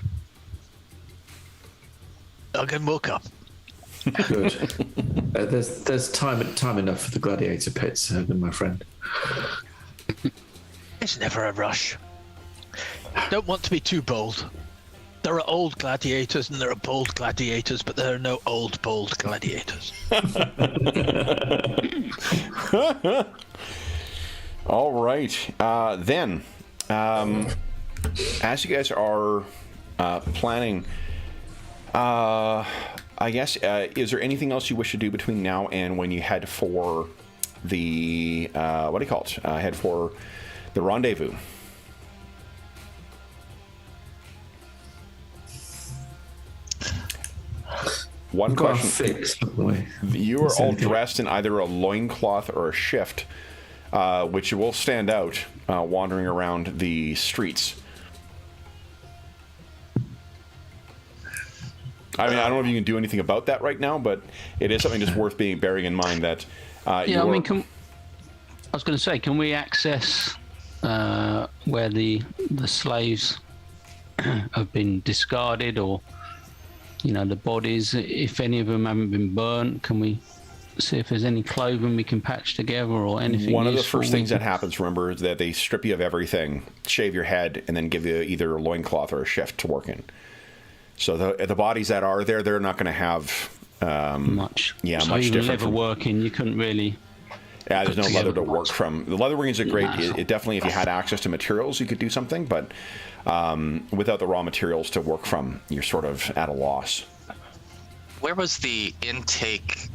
Duggan woke up. Good. There's time enough for the gladiator pits, my friend. It's never a rush. Don't want to be too bold. There are old gladiators and there are bold gladiators, but there are no old, bold gladiators. All right. Then, as you guys are planning, I guess, is there anything else you wish to do between now and when you head for the, what do you call it? Head for the rendezvous? One We've got a question. fix, by the way. You are Is all anything- dressed in either a loincloth or a shift, which will stand out wandering around the streets. I mean, I don't know if you can do anything about that right now, but it is something just worth bearing in mind that Yeah, I mean, I was going to say, can we access where the slaves have been discarded, or the bodies? If any of them haven't been burnt, can we see if there's any clothing we can patch together or anything? One of the useful first things that happens, remember, is that they strip you of everything, shave your head, and then give you either a loincloth or a shift to work in. So the bodies that are there, they're not going to have much. Yeah, so much even different leather from- working, you couldn't really. Yeah, there's no put leather to together. work from. The leather working is a great. Nah. It definitely, if you had access to materials, you could do something. But without the raw materials to work from, you're sort of at a loss. Where was the intake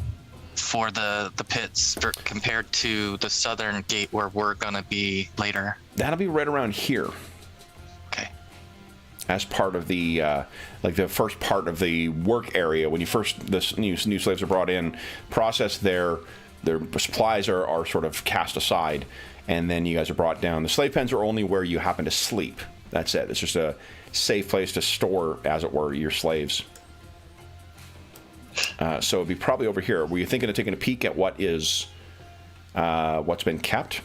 for the pits compared to the southern gate where we're gonna be later? That'll be right around here, Okay. as part of the like the first part of the work area. When the new slaves are brought in, processed, their supplies are sort of cast aside, and then you guys are brought down. The slave pens are only where you happen to sleep. That's it. It's just a safe place to store, as it were, your slaves. So it'd be probably over here. Were you thinking of taking a peek at what's been kept?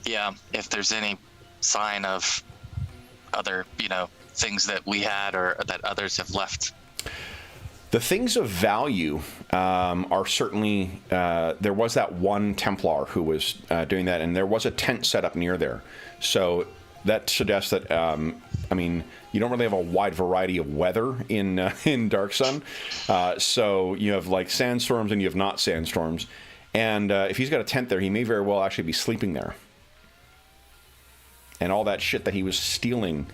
Yeah, if there's any sign of other, things that we had or that others have left. The things of value are certainly, there was that one Templar who was doing that, and there was a tent set up near there. So that suggests that, you don't really have a wide variety of weather in Dark Sun. So you have like sandstorms and you have not sandstorms. And if he's got a tent there, he may very well actually be sleeping there. And all that shit that he was stealing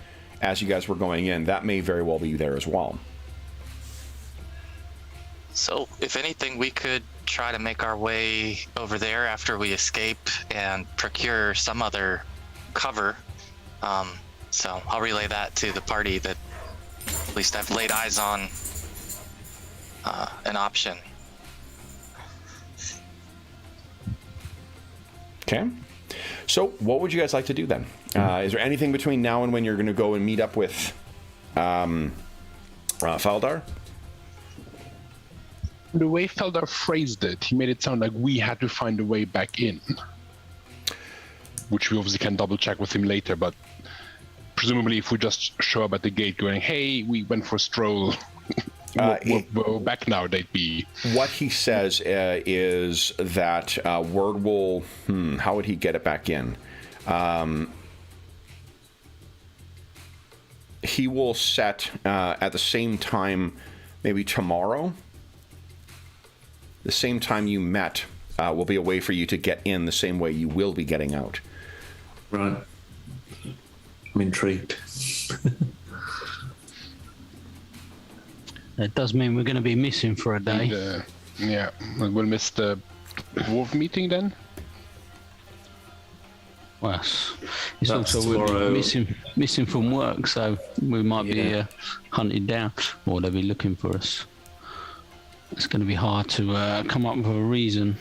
as you guys were going in, that may very well be there as well. So, if anything, we could try to make our way over there after we escape and procure some other cover. So I'll relay that to the party that at least I've laid eyes on an option. Okay. So what would you guys like to do then? Is there anything between now and when you're going to go and meet up with Faldar? The way Feldar phrased it, he made it sound like we had to find a way back in. Which we obviously can double check with him later, but presumably if we just show up at the gate going, hey, we went for a stroll, we're back now, they'd be... What he says is that word will... how would he get it back in? He will set at the same time, maybe tomorrow, the same time you met will be a way for you to get in the same way you will be getting out. Right. I'm intrigued. It does mean we're going to be missing for a day. And, yeah, we'll miss the dwarf meeting then. Well, it's That's also we'll tomorrow. be missing from work, so we might be hunted down, or they'll be looking for us. It's going to be hard to come up with a reason.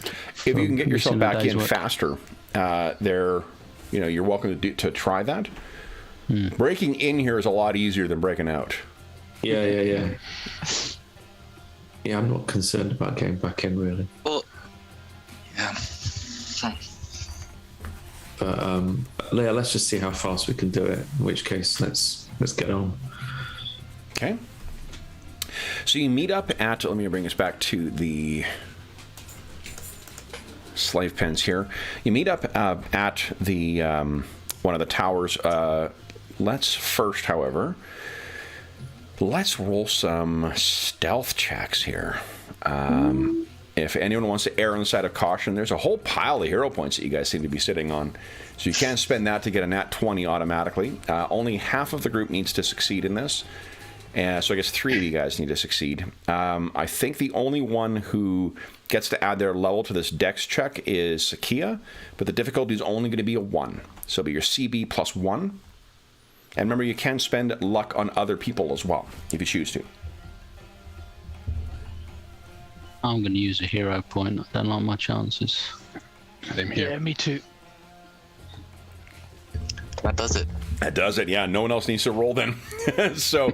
If you can get yourself back in faster, you're welcome to try that. Breaking in here is a lot easier than breaking out. Yeah, I'm not concerned about getting back in, really. Well, yeah. But Leah, let's just see how fast we can do it. In which case, let's get on. Okay. So you meet up at... Let me bring us back to the slave pens here. You meet up at the one of the towers. Let's first, however... Let's roll some stealth checks here. If anyone wants to err on the side of caution, there's a whole pile of hero points that you guys seem to be sitting on. So you can't spend that to get a nat 20 automatically. Only half of the group needs to succeed in this. So I guess 3 of you guys need to succeed. I think the only one who gets to add their level to this dex check is Sakia, but the difficulty is only going to be a 1. So it'll be your CB plus 1. And remember, you can spend luck on other people as well, if you choose to. I'm going to use a hero point. I don't like my chances. Same here. Yeah, me too. That does it. That does it, yeah. No one else needs to roll then. So,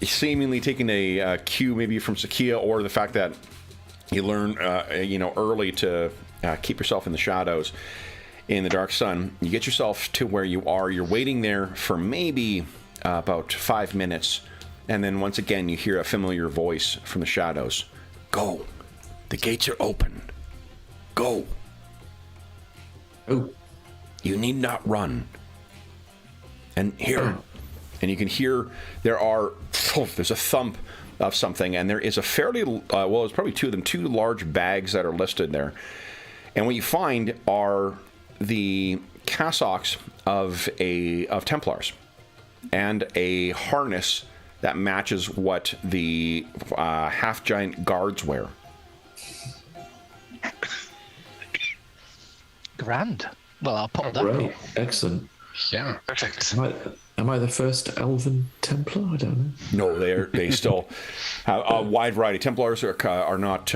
seemingly taking a cue maybe from Sakia, or the fact that you learn, early to keep yourself in the shadows, in the dark sun. You get yourself to where you are. You're waiting there for maybe about 5 minutes, and then once again you hear a familiar voice from the shadows. Go. The gates are open. Go. Oh. You need not run. And here, and you can hear there's a thump of something, and there is a fairly, it's probably 2 of them, 2 large bags that are listed there. And what you find are the cassocks of Templars, and a harness that matches what the half-giant guards wear. Grand. Well, I'll pop that. Right. Excellent. Yeah. Perfect. Am I the first elven Templar? I don't know. No, they still have a wide variety. Templars are not.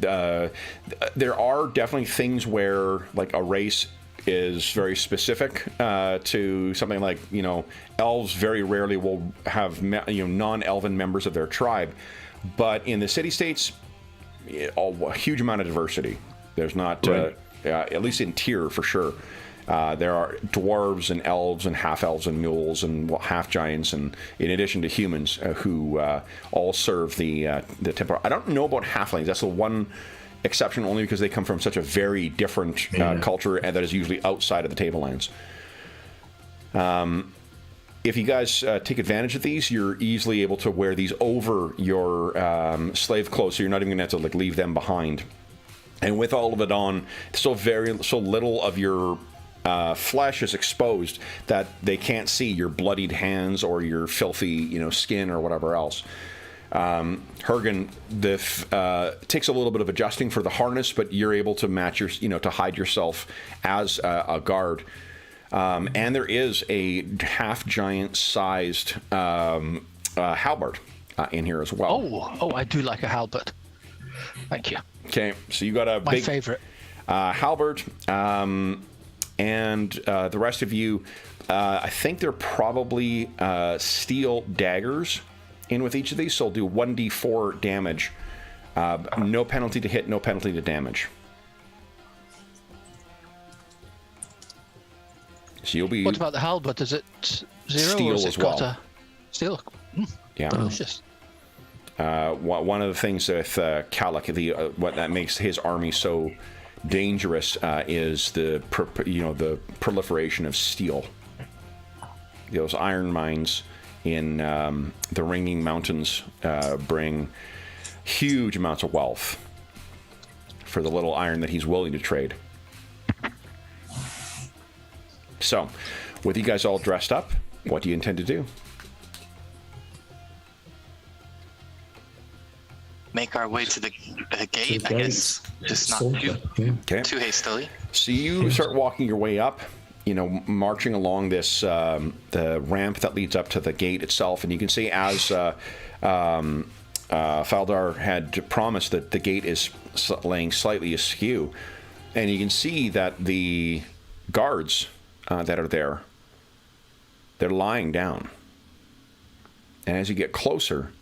There are definitely things where, like, a race is very specific to something like, elves very rarely will have non-elven members of their tribe, but in the city-states, a huge amount of diversity. There's not, Right. At least in tier for sure. There are dwarves and elves and half-elves and mules and half-giants, and in addition to humans who all serve the Templar. I don't know about halflings. That's the one exception, only because they come from such a very different culture, and that is usually outside of the Tablelands. If you guys take advantage of these, you're easily able to wear these over your slave clothes, so you're not even going to have to leave them behind. And with all of it on, so little of your flesh is exposed that they can't see your bloodied hands or your filthy, skin or whatever else. Hergen, takes a little bit of adjusting for the harness, but you're able to match to hide yourself as a guard. And there is a half-giant sized halberd in here as well. Oh, I do like a halberd. Thank you. Okay, so you got a My big favorite. halberd, and the rest of you, I think they're probably steel daggers in with each of these, so they'll do 1d4 damage. No penalty to hit, no penalty to damage. So you'll be... What about the halberd? Is it 0 Steel or has as it got well. a steel? Yeah. Delicious. One of the things with Calic, what that makes his army so dangerous is the proliferation of steel. Those iron mines in the Ringing Mountains bring huge amounts of wealth for the little iron that he's willing to trade. So, with you guys all dressed up, what do you intend to do? Make our way to the gate, I guess. Just not too hastily. So you start walking your way up, marching along this the ramp that leads up to the gate itself, and you can see as Faldar had promised that the gate is laying slightly askew, and you can see that the guards that are there, they're lying down. And as you get closer,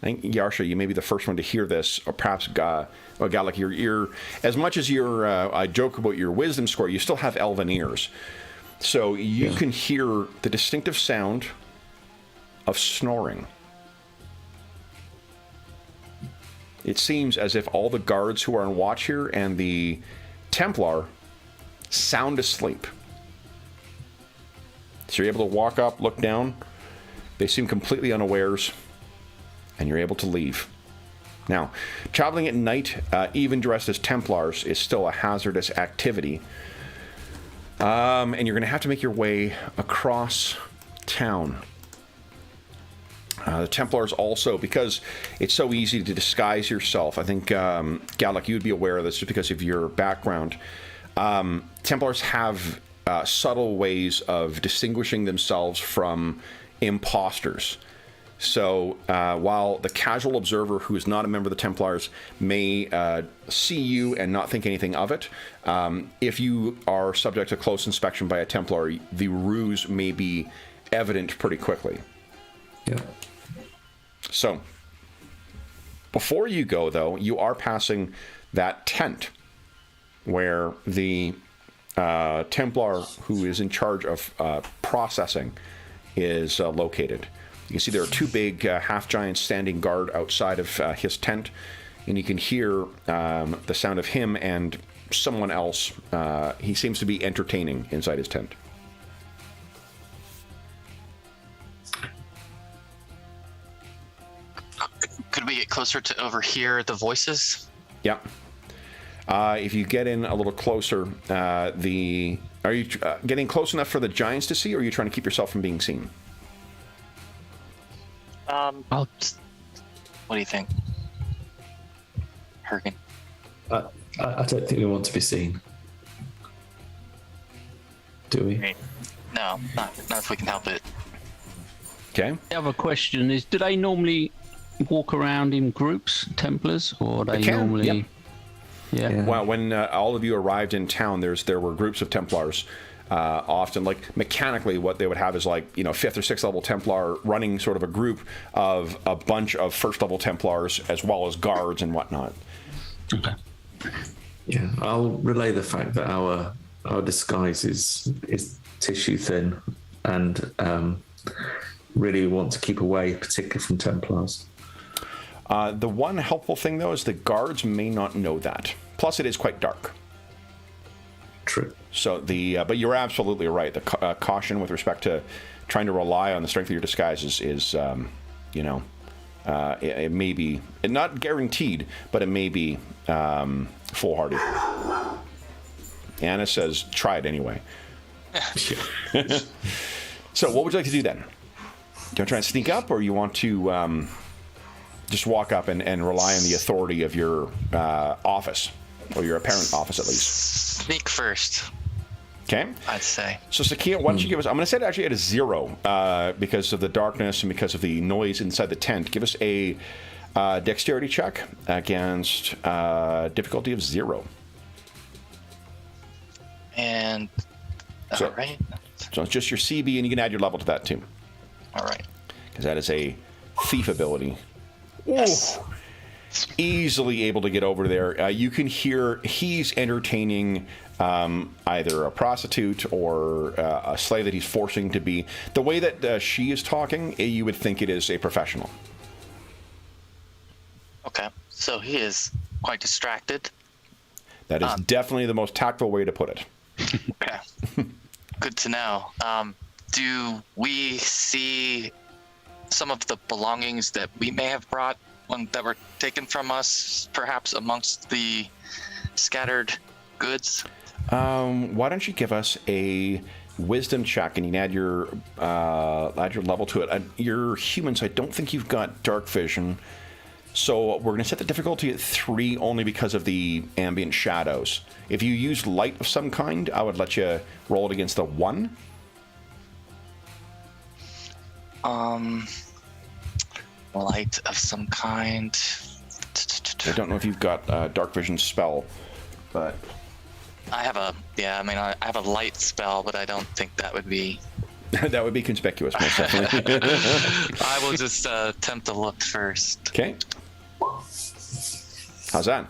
I think, Yarsha, you may be the first one to hear this, or perhaps Gallic, you're as much as you're, I joke about your wisdom score, you still have elven ears. So you can hear the distinctive sound of snoring. It seems as if all the guards who are on watch here and the Templar sound asleep. So you're able to walk up, look down. They seem completely unawares, and you're able to leave. Now, traveling at night, even dressed as Templars, is still a hazardous activity. And you're going to have to make your way across town. The Templars also, because it's so easy to disguise yourself, I think, Gallic, you'd be aware of this just because of your background. Templars have subtle ways of distinguishing themselves from imposters. So while the casual observer who is not a member of the Templars may see you and not think anything of it, if you are subject to close inspection by a Templar, the ruse may be evident pretty quickly. Yeah. So before you go, though, you are passing that tent where the Templar who is in charge of processing is located. You can see there are two big half-giants standing guard outside of his tent, and you can hear the sound of him and someone else. He seems to be entertaining inside his tent. Could we get closer to overhear the voices? Yeah. If you get in a little closer, are you getting close enough for the giants to see, or are you trying to keep yourself from being seen? What do you think, Hergen? I don't think we want to be seen. Do we? No, not if we can help it. Okay. The other question is, do they normally walk around in groups, Templars, or they can, normally... yep. Yeah. Well, when all of you arrived in town, there were groups of Templars. Often, like mechanically, what they would have is like 5th or 6th level Templar running sort of a group of a bunch of 1st level Templars as well as guards and whatnot. Okay. Yeah, I'll relay the fact that our disguise is tissue thin, and really want to keep away, particularly from Templars. The one helpful thing, though, is the guards may not know that. Plus, it is quite dark. True. So but you're absolutely right. The caution with respect to trying to rely on the strength of your disguise is it may be not guaranteed, but it may be foolhardy. Anna says, try it anyway. So, what would you like to do then? Do you want to try and sneak up, or you want to just walk up and rely on the authority of your office, or your apparent office at least? Sneak first. Okay. I'd say. So Sakia, why don't you give us? I'm going to set it actually at a 0 because of the darkness and because of the noise inside the tent. Give us a dexterity check against difficulty of 0. And So- all right. So it's just your CB, and you can add your level to that too, All right. because that is a thief ability. Yes. Ooh. Easily able to get over there. You can hear he's entertaining either a prostitute or a slave that he's forcing to be. The way that she is talking, you would think it is a professional. Okay. So he is quite distracted. That is definitely the most tactful way to put it. Okay. Good to know. Do we see some of the belongings that we may have brought that were taken from us, perhaps amongst the scattered goods? Why don't you give us a wisdom check, and you can add your level to it. Your humans, I don't think you've got dark vision, so we're going to set the difficulty at 3 only because of the ambient shadows. If you use light of some kind, I would let you roll it against a 1. Light of some kind. I don't know if you've got a dark vision spell, but I have a I have a light spell, but I don't think that would be. that would be conspicuous, most definitely. I will just attempt to look first. Okay. How's that?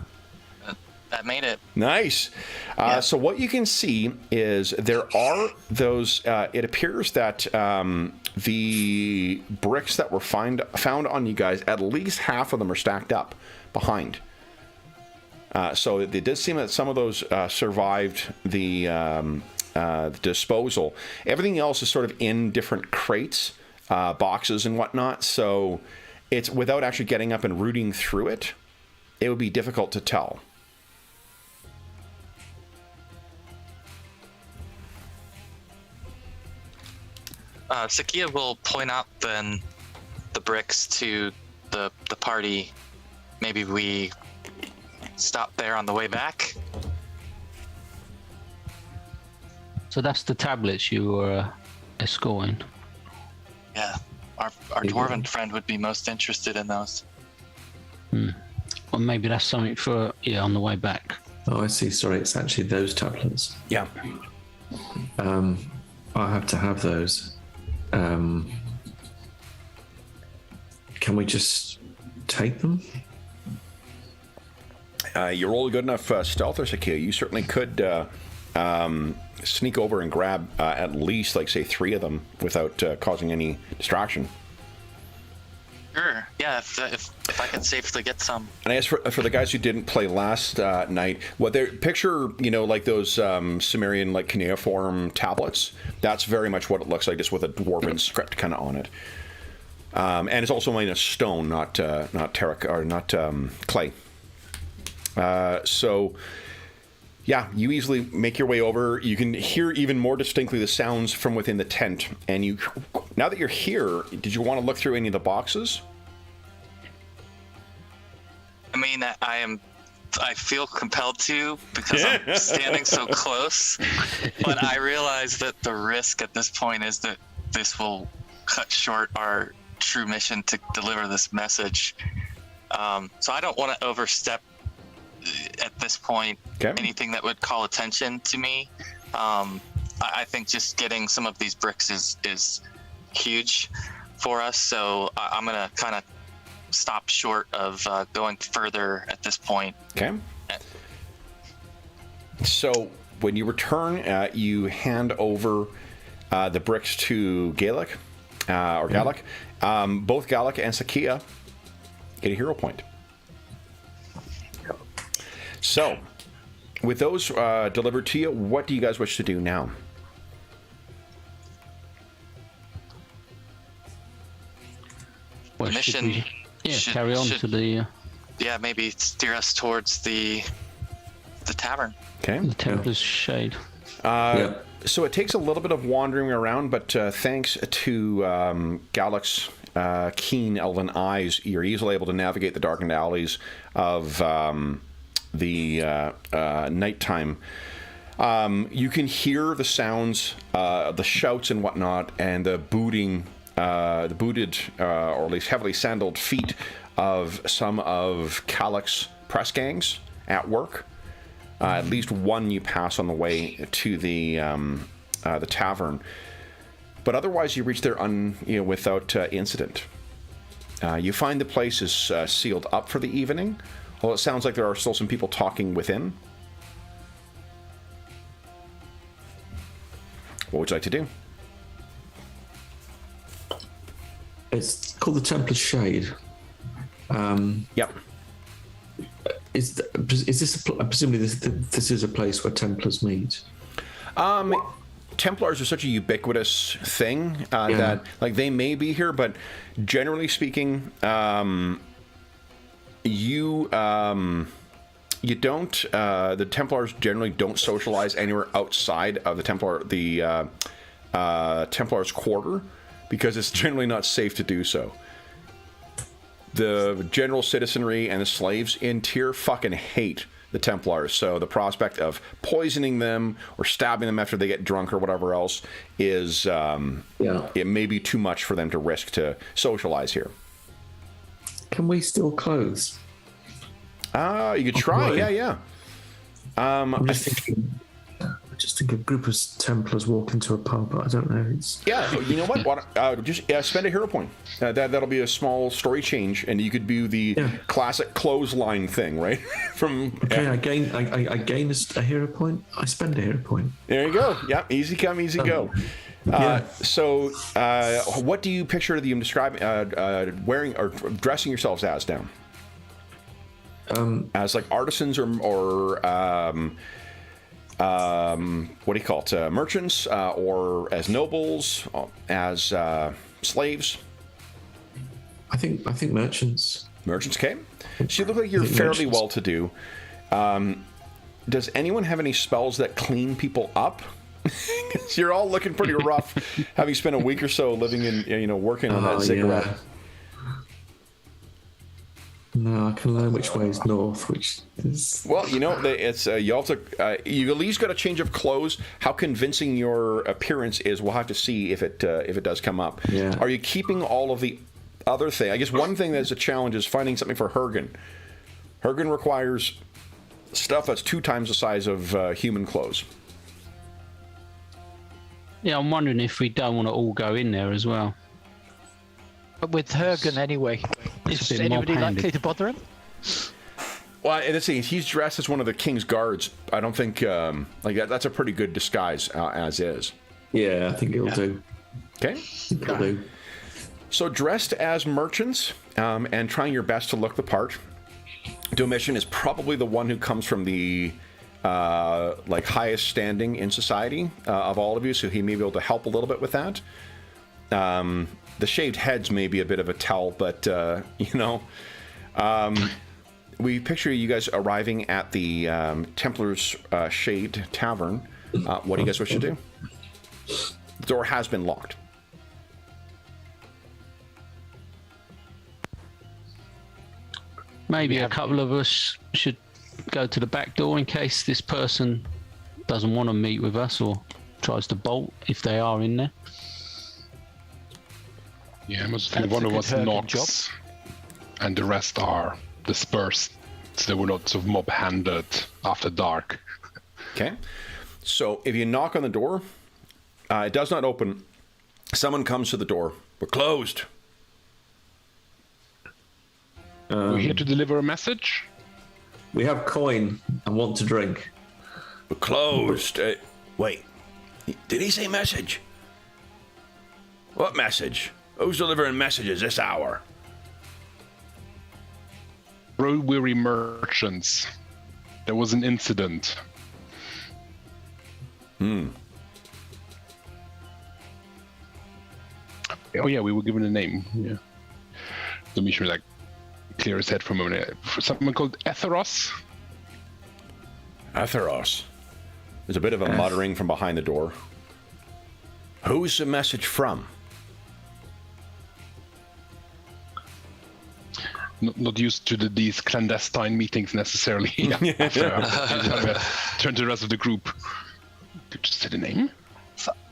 That made it. Nice. Yeah. So what you can see is there are those. It appears that the bricks that were found on you guys, at least half of them are stacked up behind. So it does seem that some of those survived the disposal. Everything else is sort of in different crates, boxes, and whatnot. So it's without actually getting up and rooting through it, it would be difficult to tell. Sakia will point out then the bricks to the party. Maybe we stop there on the way back. So that's the tablets you were escorting. Yeah, our dwarven friend would be most interested in those. Or maybe that's something for on the way back. Oh, I see. Sorry, it's actually those tablets. Yeah. I have to have those. Can we just take them? You roll a good enough stealth, or Sakia. You certainly could sneak over and grab at least, like, say, 3 of them without causing any distraction. Sure. Yeah, if I can safely get some. And as for the guys who didn't play last night, what they picture, like those Sumerian, like, cuneiform tablets. That's very much what it looks like, just with a dwarven script kind of on it. And it's also made of stone, not terra or not clay. So, yeah, you easily make your way over. You can hear even more distinctly the sounds from within the tent. And now that you're here, did you want to look through any of the boxes? I mean, I feel compelled to because I'm standing so close. But I realize that the risk at this point is that this will cut short our true mission to deliver this message. So I don't want to overstep at this point anything that would call attention to me. I think just getting some of these bricks is huge for us, so I'm gonna kind of stop short of going further at this point. Okay. So when you return, you hand over the bricks to Gallic, or Gallic. Both Gallic and Sakia get a hero point. So, with those delivered to you, what do you guys wish to do now? Well, The should mission we, carry on to the maybe steer us towards the tavern. Okay. Templar's Shade. So it takes a little bit of wandering around, but thanks to Gallic's keen elven eyes, you're easily able to navigate the darkened alleys of the nighttime. You can hear the sounds, the shouts and whatnot, and the booted, or at least heavily sandaled feet of some of Calyx's press gangs at work. At least one you pass on the way to the tavern, but otherwise you reach there without incident. You find the place is sealed up for the evening, although it sounds like there are still some people talking within. What would you like to do? It's called the Templar's Shade. Yep. Is this presumably this is a place where Templars meet? Templars are such a ubiquitous thing that like they may be here, but generally speaking, you don't. The Templars generally don't socialize anywhere outside of the Templars' quarter because it's generally not safe to do so. The general citizenry and the slaves in Tyr fucking hate the Templars, so the prospect of poisoning them or stabbing them after they get drunk or whatever else is it may be too much for them to risk to socialize here. Can we steal clothes? You could try. Yeah. I'm just thinking. Just think a group of Templars walk into a pub. I don't know. Yeah, you know what? Just spend a hero point. That'll be a small story change, and you could do the classic clothesline thing, right? I gain a hero point. I spend a hero point. There you go. Yeah, easy come, easy go. So, what do you picture them describing, wearing or dressing yourselves as now? As like artisans or what do you call it? Merchants, or as nobles, as slaves? I think merchants. Merchants, okay. So you look like you're fairly well-to-do. Does anyone have any spells that clean people up? Because you're all looking pretty rough, having spent a week or so living in, working on that cigarette. Yeah. No, I can learn which way is north, which is... Well, it's you have to. You at least got a change of clothes. How convincing your appearance is, we'll have to see if it does come up. Yeah. Are you keeping all of the other thing? I guess one thing that's a challenge is finding something for Hergen. Hergen requires stuff that's 2 times the size of human clothes. Yeah, I'm wondering if we don't want to all go in there as well. But with Hergen anyway, is anybody likely to bother him? Well, let's see. He's dressed as one of the king's guards. I don't think that's a pretty good disguise as is. Yeah, I think it'll do. Okay. It'll do. So dressed as merchants and trying your best to look the part. Domitian is probably the one who comes from the highest standing in society of all of you, so he may be able to help a little bit with that. The shaved heads may be a bit of a tell, but we picture you guys arriving at the Templar's Shade Tavern. What do you guys wish to do? The door has been locked. Maybe a couple of us should go to the back door in case this person doesn't want to meet with us or tries to bolt if they are in there. Yeah, I must think one of us knocks, and the rest are dispersed, so they were not sort of mob-handed after dark. Okay, so if you knock on the door, it does not open. Someone comes to the door. We're closed. We're here to deliver a message. We have coin and want to drink. We're closed. Wait, did he say message? What message? Who's delivering messages this hour? Road-weary merchants. There was an incident. Oh yeah, we were given a name. Yeah. The mission was clear his head for a moment. For someone called Etheros. Etheros. There's a bit of a muttering from behind the door. Who's the message from? Not used to these clandestine meetings necessarily. Turn to the rest of the group. Did you say the name?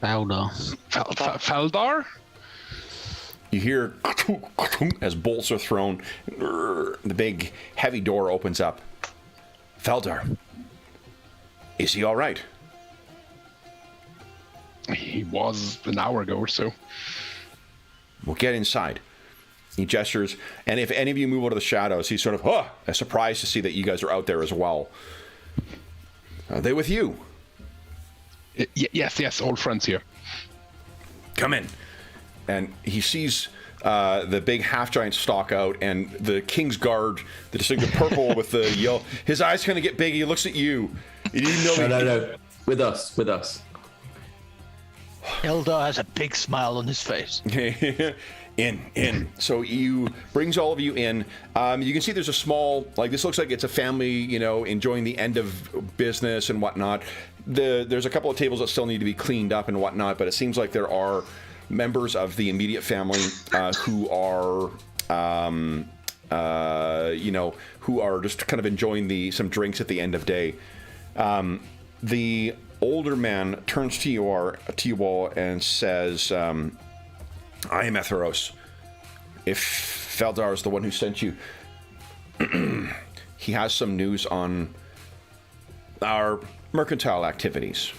Faldar. Faldar? You hear as bolts are thrown. The big, heavy door opens up. Faldar. Is he all right? He was an hour ago or so. We'll get inside. He gestures, and if any of you move out of the shadows, he's sort of surprised to see that you guys are out there as well. Are they with you? Yes, old friends here. Come in. And he sees the big half-giant stalk out, and the King's Guard, the distinctive purple with the yellow. His eyes kind of get big. He looks at you. You didn't know No. With us. Eldar has a big smile on his face. In. So you brings all of you in. You can see there's a small, this looks like it's a family, enjoying the end of business and whatnot. There's a couple of tables that still need to be cleaned up and whatnot, but it seems like there are members of the immediate family who are, who are just kind of enjoying some drinks at the end of day. The older man turns to you all and says, I am Etheros. If Faldar is the one who sent you, he has some news on our mercantile activities.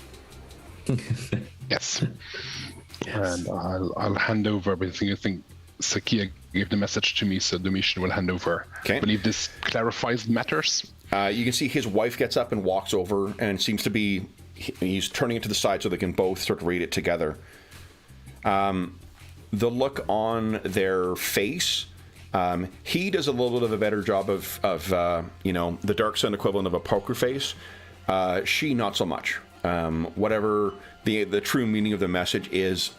Yes. And I'll hand over, but I think Sakia gave the message to me, so Domitian will hand over. Okay. I believe this clarifies matters. You can see his wife gets up and walks over and seems to be... He's turning it to the side so they can both sort of read it together. The look on their face, he does a little bit of a better job of the Dark Sun equivalent of a poker face. She not so much. Whatever the true meaning of the message is,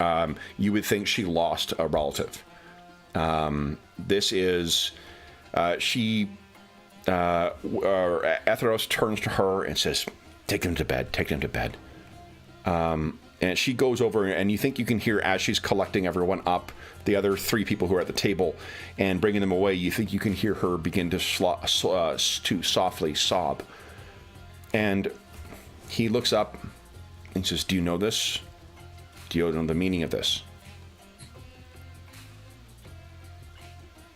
you would think she lost a relative. This is Etheros turns to her and says, take them to bed. And she goes over, and you think you can hear, as she's collecting everyone up, the other three people who are at the table, and bringing them away, you think you can hear her begin to softly sob. And he looks up and says, do you know this? Do you know the meaning of this?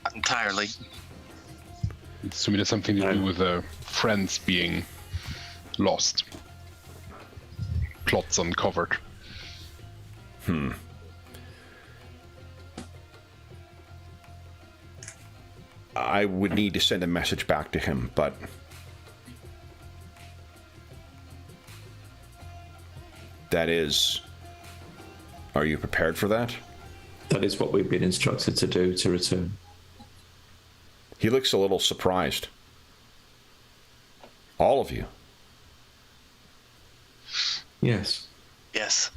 Not entirely. So it has something to do with friends being lost. Plots uncovered. I would need to send a message back to him, but that is... Are you prepared for that? That is what we've been instructed to do, to return. He looks a little surprised. All of you. Yes. Yes,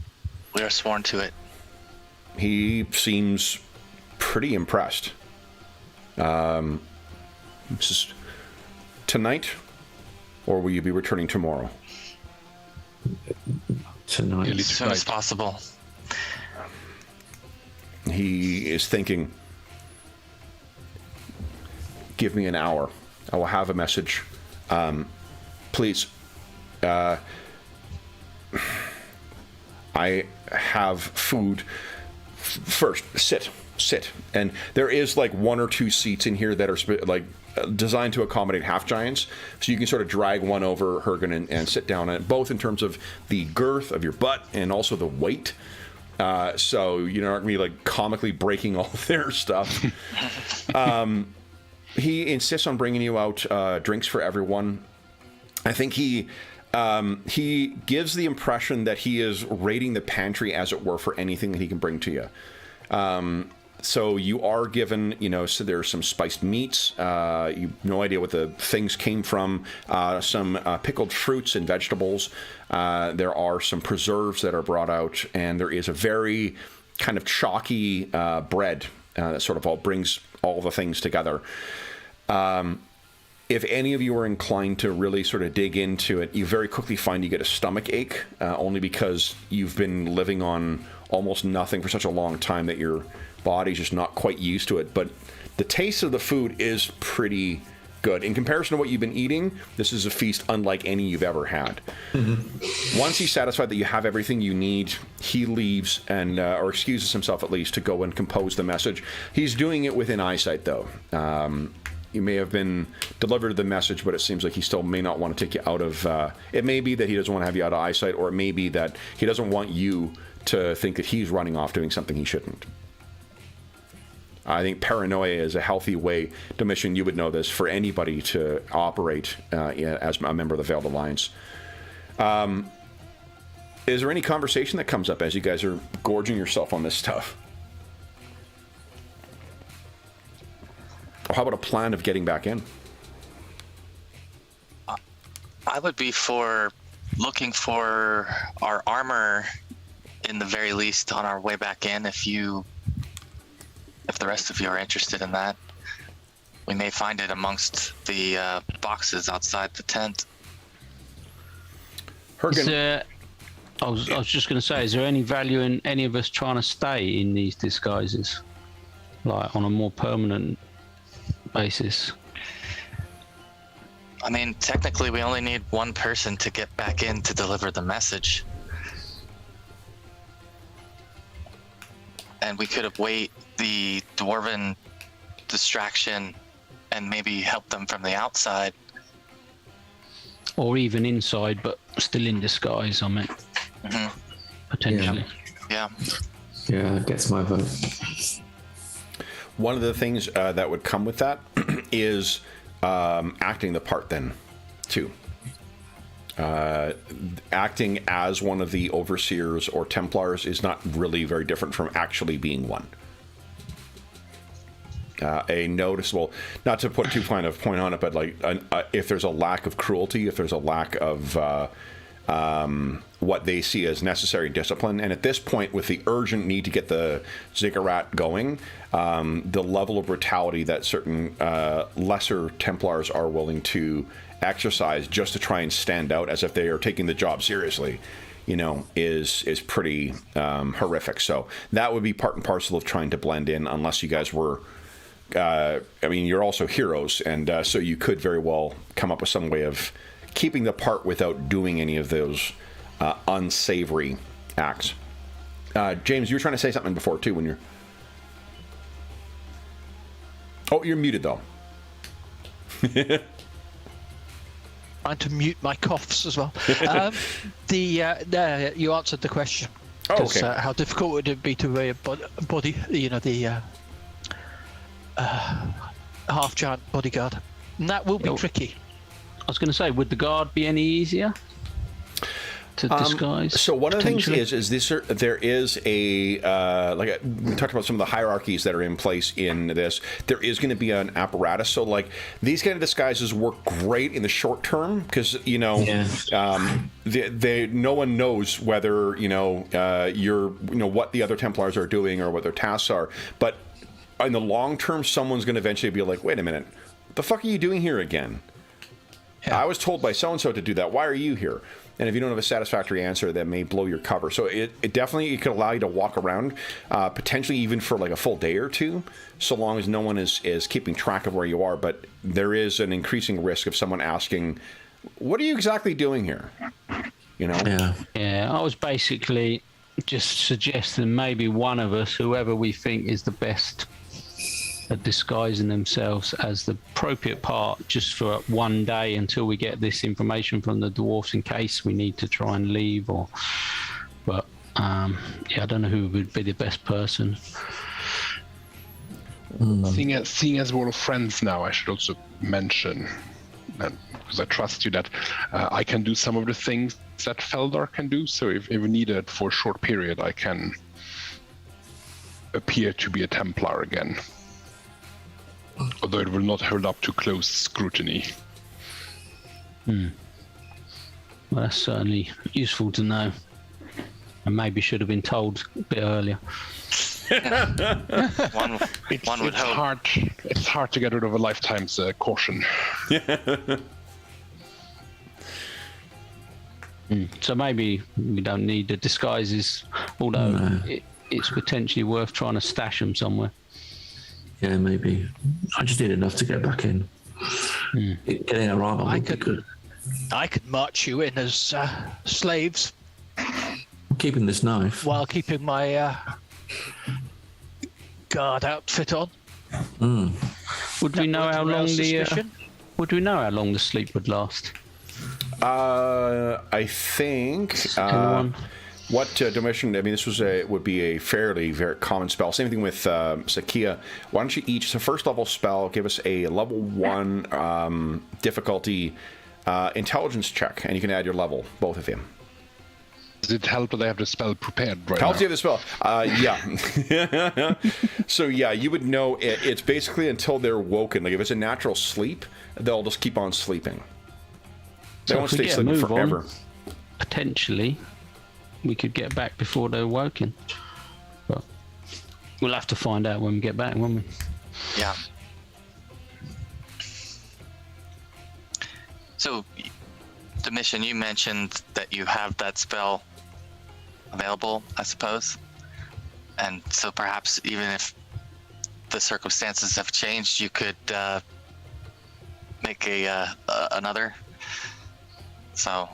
we are sworn to it. He seems pretty impressed. This is tonight, or will you be returning tomorrow? Tonight. As soon as possible. He is thinking, give me an hour. I will have a message. Please. I have food. First, sit. And there is like one or two seats in here that are designed to accommodate half giants, so you can sort of drag one over Hergen and sit down on it, both in terms of the girth of your butt and also the weight. So you're not going to be like comically breaking all their stuff. He insists on bringing you out drinks for everyone. I think he gives the impression that he is raiding the pantry, as it were, for anything that he can bring to you. So you are given, so there's some spiced meats. You have no idea what the things came from. Some pickled fruits and vegetables. There are some preserves that are brought out, and there is a very kind of chalky bread that sort of all brings all the things together. If any of you are inclined to really sort of dig into it, you very quickly find you get a stomach ache, only because you've been living on almost nothing for such a long time that your body's just not quite used to it. But the taste of the food is pretty Good. In comparison to what you've been eating, this is a feast unlike any you've ever had. Once he's satisfied that you have everything you need, he leaves and, or excuses himself at least, to go and compose the message. He's doing it within eyesight, though. You may have been delivered the message, but it seems like he still may not want to take you out of... it may be that he doesn't want to have you out of eyesight, or it may be that he doesn't want you to think that he's running off doing something he shouldn't. I think paranoia is a healthy way, Domitian, you would know this, for anybody to operate as a member of the Veiled Alliance. Is there any conversation that comes up as you guys are gorging yourself on this stuff? Or how about a plan of getting back in? I would be for looking for our armor, in the very least, on our way back in. If the rest of you are interested in that, we may find it amongst the boxes outside the tent. I was just going to say, is there any value in any of us trying to stay in these disguises, like on a more permanent basis? I mean, technically, we only need one person to get back in to deliver the message. And we could await the dwarven distraction and maybe help them from the outside. Or even inside, but still in disguise, I meant. Potentially. Yeah. Yeah, that gets my vote. One of the things that would come with that is acting the part then, too. Acting as one of the overseers or Templars is not really very different from actually being one. A noticeable, not to put too fine a point on it, but like if there's a lack of cruelty, if there's a lack of what they see as necessary discipline, and at this point, with the urgent need to get the ziggurat going, the level of brutality that certain lesser Templars are willing to exercise just to try and stand out as if they are taking the job seriously, is pretty horrific. So that would be part and parcel of trying to blend in, unless you guys were... you're also heroes, and so you could very well come up with some way of keeping the part without doing any of those unsavory acts. James, you were trying to say something before, too, when you're... Oh, you're muted, though. Trying to mute my coughs as well. You answered the question. Oh, okay. How difficult would it be to wear a body, the half-giant bodyguard? And that will be tricky. I was going to say, would the guard be any easier to disguise? So one of the things is there is we talked about some of the hierarchies that are in place in this. There is going to be an apparatus. So like these kind of disguises work great in the short term because no one knows whether you're what the other Templars are doing or what their tasks are. But in the long term, someone's going to eventually be like, wait a minute, what the fuck are you doing here again? Yeah. I was told by so-and-so to do that. Why are you here? And if you don't have a satisfactory answer, that may blow your cover. So it definitely could allow you to walk around, potentially even for like a full day or two, so long as no one is keeping track of where you are. But there is an increasing risk of someone asking, what are you exactly doing here? Yeah, I was basically just suggesting maybe one of us, whoever we think is the best at disguising themselves as the appropriate part, just for one day until we get this information from the dwarfs in case we need to try and leave. But I don't know who would be the best person. Seeing as we're all friends now, I should also mention, because I trust you, that I can do some of the things that Feldar can do. So if needed for a short period, I can appear to be a Templar again. Although it will not hold up to close scrutiny. Well, that's certainly useful to know. And maybe should have been told a bit earlier. One would hope. It's hard to get rid of a lifetime's caution. So maybe we don't need the disguises, although it's potentially worth trying to stash them somewhere. Yeah, maybe. I just need enough to get back in. Getting a armor would be good. I could march you in as slaves I'm keeping this knife. while keeping my guard outfit on. Would we know how long the suspicion? Would we know how long the sleep would last? I think Anyone? what Domitian. I mean, this would be a fairly very common spell. Same thing with Sakia. Why don't you each? It's a first level spell. Give us a level 1 difficulty intelligence check, and you can add your level, both of you. Does it help that I have the spell prepared right Helps now? you have the spell. Yeah. So yeah, you would know it's basically until they're woken. Like if it's a natural sleep, they'll just keep on sleeping. They So won't if we stay get a sleeping move on, forever. Potentially, we could get back before they're woken. But we'll have to find out when we get back, won't we? Yeah. So, Domitian, you mentioned that you have that spell available, I suppose. And so perhaps even if the circumstances have changed, you could make another. So,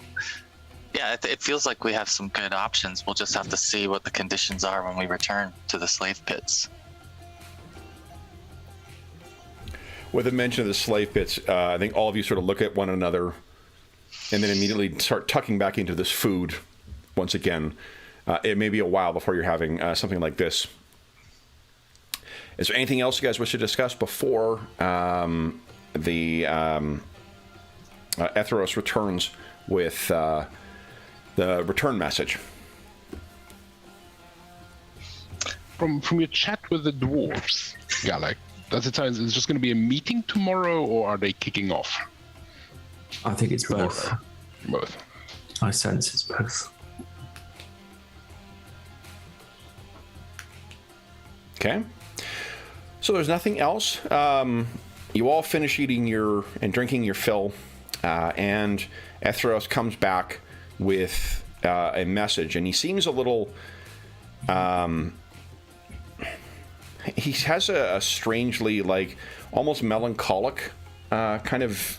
yeah, it feels like we have some good options. We'll just have to see what the conditions are when we return to the slave pits. With the mention of the slave pits, I think all of you sort of look at one another and then immediately start tucking back into this food once again. It may be a while before you're having something like this. Is there anything else you guys wish to discuss before the Etheros returns with the return message? From your chat with the dwarves, Galak, does it sound it's just going to be a meeting tomorrow, or are they kicking off? I think it's both. Tomorrow. Both. I sense it's both. Okay. So there's nothing else. You all finish eating and drinking your fill, and Etheros comes back with a message, and he seems a little. He has a strangely, like, almost melancholic kind of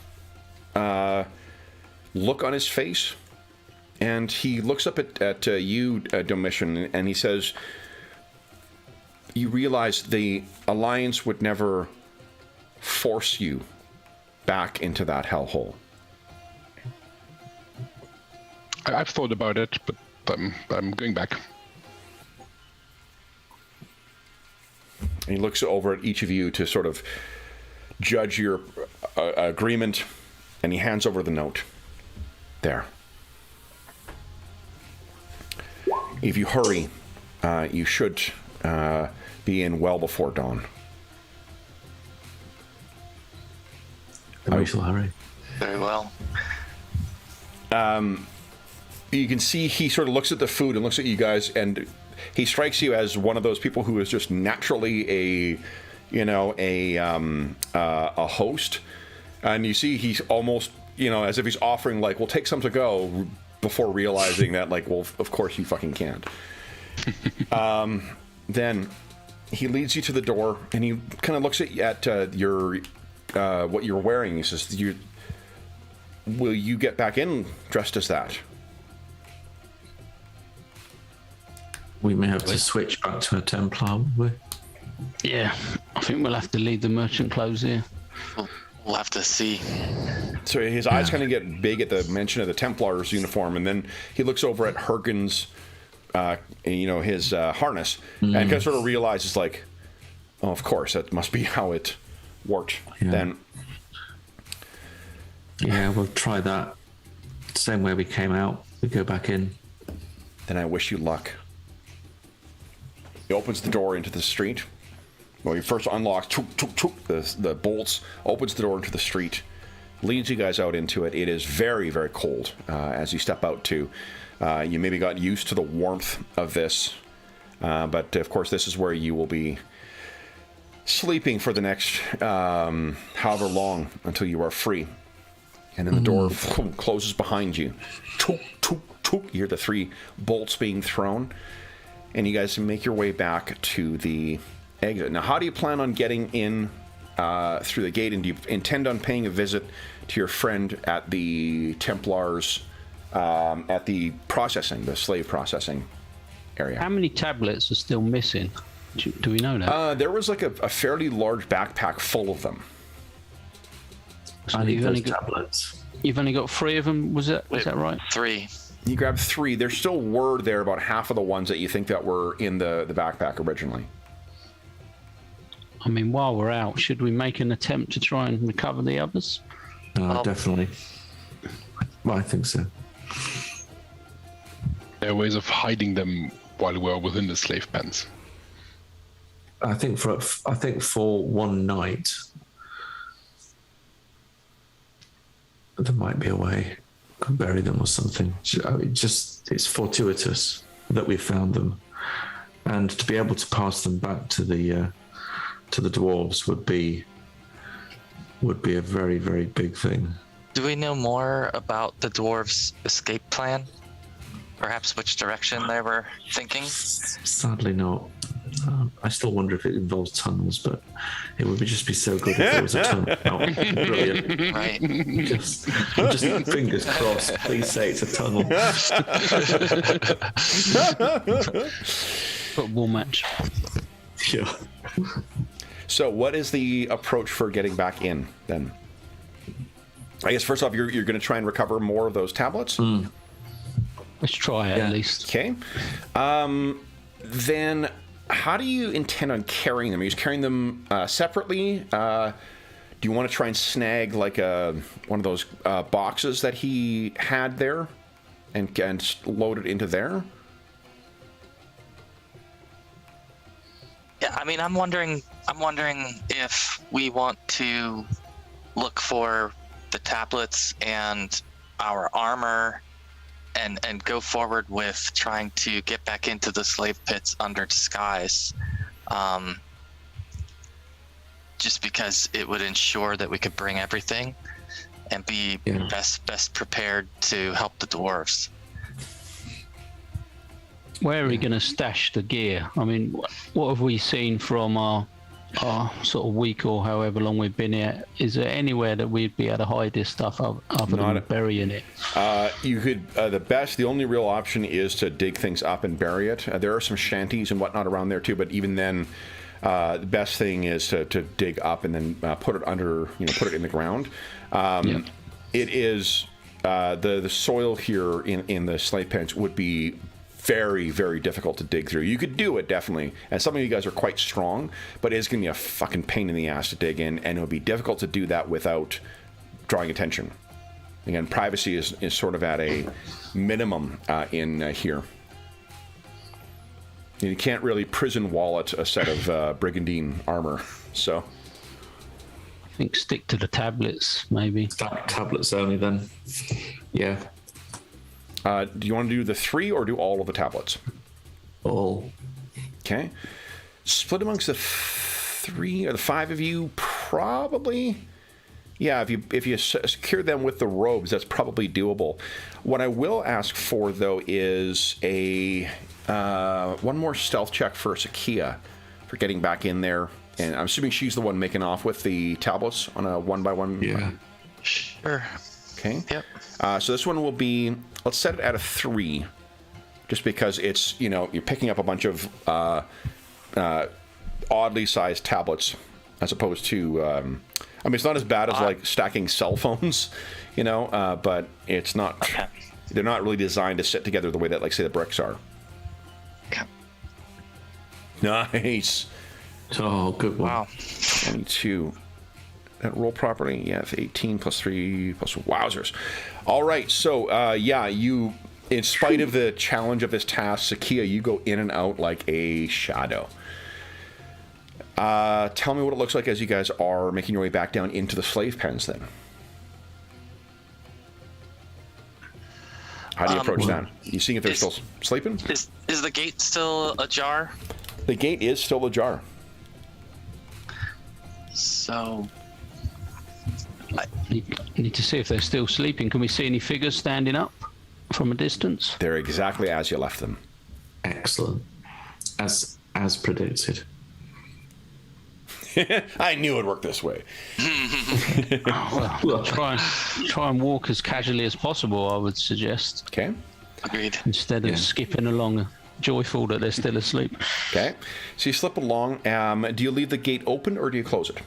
look on his face, and he looks up at you, Domitian, and he says, "You realize the Alliance would never force you back into that hellhole." I've thought about it, but I'm going back. And he looks over at each of you to sort of judge your agreement, and he hands over the note. There. If you hurry, you should be in well before dawn. We shall hurry. Very well. You can see he sort of looks at the food and looks at you guys, and he strikes you as one of those people who is just naturally a host. And you see he's almost, as if he's offering, like, "Well, take some to go," before realizing that, like, well, of course you fucking can't. Then he leads you to the door, and he kind of looks at your what you're wearing. He says, "Will you get back in dressed as that?" We may have to switch back to a Templar, won't we? Yeah, I think we'll have to leave the merchant clothes here. We'll have to see. So his eyes kind of get big at the mention of the Templar's uniform, and then he looks over at Hergen's, his harness, and kind of sort of realizes, like, oh, of course, that must be how it worked. Yeah. Then, Yeah, we'll try that. Same way we came out. We go back in. then I wish you luck. He opens the door into the street. Well, he first unlocks the bolts, opens the door into the street, leads you guys out into it. It is very, very cold as you step out too. You maybe got used to the warmth of this, but of course this is where you will be sleeping for the next however long until you are free. And then the door closes behind you. You hear the 3 bolts being thrown, and you guys make your way back to the exit. Now, how do you plan on getting in through the gate, and do you intend on paying a visit to your friend at the Templars, at the slave processing area? How many tablets are still missing? Do we know that? There was like a fairly large backpack full of them. So I need you've those only got, tablets. you've only got 3 of them. Was that right? 3. You grabbed 3. There still were there about half of the ones that you think that were in the backpack originally. I mean, while we're out, should we make an attempt to try and recover the others? Definitely. Well, I think so. There are ways of hiding them while we're within the slave pens. I think for one night, there might be a way. Could bury them or something. It's fortuitous that we found them, and to be able to pass them back to the dwarves would be a very, very big thing. Do we know more about the dwarves' escape plan? Perhaps which direction they were thinking? Sadly not. I still wonder if it involves tunnels, but it would just be so good if there was a tunnel. Oh, brilliant. Right. Just fingers crossed. Please say it's a tunnel. Football match. Yeah. So what is the approach for getting back in, then? I guess, first off, you're going to try and recover more of those tablets? Let's try it at least. Okay. Then how do you intend on carrying them? Are you just carrying them separately? Do you want to try and snag like one of those boxes that he had there and load it into there? Yeah, I mean, I'm wondering if we want to look for the tablets and our armor and go forward with trying to get back into the slave pits under disguise. Just because it would ensure that we could bring everything and be best prepared to help the dwarves. Where are we going to stash the gear? I mean, what have we seen from our sort of week or however long we've been here? Is there anywhere that we'd be able to hide this stuff other than burying it? You could, the only real option is to dig things up and bury it. There are some shanties and whatnot around there too, but even then, the best thing is to dig up and then put it under, put it in the ground. It is, the soil here in the slave pens would be very, very difficult to dig through. You could do it, definitely, and some of you guys are quite strong, but it's going to be a fucking pain in the ass to dig in, and it would be difficult to do that without drawing attention. Again, privacy is sort of at a minimum in here. You can't really prison wallet a set of brigandine armor, so... I think stick to the tablets, maybe. Tablets only, then. Yeah. Do you want to do the 3 or do all of the tablets? All. Okay. Split amongst the 3 or the 5 of you, probably. Yeah, if you secure them with the robes, that's probably doable. What I will ask for, though, is one more stealth check for Sakia for getting back in there. And I'm assuming she's the one making off with the tablets on a 1-by-1. Yeah. Sure. Okay. Yep. So this one will be, let's set it at a 3, just because it's, you're picking up a bunch of oddly sized tablets as opposed to, I mean, it's not as bad as like stacking cell phones, but it's not, they're not really designed to sit together the way that, like, say, the bricks are. Okay. Nice. Oh, good one. Wow. 22. That roll properly? Yeah, it's 18 plus 3 plus wowzers. All right, so you, in spite of the challenge of this task, Sakia, you go in and out like a shadow. Tell me what it looks like as you guys are making your way back down into the slave pens then. How do you approach that? You seeing if they're still sleeping? Is the gate still ajar? The gate is still ajar. So... Need to see if they're still sleeping. Can we see any figures standing up from a distance? They're exactly as you left them. Excellent. As predicted. I knew it'd work this way. Well, try and walk as casually as possible, I would suggest. Okay. Agreed. Instead of skipping along, joyful that they're still asleep. Okay. So you slip along. Do you leave the gate open or do you close it?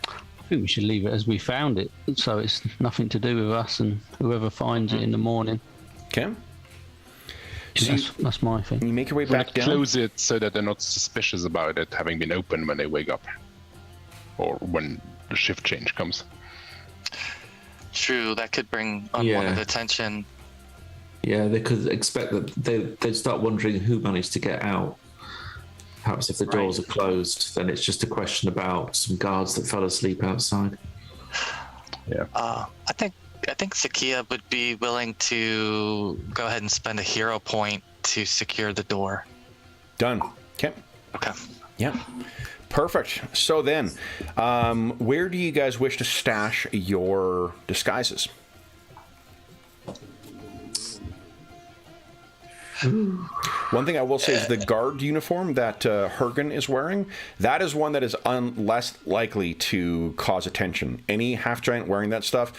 I think we should leave it as we found it, so it's nothing to do with us and whoever finds it in the morning. Okay. So That's my thing. you make your way We'll back down. close it so that they're not suspicious about it having been open when they wake up, or when the shift change comes. True, that could bring unwanted attention. Yeah, they could expect that they'd start wondering who managed to get out. Perhaps if the doors are closed, then it's just a question about some guards that fell asleep outside. Yeah. I think Sakia would be willing to go ahead and spend a hero point to secure the door. Done. Okay. Okay. Yeah. Perfect. So then, where do you guys wish to stash your disguises? One thing I will say is the guard uniform that Hergen is wearing, that is one that is less likely to cause attention. Any half-giant wearing that stuff,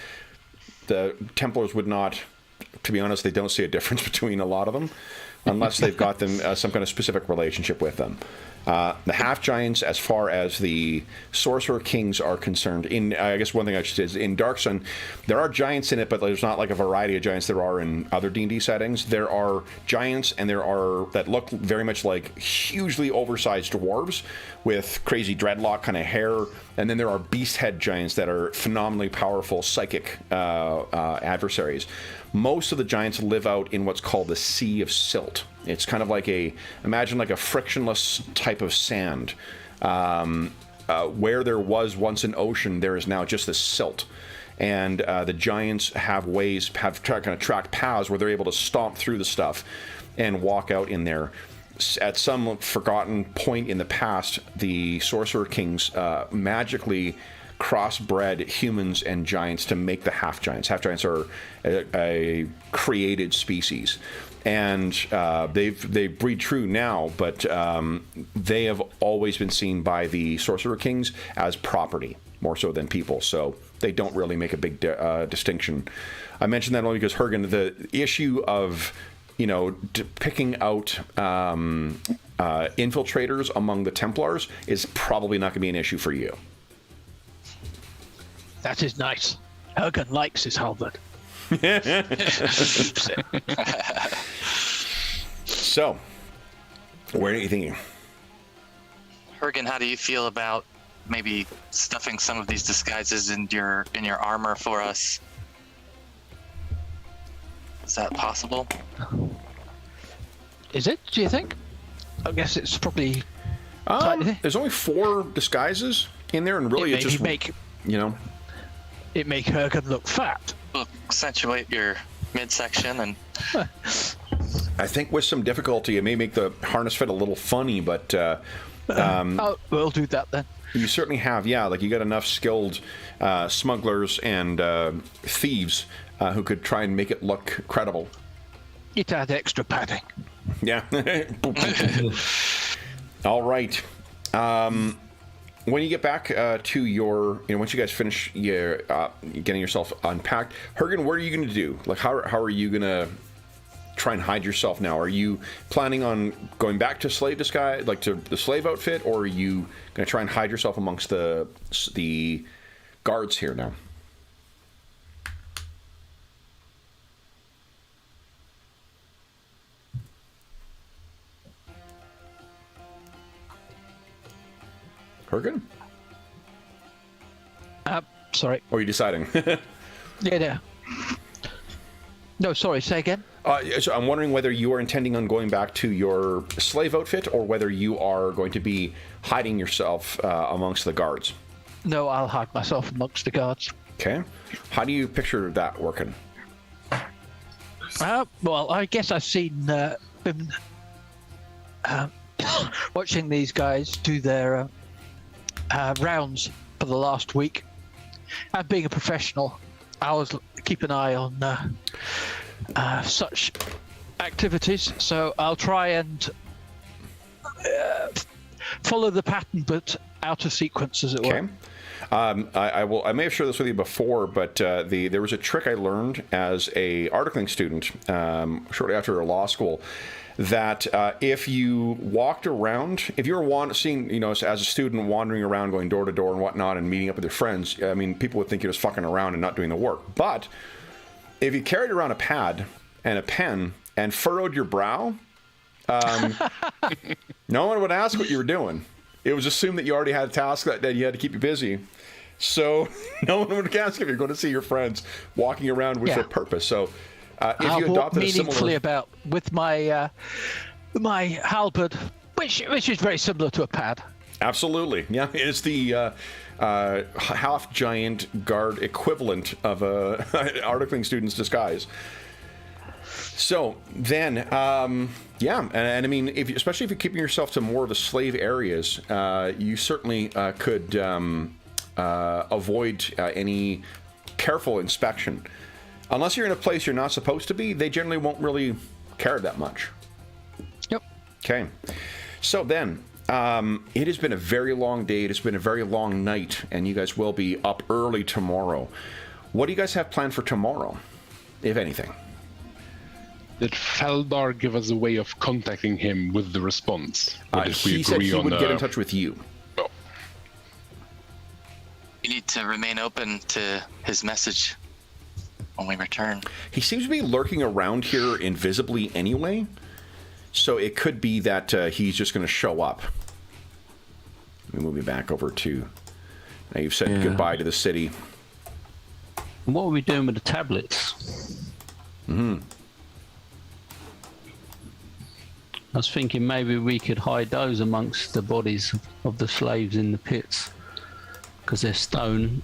the Templars would not, to be honest, they don't see a difference between a lot of them, unless they've got them some kind of specific relationship with them. The half-giants, as far as the Sorcerer Kings are concerned, I guess one thing I should say is in Dark Sun, there are giants in it, but there's not like a variety of giants there are in other D&D settings. There are giants, and there are that look very much like hugely oversized dwarves with crazy dreadlock kind of hair, and then there are beast head giants that are phenomenally powerful psychic adversaries. Most of the giants live out in what's called the Sea of Silt. It's kind of like imagine like a frictionless type of sand. Where there was once an ocean, there is now just this silt. And the giants have kind of tracked paths where they're able to stomp through the stuff and walk out in there. At some forgotten point in the past, the Sorcerer Kings magically crossbred humans and giants to make the half-giants. Half-giants are a created species. And they breed true now, but they have always been seen by the Sorcerer Kings as property, more so than people. So they don't really make a big distinction. I mentioned that only because Hergen, the issue of picking out infiltrators among the Templars is probably not going to be an issue for you. That is nice. Hergen likes his halberd. So, where are you thinking? Hergen, how do you feel about maybe stuffing some of these disguises in your armor for us? Is that possible? Is it, do you think? I guess it's probably... There's only 4 disguises in there, and really it's just... It make Hergen look fat. We'll accentuate your midsection and... I think with some difficulty, it may make the harness fit a little funny, but... we'll do that then. You certainly have, you got enough skilled smugglers and thieves who could try and make it look credible. It add extra padding. Yeah. All right. When you get back to your, once you guys finish getting yourself unpacked, Hergen, what are you going to do? Like, how are you going to try and hide yourself now? Are you planning on going back to slave disguise, like to the slave outfit, or are you going to try and hide yourself amongst the guards here now? Hergen? Sorry. Or are you deciding? Yeah. No, sorry, say again. So I'm wondering whether you are intending on going back to your slave outfit or whether you are going to be hiding yourself amongst the guards. No, I'll hide myself amongst the guards. Okay. How do you picture that working? Well, I guess I've been watching these guys do their rounds for the last week. And being a professional, I always keep an eye on such activities, so I'll try and follow the pattern, but out of sequence, as it were. Okay. I may have shared this with you before, but there was a trick I learned as a articling student shortly after law school. That if you walked around, if you were seeing, as a student wandering around, going door to door and whatnot, and meeting up with your friends, I mean, people would think you're just fucking around and not doing the work. But if you carried around a pad and a pen and furrowed your brow, no one would ask what you were doing. It was assumed that you already had a task that you had to keep you busy. So no one would ask if you're going to see your friends walking around with a purpose. So if you adopted a meaningfully about with my my halberd, which is very similar to a pad. Absolutely, yeah. It's the half giant guard equivalent of a articling student's disguise. So then, and I mean, especially if you're keeping yourself to more of the slave areas, you certainly could avoid any careful inspection. Unless you're in a place you're not supposed to be, they generally won't really care that much. Yep. Okay. So then, it has been a very long day. It has been a very long night, and you guys will be up early tomorrow. What do you guys have planned for tomorrow, if anything? Did Feldar give us a way of contacting him with the response? He said he would get in touch with you. Oh. You need to remain open to his message when we return. He seems to be lurking around here invisibly anyway, so it could be that he's just going to show up. Let me move you back over to... Now you've said goodbye to the city. And what are we doing with the tablets? Mm-hmm. I was thinking maybe we could hide those amongst the bodies of the slaves in the pits, because they're stone.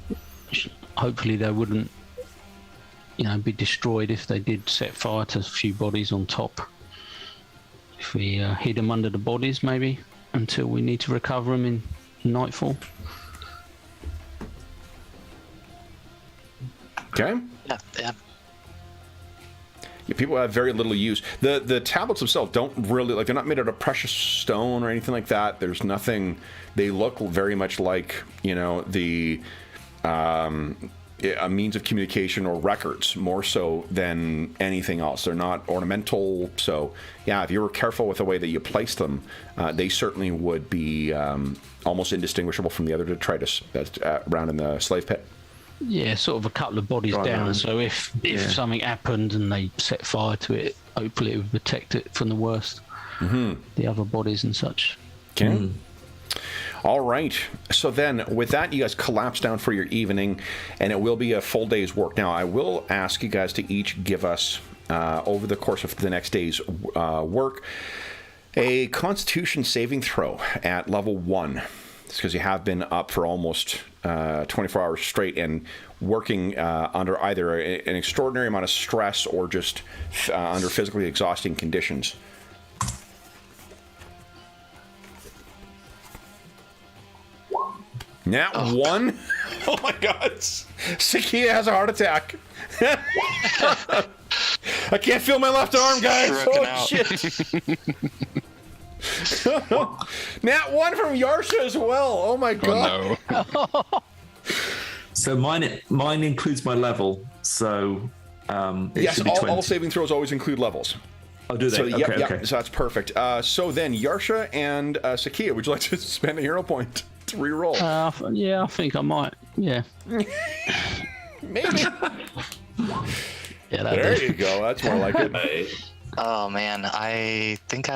Hopefully they wouldn't, be destroyed if they did set fire to a few bodies on top. If we hid them under the bodies, maybe, until we need to recover them in nightfall. Okay. Yeah. Yeah, people have very little use. The tablets themselves don't really, they're not made out of precious stone or anything like that. There's nothing. They look very much like, a means of communication or records, more so than anything else. They're not ornamental. So, yeah, if you were careful with the way that you place them, they certainly would be almost indistinguishable from the other detritus that's around in the slave pit. Yeah, sort of a couple of bodies down. So if something happened and they set fire to it, hopefully it would protect it from the worst. Mm-hmm. The other bodies and such. Okay. All right. So then, with that, you guys collapse down for your evening, and it will be a full day's work. Now, I will ask you guys to each give us, over the course of the next day's work, a Constitution saving throw at level 1. It's because you have been up for almost 24 hours straight and working under either an extraordinary amount of stress or just under physically exhausting conditions. Nat 1? Oh my god. Sakia has a heart attack. I can't feel my left arm, guys. Oh shit. Nat 1 from Yarsha as well. Oh my god. Oh, no. So mine includes my level. So yes, all saving throws always include levels. Oh, do they? So, Okay. So that's perfect. So then, Yarsha and Sakia, would you like to spend a hero point to reroll? Yeah, I think I might. Yeah. Maybe. Yeah, there you go. That's more like it. Oh man, I think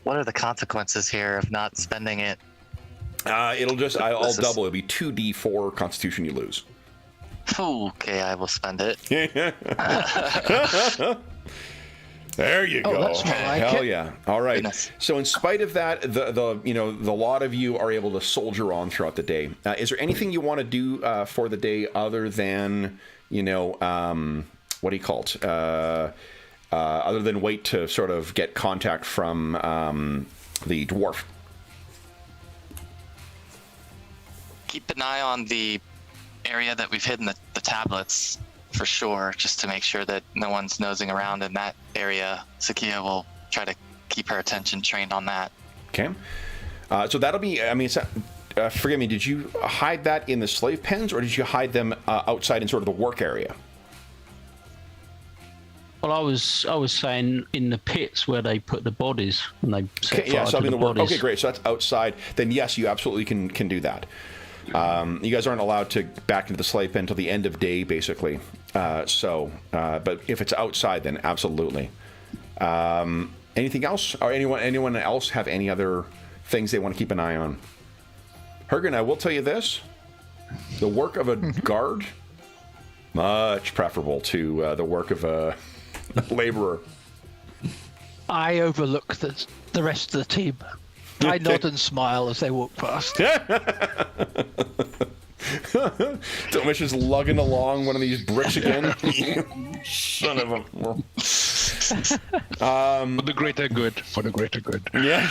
what are the consequences here of not spending it? It'll just, I'll double. It'll be 2d4 Constitution you lose. Okay, I will spend it. There you go. That's more like Hell it. yeah. All right. Goodness. So in spite of that, the lot of you are able to soldier on throughout the day. Is there anything you want to do for the day other than, what do you call it? Other than wait to sort of get contact from the dwarf? Keep an eye on the area that we've hidden the tablets for sure, just to make sure that no one's nosing around in that area. Sakia will try to keep her attention trained on that. Okay. So that'll be, I mean, it's forgive me, did you hide that in the slave pens, or did you hide them outside in sort of the work area? Well, I was saying in the pits where they put the bodies and they set Okay, yeah, fire so to in the the work. bodies. Okay, great. So that's outside. Then yes, you absolutely can do that. You guys aren't allowed to back into the slave pen until the end of day, basically. But if it's outside, then absolutely. Anything else? Or anyone else have any other things they want to keep an eye on? Hergen, I will tell you this: the work of a guard much preferable to the work of a laborer. I overlook the rest of the team. I nod and smile as they walk past. Domitian's lugging along one of these bricks again. Son of a... For the greater good. For the greater good. Yeah.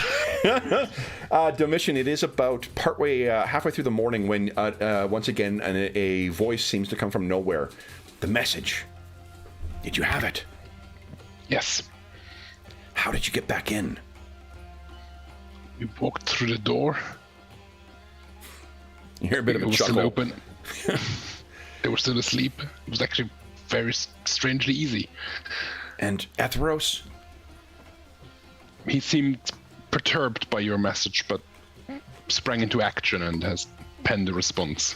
Domitian, it is about partway, halfway through the morning when, once again, a voice seems to come from nowhere. The message. Did you have it? Yes. How did you get back in? We walked through the door. You hear a bit of It a was chuckle. still open. They were still asleep. It was actually very strangely easy. And Etheros? He seemed perturbed by your message, but sprang into action and has penned a response.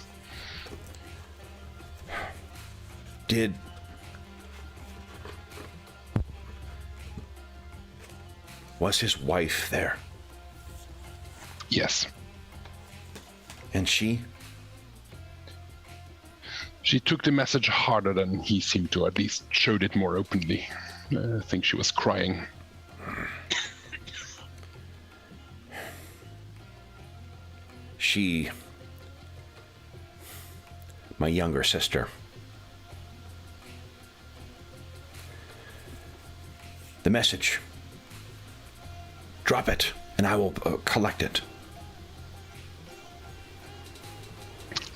Was his wife there? Yes. And she? She took the message harder than he seemed to, at least showed it more openly. I think she was crying. She... my younger sister. The message. Drop it, and I will collect it.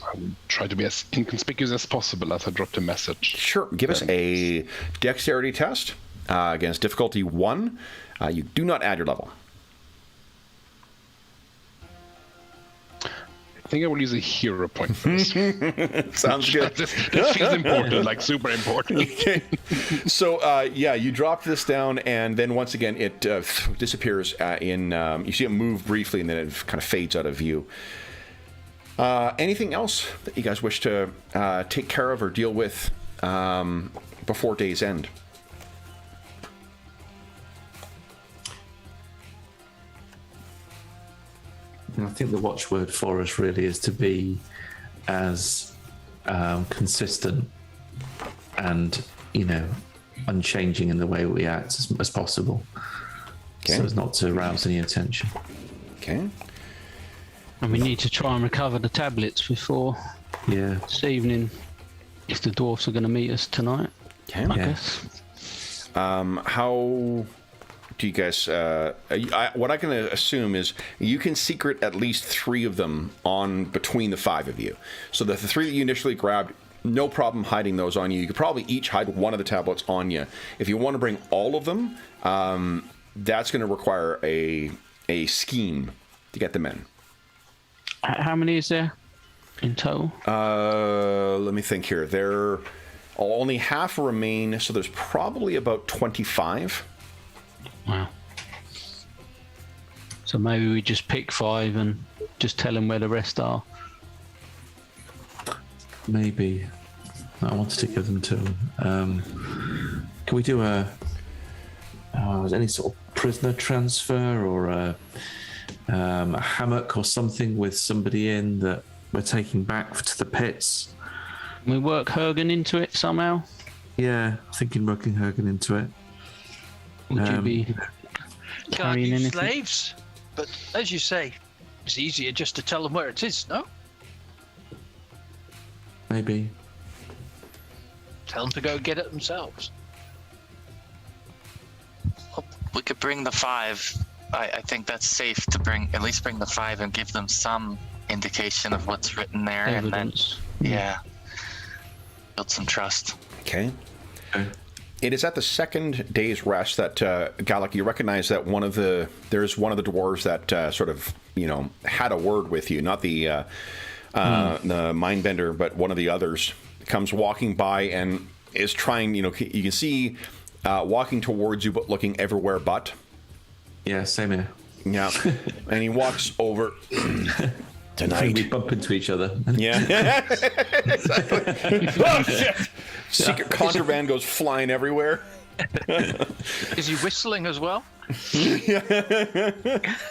I will try to be as inconspicuous as possible as I drop the message. Sure. Give us a dexterity test against difficulty 1. You do not add your level. I think I will use a hero point for this. Sounds good. That feels important, like super important. Okay. So, yeah, you drop this down, and then once again, it disappears you see it move briefly, and then it kind of fades out of view. Anything else that you guys wish to take care of or deal with before day's end? I think the watchword for us really is to be as consistent and, unchanging in the way we act as possible. Okay. So as not to arouse any attention. Okay. And we need to try and recover the tablets before Yeah. this evening, if the dwarfs are going to meet us tonight. Okay. I Yeah. guess. How do you guys... what I can assume is you can secret at least 3 of them on between the 5 of you. So the 3 that you initially grabbed, no problem hiding those on you. You could probably each hide one of the tablets on you. If you want to bring all of them, that's going to require a scheme to get them in. How many is there in total? Let me think here. There only half remain, so there's probably about 25. Wow. So maybe we just pick 5 and just tell them where the rest are. Maybe. I wanted to give them to them. Can we do any sort of prisoner transfer or a hammock or something with somebody in that we're taking back to the pits? Can we work Hergen into it somehow? Yeah, thinking working Hergen into it. Would you be Can't carrying use anything? slaves, but as you say, it's easier just to tell them where it is, no? Maybe. Tell them to go get it themselves. Well, we could bring the 5. I think that's safe to at least bring the 5 and give them some indication of what's written there, Evidence. and then build some trust. Okay. it is at the second day's rest that Gallic, you recognize that there's one of the dwarves that sort of had a word with you, not the mindbender, but one of the others comes walking by and is trying. You can see walking towards you, but looking everywhere but. Yeah, same here. Yeah, and he walks over. Tonight we bump into each other. Yeah. Exactly. Oh shit! Secret contraband goes flying everywhere. Is he whistling as well?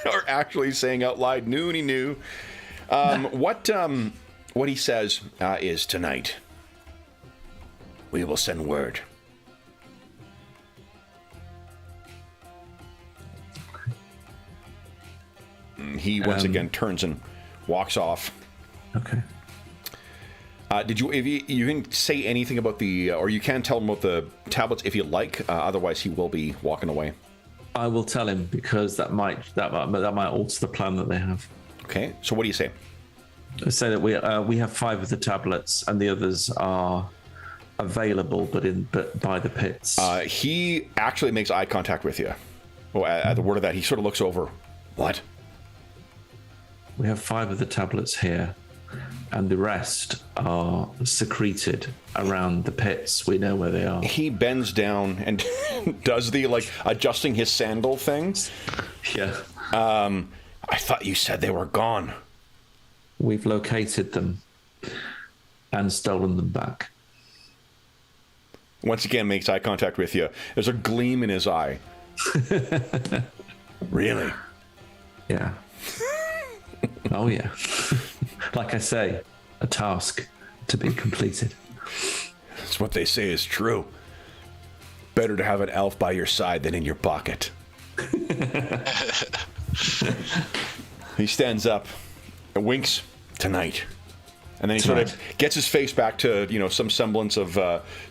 Or actually saying out loud, "Noonie noo." What he says is, tonight we will send word. He once again turns and walks off. Okay. Did you? If you can say anything about or you can tell him about the tablets if you like. Otherwise, he will be walking away. I will tell him because that might alter the plan that they have. Okay. So what do you say? I say that we have 5 of the tablets and the others are available, but by the pits. He actually makes eye contact with you. Well, at the word of that, he sort of looks over. What? We have 5 of the tablets here, and the rest are secreted around the pits. We know where they are. He bends down and does the adjusting his sandal things. Yeah. I thought you said they were gone. We've located them and stolen them back. Once again, makes eye contact with you. There's a gleam in his eye. Really? Yeah. Oh, yeah. Like I say, a task to be completed. That's what they say is true. Better to have an elf by your side than in your pocket. He stands up and winks. Tonight. And then he sort of gets his face back to, some semblance of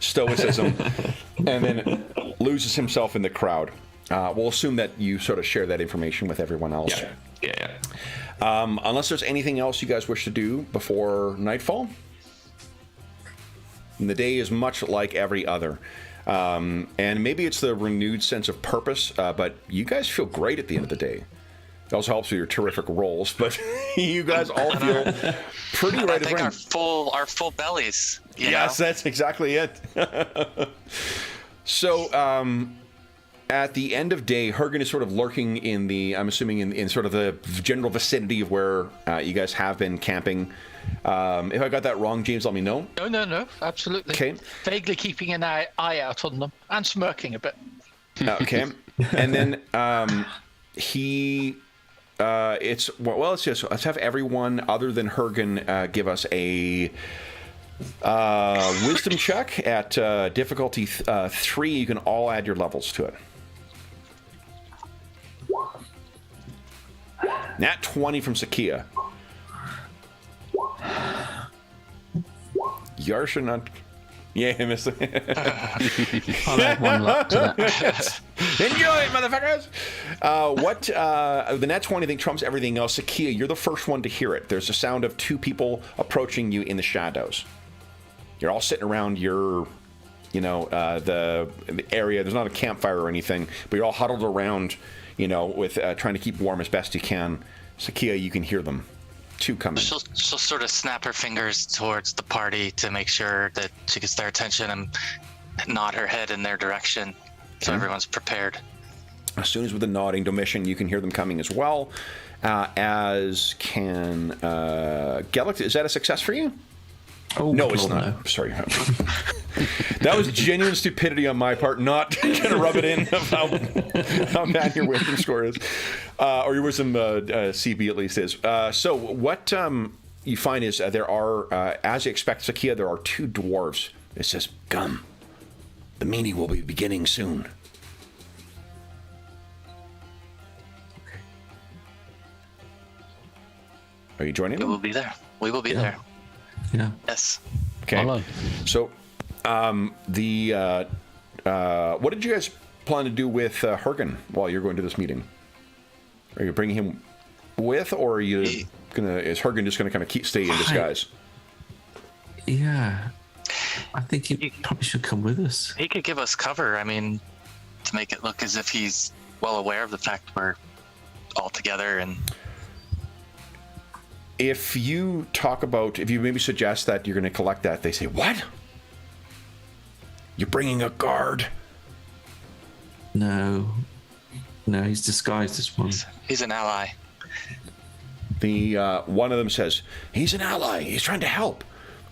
stoicism and then loses himself in the crowd. We'll assume that you sort of share that information with everyone else. Yeah. Unless there's anything else you guys wish to do before nightfall. And the day is much like every other. And maybe it's the renewed sense of purpose, but you guys feel great at the end of the day. It also helps with your terrific rolls, but you guys all feel pretty right as rain. Our full bellies. Yes, that's exactly it. So, at the end of day, Hergen is sort of lurking I'm assuming in sort of the general vicinity of where you guys have been camping. If I got that wrong, James, let me know. No, absolutely. Okay. Vaguely keeping an eye out on them and smirking a bit. Okay. And then let's have everyone other than Hergen give us a wisdom check at difficulty 3. You can all add your levels to it. Nat 20 from Sakia. Yarsha not. Yeah, I missed it. I'll add 1 luck to that. Enjoy it, motherfuckers! The nat 20 thing trumps everything else. Sakia, you're the first one to hear it. There's a sound of 2 people approaching you in the shadows. You're all sitting around the area. There's not a campfire or anything, but you're all huddled around, with trying to keep warm as best you can. Sakia, you can hear them. 2 coming. She'll sort of snap her fingers towards the party to make sure that she gets their attention and nod her head in their direction so everyone's prepared. As soon as with the nodding, Domitian, you can hear them coming as well. As can Gellick. Is that a success for you? Oh, no, it's not. No. Sorry. That was genuine stupidity on my part, not going to rub it in of how bad your wisdom score is. Or your wisdom CB at least is. So what you find is there are, as you expect, Sakia, there are 2 dwarves. It says, "Come. The meeting will be beginning soon." Are you joining them? We will be there. We will be there. Yeah. Yes. Okay. Hello. So, what did you guys plan to do with Hergen while you're going to this meeting? Are you bringing him with, or are you is Hergen just gonna kind of stay in disguise? Yeah. I think he probably should come with us. He could give us cover. I mean, to make it look as if he's well aware of the fact we're all together. And if you maybe suggest that you're going to collect that, they say, "What? You're bringing a guard?" No, he's disguised as one. He's an ally. The one of them says, "He's an ally. He's trying to help."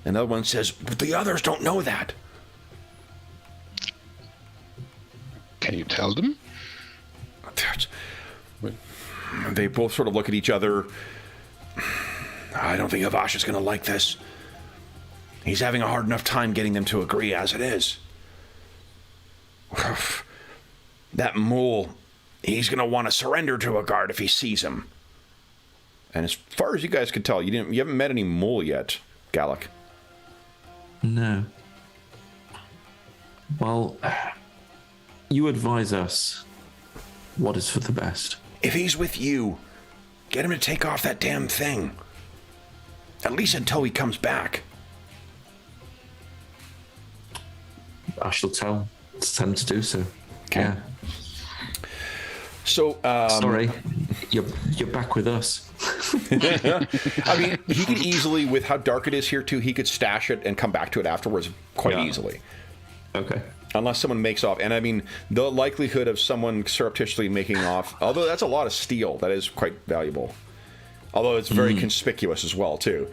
Another one says, "But the others don't know that." Can you tell them? They both sort of look at each other. I don't think Avash is going to like this. He's having a hard enough time getting them to agree as it is. That mole, he's going to want to surrender to a guard if he sees him. And as far as you guys could tell, you haven't met any mole yet, Gallic. No. Well, you advise us what is for the best. If he's with you, get him to take off that damn thing. At least until he comes back. I shall tell him to do so. Okay. Yeah. So, sorry, you're back with us. I mean, he could easily, with how dark it is here too, he could stash it and come back to it afterwards quite easily. Okay. Unless someone makes off. And I mean, the likelihood of someone surreptitiously making off, although that's a lot of steel, that is quite valuable. Although it's very conspicuous as well too.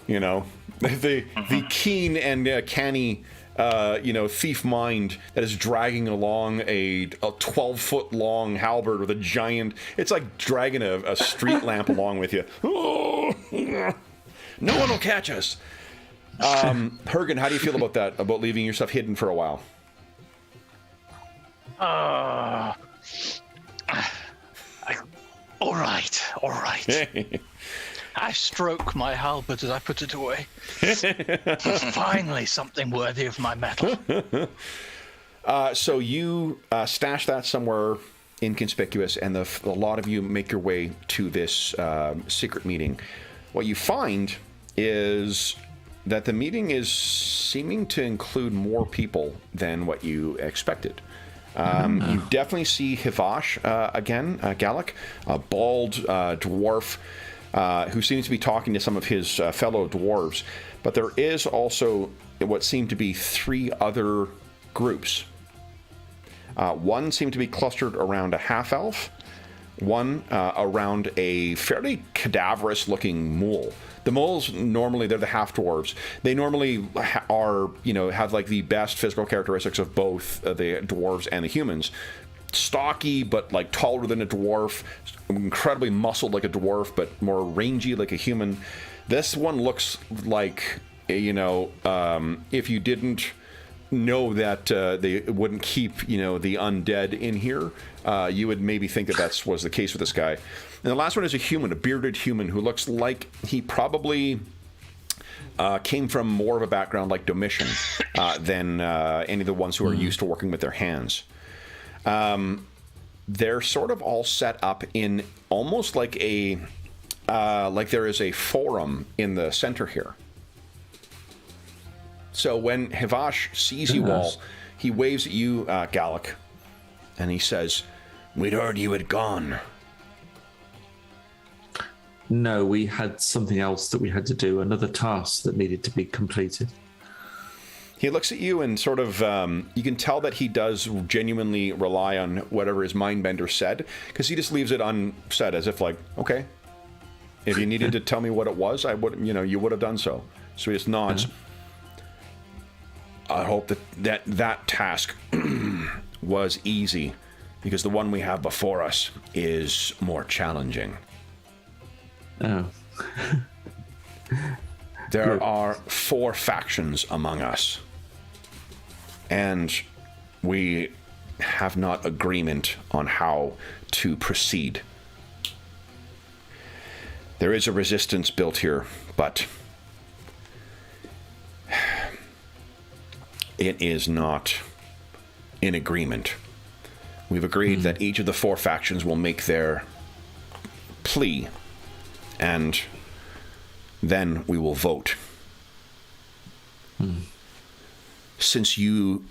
You know, the keen and canny thief mind that is dragging along a 12-foot long halberd with a giant. It's like dragging a street lamp along with you. Oh, no one will catch us. Hergen, how do you feel about that? About leaving your stuff hidden for a while? All right. I stroke my halberd as I put it away. Finally, something worthy of my metal. So you stash that somewhere inconspicuous, and a lot of you make your way to this secret meeting. What you find is that the meeting is seeming to include more people than what you expected. You definitely see Hivash again, Gallic, a bald dwarf who seems to be talking to some of his fellow dwarves. But there is also what seem to be 3 other groups. One seemed to be clustered around a half-elf, one around a fairly cadaverous looking mole. The moles, normally they're the half-dwarves. They normally are, have like the best physical characteristics of both the dwarves and the humans. Stocky, but like taller than a dwarf, incredibly muscled like a dwarf, but more rangy like a human. This one looks like, if you didn't know that they wouldn't keep, the undead in here, you would maybe think that was the case with this guy. And the last one is a human, a bearded human who looks like he probably came from more of a background like Domitian than any of the ones who are used to working with their hands. They're sort of all set up in almost like like there is a forum in the center here. So when Hivash sees you all, he waves at you, Gallic, and he says, "We'd heard you had gone." No, we had something else that we had to do, another task that needed to be completed. He looks at you and sort of, you can tell that he does genuinely rely on whatever his mindbender said, because he just leaves it unsaid, as if like, okay, if you needed to tell me what it was, I would, you would have done so. So he just nods. I hope that task was easy, because the one we have before us is more challenging. Oh. There are 4 factions among us, and we have not agreement on how to proceed. There is a resistance built here, but it is not in agreement. We've agreed that each of the 4 factions will make their plea, and then we will vote. since you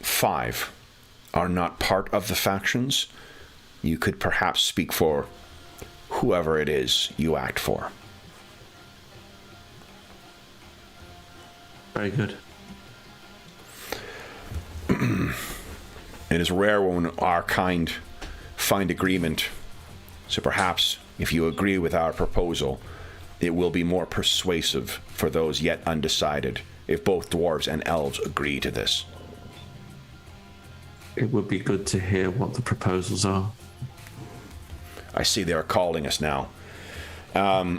5 are not part of the factions, you could perhaps speak for whoever it is you act for. Very good. It is rare when our kind find agreement, so perhaps if you agree with our proposal, it will be more persuasive for those yet undecided if both dwarves and elves agree to this. It would be good to hear what the proposals are. I see they are calling us now.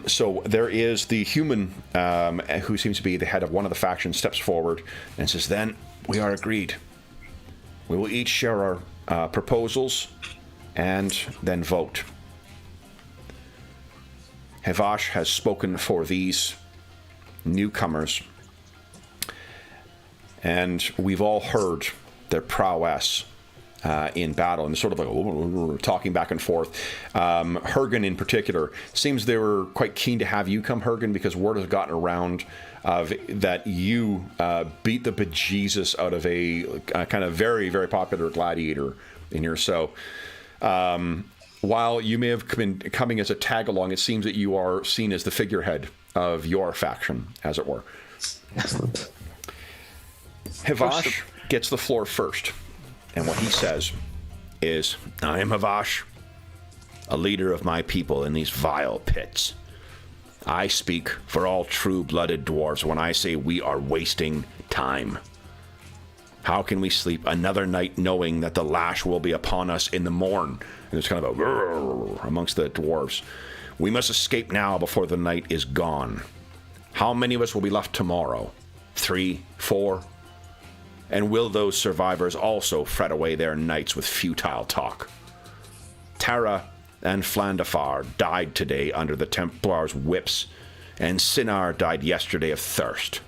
So there is the human who seems to be the head of one of the factions, steps forward and says, "Then we are agreed. We will each share our proposals and then vote." Havash has spoken for these newcomers, and we've all heard their prowess in battle, and sort of like talking back and forth. Hergen in particular, seems they were quite keen to have you come, Hergen, because word has gotten around that you beat the bejesus out of a kind of very, very popular gladiator in here. So while you may have been coming as a tag-along, it seems that you are seen as the figurehead of your faction, as it were. Excellent. Havash gets the floor first. And what he says is, "I am Havash, a leader of my people in these vile pits. I speak for all true-blooded dwarves when I say we are wasting time. How can we sleep another night knowing that the lash will be upon us in the morn?" And there's kind of a amongst the dwarves. "We must escape now before the night is gone. How many of us will be left tomorrow? 3, 4? And will those survivors also fret away their nights with futile talk? Tara and Flandafar died today under the Templars' whips, and Sinar died yesterday of thirst.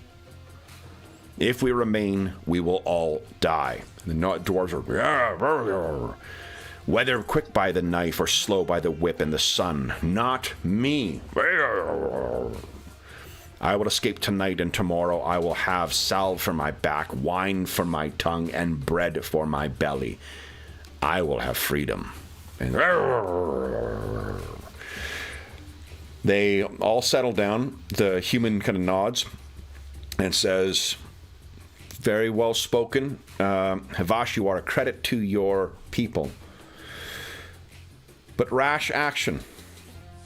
If we remain, we will all die." The dwarves are, "Whether quick by the knife or slow by the whip and the sun, not me. I will escape tonight, and tomorrow I will have salve for my back, wine for my tongue, and bread for my belly. I will have freedom." And they all settle down. The human kind of nods and says, "Very well spoken. Havash, you are a credit to your people. But rash action,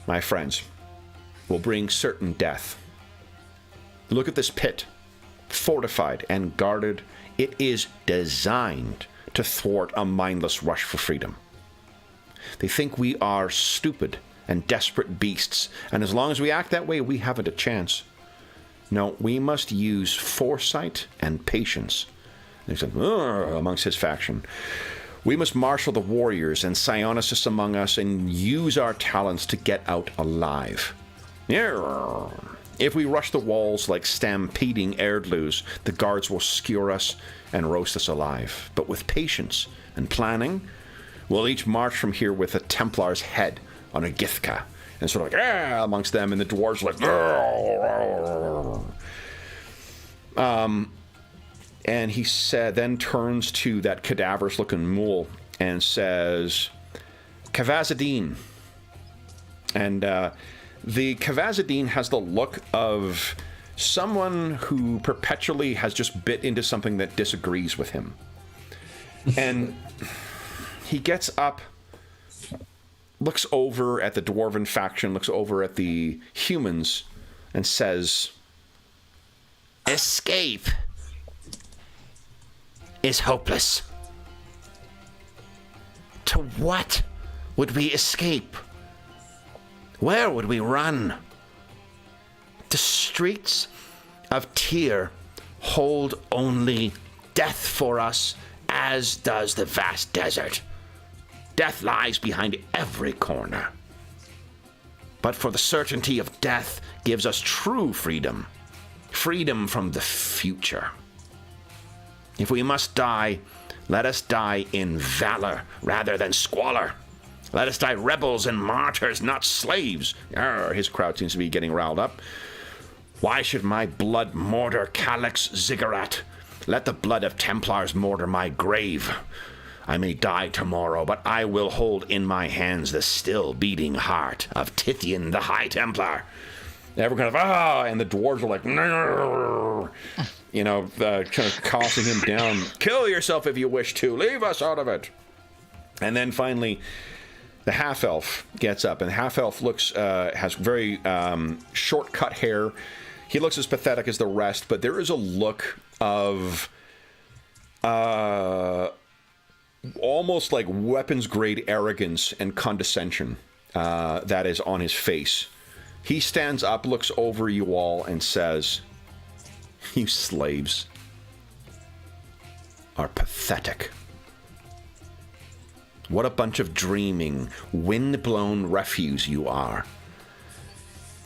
my friends, will bring certain death. Look at this pit, fortified and guarded. It is designed to thwart a mindless rush for freedom. They think we are stupid and desperate beasts, and as long as we act that way, we haven't a chance. No, we must use foresight and patience." And he said, amongst his faction, "We must marshal the warriors and psionists among us and use our talents to get out alive. If we rush the walls like stampeding erdloos, the guards will skewer us and roast us alive. But with patience and planning, we'll each march from here with a Templar's head on a githka." And sort of like, amongst them, and the dwarves like, and he said, then turns to that cadaverous-looking mule and says, "Kavazadin." And the Kavazadin has the look of someone who perpetually has just bit into something that disagrees with him. And he gets up, looks over at the dwarven faction, looks over at the humans, and says, "Escape is hopeless. To what would we escape? Where would we run? The streets of Tyr hold only death for us, as does the vast desert. Death lies behind every corner. But for the certainty of death gives us true freedom. Freedom from the future. If we must die, let us die in valor rather than squalor. Let us die rebels and martyrs, not slaves." His crowd seems to be getting riled up. "Why should my blood mortar Calyx Ziggurat Let the blood of Templars mortar my grave. I may die tomorrow, but I will hold in my hands the still beating heart of Tithian the High Templar. Everyone kind of, and the dwarves are like, kind of calming him down. Kill yourself if you wish to. Leave us out of it. And then finally, the half-elf gets up, and the half-elf looks, has very short-cut hair. He looks as pathetic as the rest, but there is a look of almost like weapons-grade arrogance and condescension that is on his face. He stands up, looks over you all, and says, "You slaves are pathetic. What a bunch of dreaming, wind-blown refuse you are.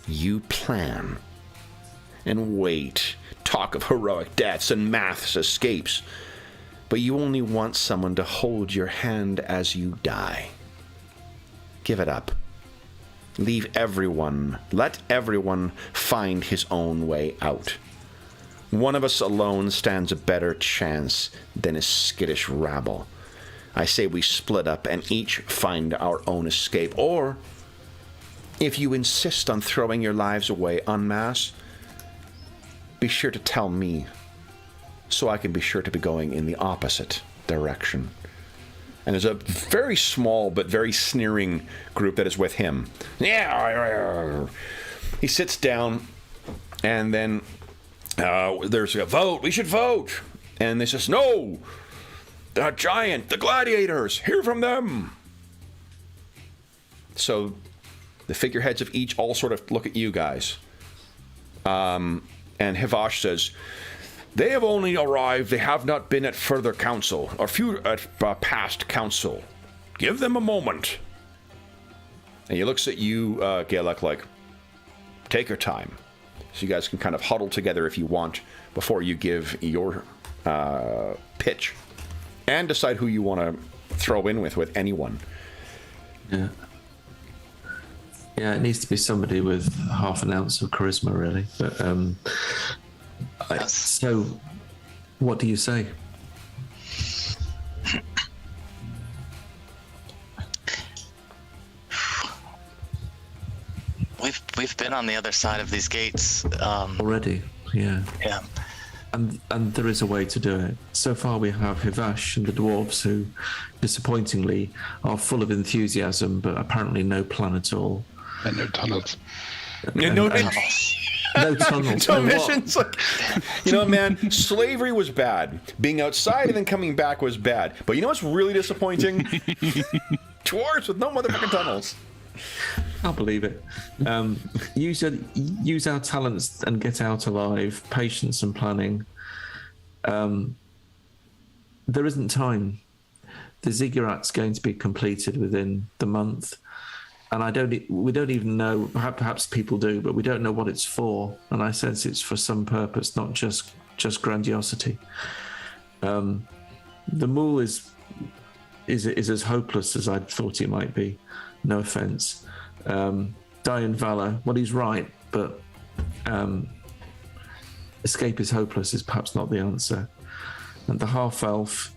You plan and wait, talk of heroic deaths and mass escapes, but you only want someone to hold your hand as you die. Give it up. Let everyone find his own way out. One of us alone stands a better chance than a skittish rabble. I say we split up and each find our own escape. Or, if you insist on throwing your lives away en masse, be sure to tell me, so I can be sure to be going in the opposite direction." And there's a very small but very sneering group that is with him. Yeah. He sits down, and then there's a vote. We should vote. And they says, "No! The giant, the gladiators, hear from them." So the figureheads of each all sort of look at you guys. And Hivash says, "They have only arrived. They have not been at further council, or past council. Give them a moment." And he looks at you, Galek, like, "Take your time." So you guys can kind of huddle together if you want before you give your pitch. And decide who you want to throw in with anyone. Yeah. Yeah, it needs to be somebody with half an ounce of charisma, really. But so, what do you say? We've been on the other side of these gates Already, yeah. Yeah. And there is a way to do it. So far we have Hivash and the dwarves who, disappointingly, are full of enthusiasm, but apparently no plan at all. And no tunnels. No tunnels. No missions. Like, man, slavery was bad. Being outside and then coming back was bad. But you know what's really disappointing? Dwarves with no motherfucking tunnels. I'll believe it. Use our talents and get out alive. Patience and planning. There isn't time. The ziggurat's going to be completed within the month, and we don't even know. Perhaps people do, but we don't know what it's for. And I sense it's for some purpose, not just grandiosity. The Mool is as hopeless as I thought he might be. No offense. Die in valor. Well, he's right, but escape is hopeless is perhaps not the answer. And the half-elf,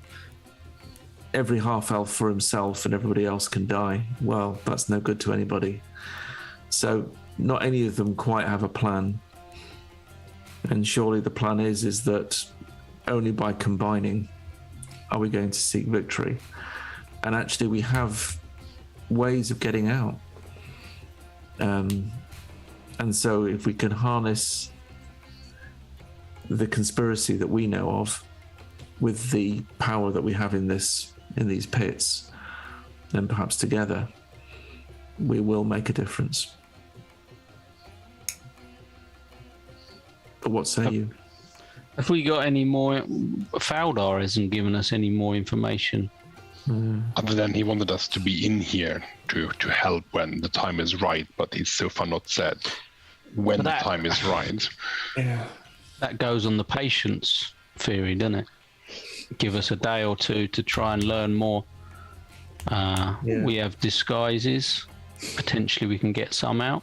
every half-elf for himself and everybody else can die. Well, that's no good to anybody. So not any of them quite have a plan. And surely the plan is that only by combining are we going to seek victory. And actually we have ways of getting out. And so if we can harness the conspiracy that we know of with the power that we have in these pits, then perhaps together we will make a difference. But what say you? Have we got any more? Faldar hasn't given us any more information. Other than he wanted us to be in here to help when the time is right, but he's so far not said when the time is right. Yeah. That goes on the patience theory, doesn't it? Give us a day or two to try and learn more. We have disguises. Potentially we can get some out.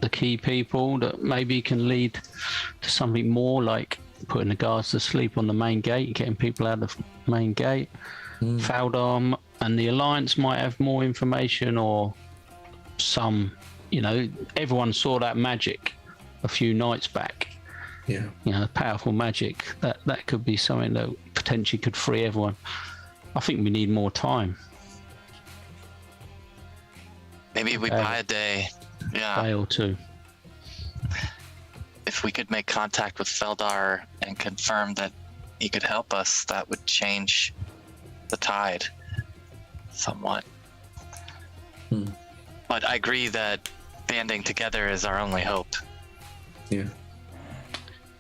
the key people that maybe can lead to something more, like putting the guards to sleep on the main gate, getting people out of the main gate. Faldar and the Alliance might have more information, or some, everyone saw that magic a few nights back. Yeah. Powerful magic. That could be something that potentially could free everyone. I think we need more time. Maybe we buy a day. Yeah. Day or two. If we could make contact with Feldar and confirm that he could help us, that would change the tide somewhat. But I agree that banding together is our only hope. Yeah.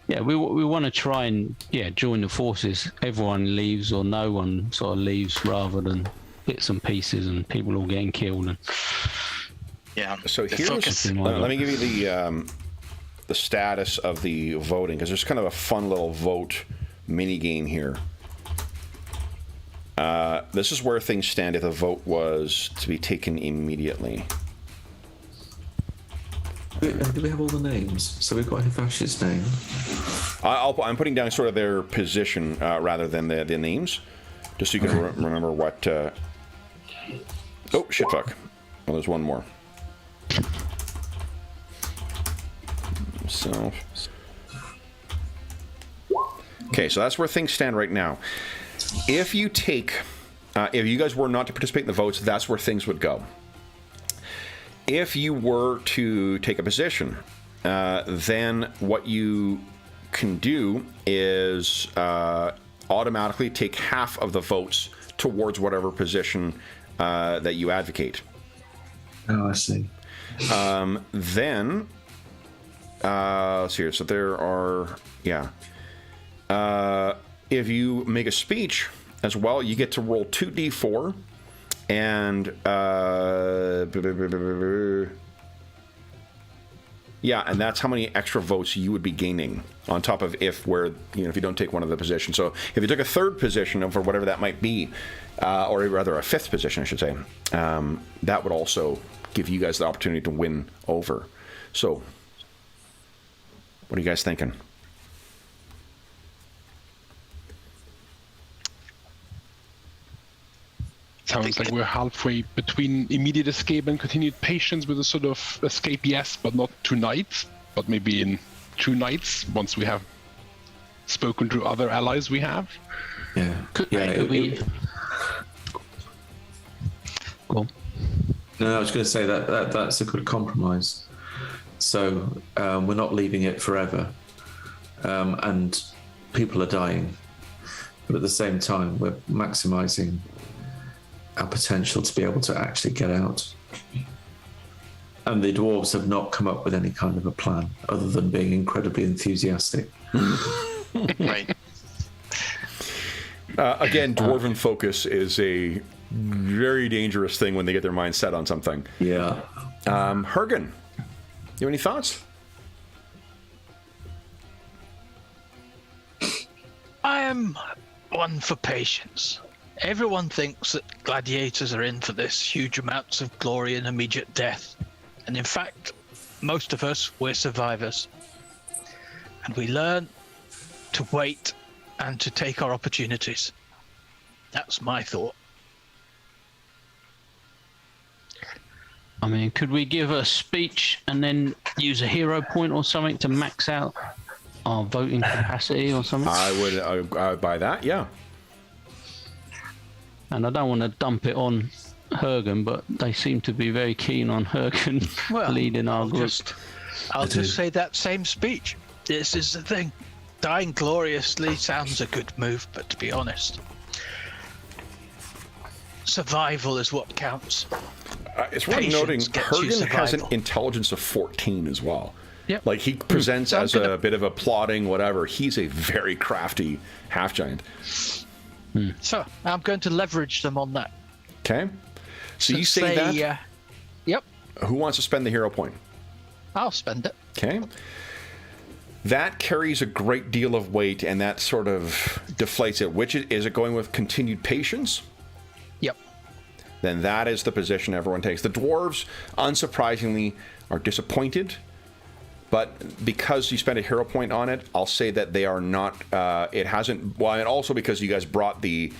Yeah, we want to try and join the forces. Everyone leaves, or no one sort of leaves, rather than bits and pieces and people all getting killed. And Yeah. So here's let me give you the status of the voting, because there's kind of a fun little vote mini game here. This is where things stand if the vote was to be taken immediately. Do we have all the names? So we've got Hivash's name. I'm putting down sort of their position rather than the names, just so you can remember what... Oh, shit, fuck. Well, there's one more. So... Okay, so that's where things stand right now. If you take... if you guys were not to participate in the votes, that's where things would go. If you were to take a position, then what you can do is automatically take half of the votes towards whatever position that you advocate. Oh, I see. Then, let's see here. So there are, if you make a speech as well, you get to roll 2d4. And and that's how many extra votes you would be gaining on top of if you don't take one of the positions. So if you took a third position for whatever that might be, or rather a fifth position, I should say, that would also give you guys the opportunity to win over. So, what are you guys thinking? Sounds like we're halfway between immediate escape and continued patience, with a sort of escape, yes, but not tonight, but maybe in 2 nights, once we have spoken to other allies we have. Yeah. Could we... Go on. No, I was going to say that's a good compromise. So we're not leaving it forever, and people are dying, but at the same time we're maximising our potential to be able to actually get out. And the dwarves have not come up with any kind of a plan other than being incredibly enthusiastic. Right. Again, dwarven focus is a very dangerous thing when they get their mind set on something. Yeah. Hergen, you have any thoughts? I am one for patience. Everyone thinks that gladiators are in for this, huge amounts of glory and immediate death. And in fact, most of us, we're survivors. And we learn to wait and to take our opportunities. That's my thought. I mean, could we give a speech and then use a hero point or something to max out our voting capacity or something? I would buy that, yeah. And I don't want to dump it on Hergen, but they seem to be very keen on Hergen leading our group. I'll just say that same speech. This is the thing. Dying gloriously sounds a good move, but to be honest, survival is what counts. It's worth noting, Hergen has an intelligence of 14 as well. Yep. Like, he presents as a bit of a plotting whatever. He's a very crafty half-giant. So, I'm going to leverage them on that. Okay. So you say that? Yep. Who wants to spend the hero point? I'll spend it. Okay. That carries a great deal of weight, and that sort of deflates it. Which is it going with continued patience? Yep. Then that is the position everyone takes. The dwarves, unsurprisingly, are disappointed but because you spent a hero point on it, I'll say that they are not. It hasn't. Well, and also because you guys brought the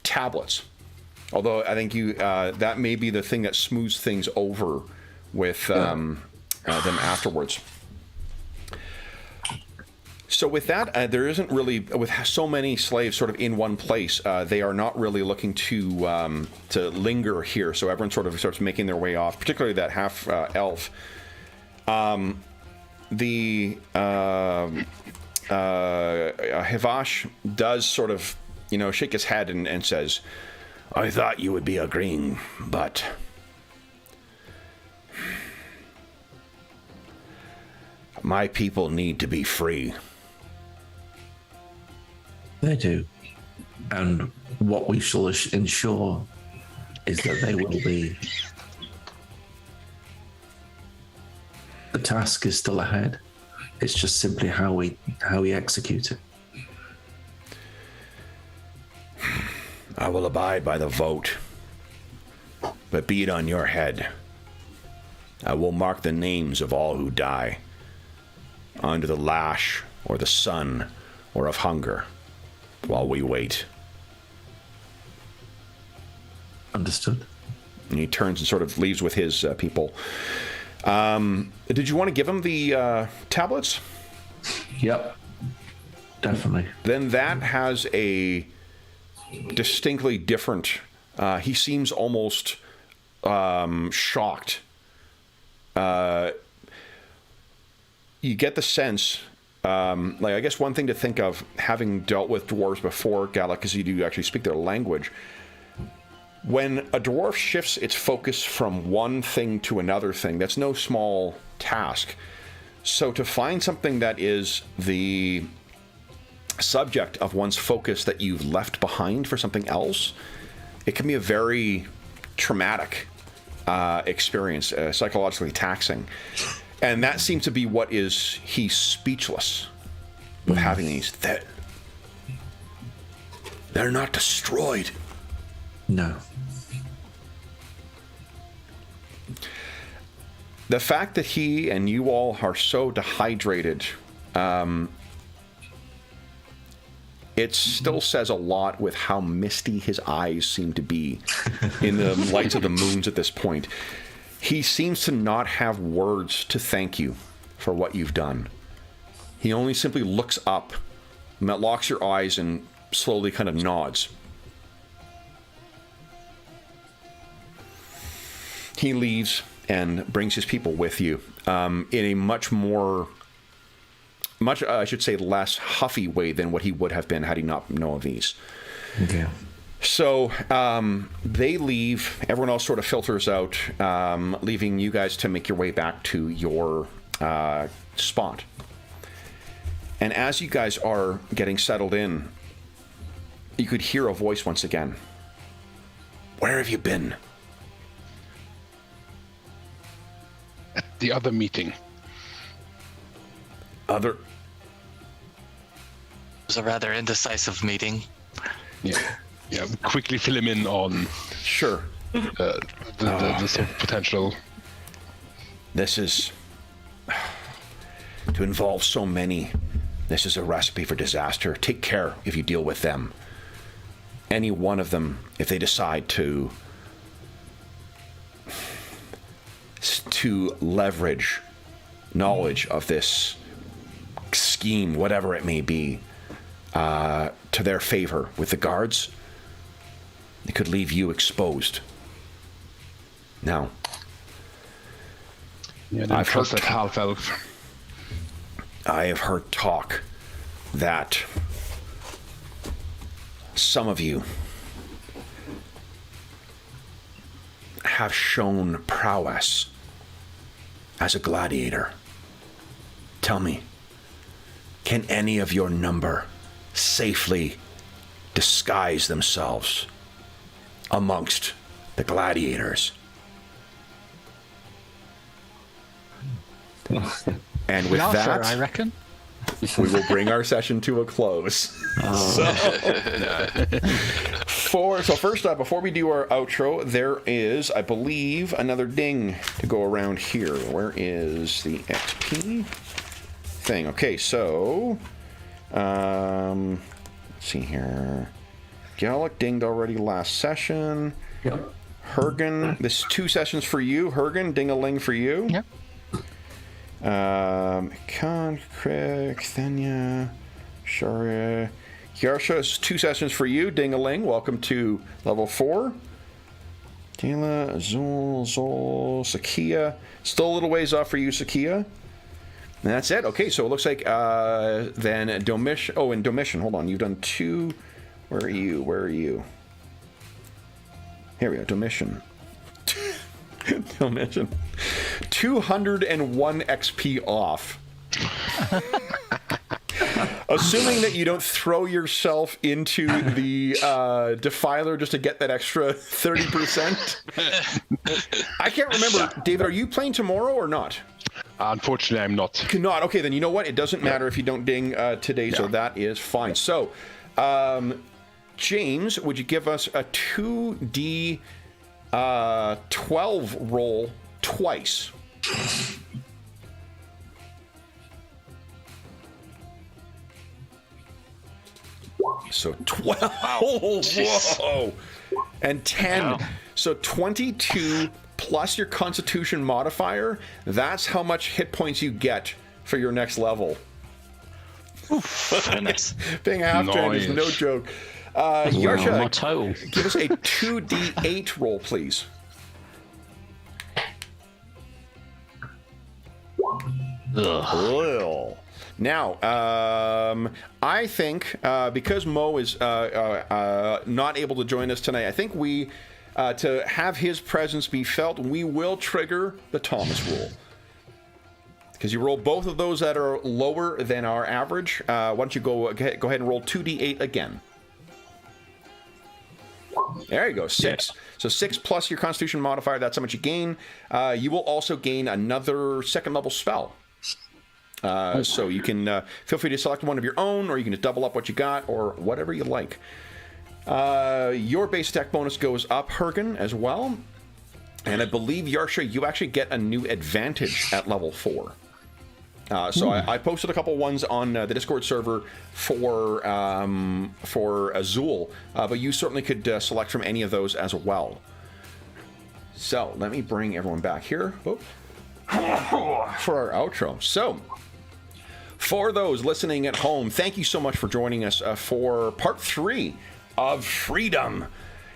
tablets. Although I think you that may be the thing that smooths things over with them afterwards. So with that, there isn't really, with so many slaves sort of in one place, they are not really looking to linger here. So everyone sort of starts making their way off, particularly that half elf. Hivash does sort of, shake his head and says, "I thought you would be agreeing, but my people need to be free." They do. And what we shall ensure is that they will be. The task is still ahead. It's just simply how we execute it. I will abide by the vote, but be it on your head. I will mark the names of all who die under the lash or the sun or of hunger while we wait. Understood. And he turns and sort of leaves with his people. Did you want to give him the tablets? Yep. Definitely. Then that has a distinctly different. He seems almost shocked. You get the sense, I guess one thing to think of, having dealt with dwarves before, Gallic, because you do actually speak their language. When a dwarf shifts its focus from one thing to another thing, that's no small task. So to find something that is the subject of one's focus that you've left behind for something else, it can be a very traumatic experience, psychologically taxing. And that seems to be what is, he's speechless with having these. They're not destroyed. No. The fact that he and you all are so dehydrated, it still says a lot with how misty his eyes seem to be in the lights of the moons at this point. He seems to not have words to thank you for what you've done. He only simply looks up, locks your eyes, and slowly kind of nods. He leaves and brings his people with you in a much, I should say, less huffy way than what he would have been had he not known of these. Okay. So they leave. Everyone else sort of filters out, leaving you guys to make your way back to your spot. And as you guys are getting settled in, you could hear a voice once again. "Where have you been?" At the other meeting. Other? It was a rather indecisive meeting. Yeah. Quickly fill him in on. Sure. The sort of potential. This is to involve so many. This is a recipe for disaster. Take care if you deal with them. Any one of them, if they decide to leverage knowledge of this scheme, whatever it may be, to their favor with the guards, it could leave you exposed. Now, I've heard that half-elf. I have heard talk that some of you have shown prowess as a gladiator. Tell me, can any of your number safely disguise themselves amongst the gladiators? And with Well, that, sir, I reckon. we will bring our session to a close. So, So first up, before we do our outro, there is, I believe, another ding to go around here. Where is the XP thing? Okay, so let's see here. Gallic dinged already last session. Yep. Hergen, this is 2 sessions for you. Hergen, ding-a-ling for you. Yep. Khan, Craig, Thenya, Sharia. Yarsha, is 2 sessions for you. Ding-a-ling, welcome to level 4. Tayla, Azul, Zol, Sakia. Still a little ways off for you, Sakia. And that's it. Okay, so it looks like then Domitian. Oh, and Domitian, hold on. You've done 2. Where are you? Where are you? Here we go, Domitian. Domitian. 201 XP off. Assuming that you don't throw yourself into the defiler just to get that extra 30%. I can't remember. David, are you playing tomorrow or not? Unfortunately, I'm not. Not. Okay, then you know what? It doesn't matter if you don't ding today, so that is fine. So, James, would you give us a 2d 12 roll twice? So 12. Whoa. And 10. Wow. So 22 plus your Constitution modifier. That's how much hit points you get for your next level. Goodness. Being a half-trained is no joke. Yarsha, give us a 2d8 roll, please. Ugh. Now, I think because Mo is not able to join us tonight, I think we, to have his presence be felt, we will trigger the Thomas rule. Because you roll both of those that are lower than our average. Why don't you go ahead and roll 2d8 again. There you go, 6. Yeah. So 6 plus your Constitution modifier, that's how much you gain. You will also gain another second level spell. So you can feel free to select one of your own, or you can just double up what you got, or whatever you like. Your base attack bonus goes up, Hergen, as well. And I believe, Yarsha, you actually get a new advantage at level 4. So I posted a couple ones on the Discord server for Azul, but you certainly could select from any of those as well. So let me bring everyone back here for our outro. So, for those listening at home, thank you so much for joining us for part 3 of Freedom.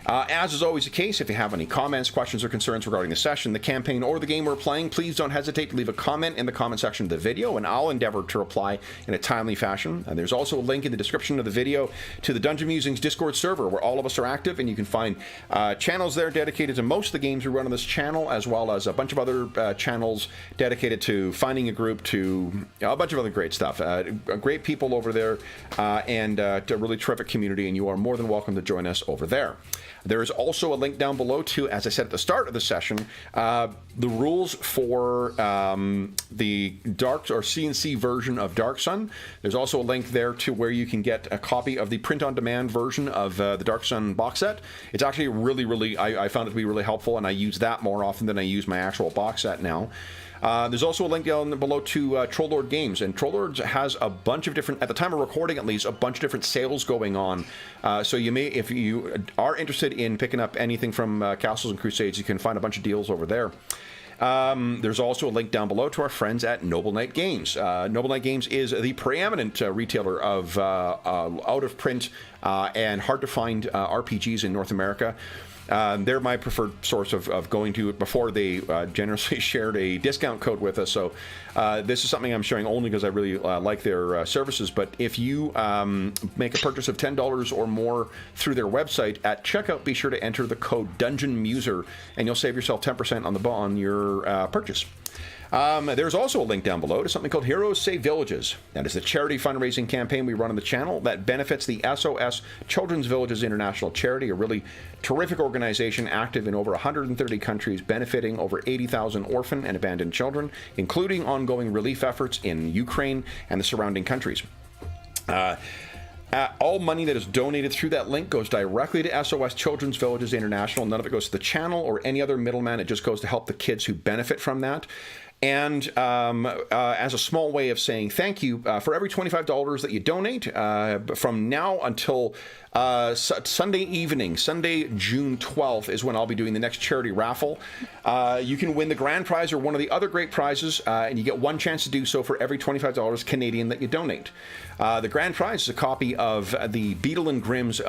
As is always the case, if you have any comments, questions, or concerns regarding the session, the campaign, or the game we're playing, please don't hesitate to leave a comment in the comment section of the video, and I'll endeavor to reply in a timely fashion. And there's also a link in the description of the video to the Dungeon Musings Discord server, where all of us are active, and you can find channels there dedicated to most of the games we run on this channel, as well as a bunch of other channels dedicated to finding a group, to a bunch of other great stuff. Great people over there, and a really terrific community, and you are more than welcome to join us over there. There is also a link down below to, as I said at the start of the session, the rules for the Dark or CNC version of Dark Sun. There's also a link there to where you can get a copy of the print-on-demand version of the Dark Sun box set. It's actually really, I found it to be really helpful, and I use that more often than I use my actual box set now. There's also a link down below to Troll Lord Games, and Troll Lord has a bunch of different, at the time of recording at least, a bunch of different sales going on. So you may, if you are interested in picking up anything from Castles and Crusades, you can find a bunch of deals over there. There's also a link down below to our friends at Noble Knight Games. Noble Knight Games is the preeminent retailer of out-of-print and hard-to-find RPGs in North America. They're my preferred source of going to it. Before they generously shared a discount code with us, so this is something I'm sharing only because I really like their services. But if you make a purchase of $10 or more through their website, at checkout be sure to enter the code DungeonMuser, and you'll save yourself 10% on your purchase. There's also a link down below to something called Heroes Save Villages. That is a charity fundraising campaign we run on the channel that benefits the SOS Children's Villages International Charity, a really terrific organization active in over 130 countries, benefiting over 80,000 orphan and abandoned children, including ongoing relief efforts in Ukraine and the surrounding countries. All money that is donated through that link goes directly to SOS Children's Villages International. None of it goes to the channel or any other middleman. It just goes to help the kids who benefit from that. And as a small way of saying thank you, for every $25 that you donate, from now until Sunday evening, Sunday, June 12th, is when I'll be doing the next charity raffle. You can win the grand prize or one of the other great prizes, and you get one chance to do so for every $25 Canadian that you donate. The grand prize is a copy of the Beadle and Grimm's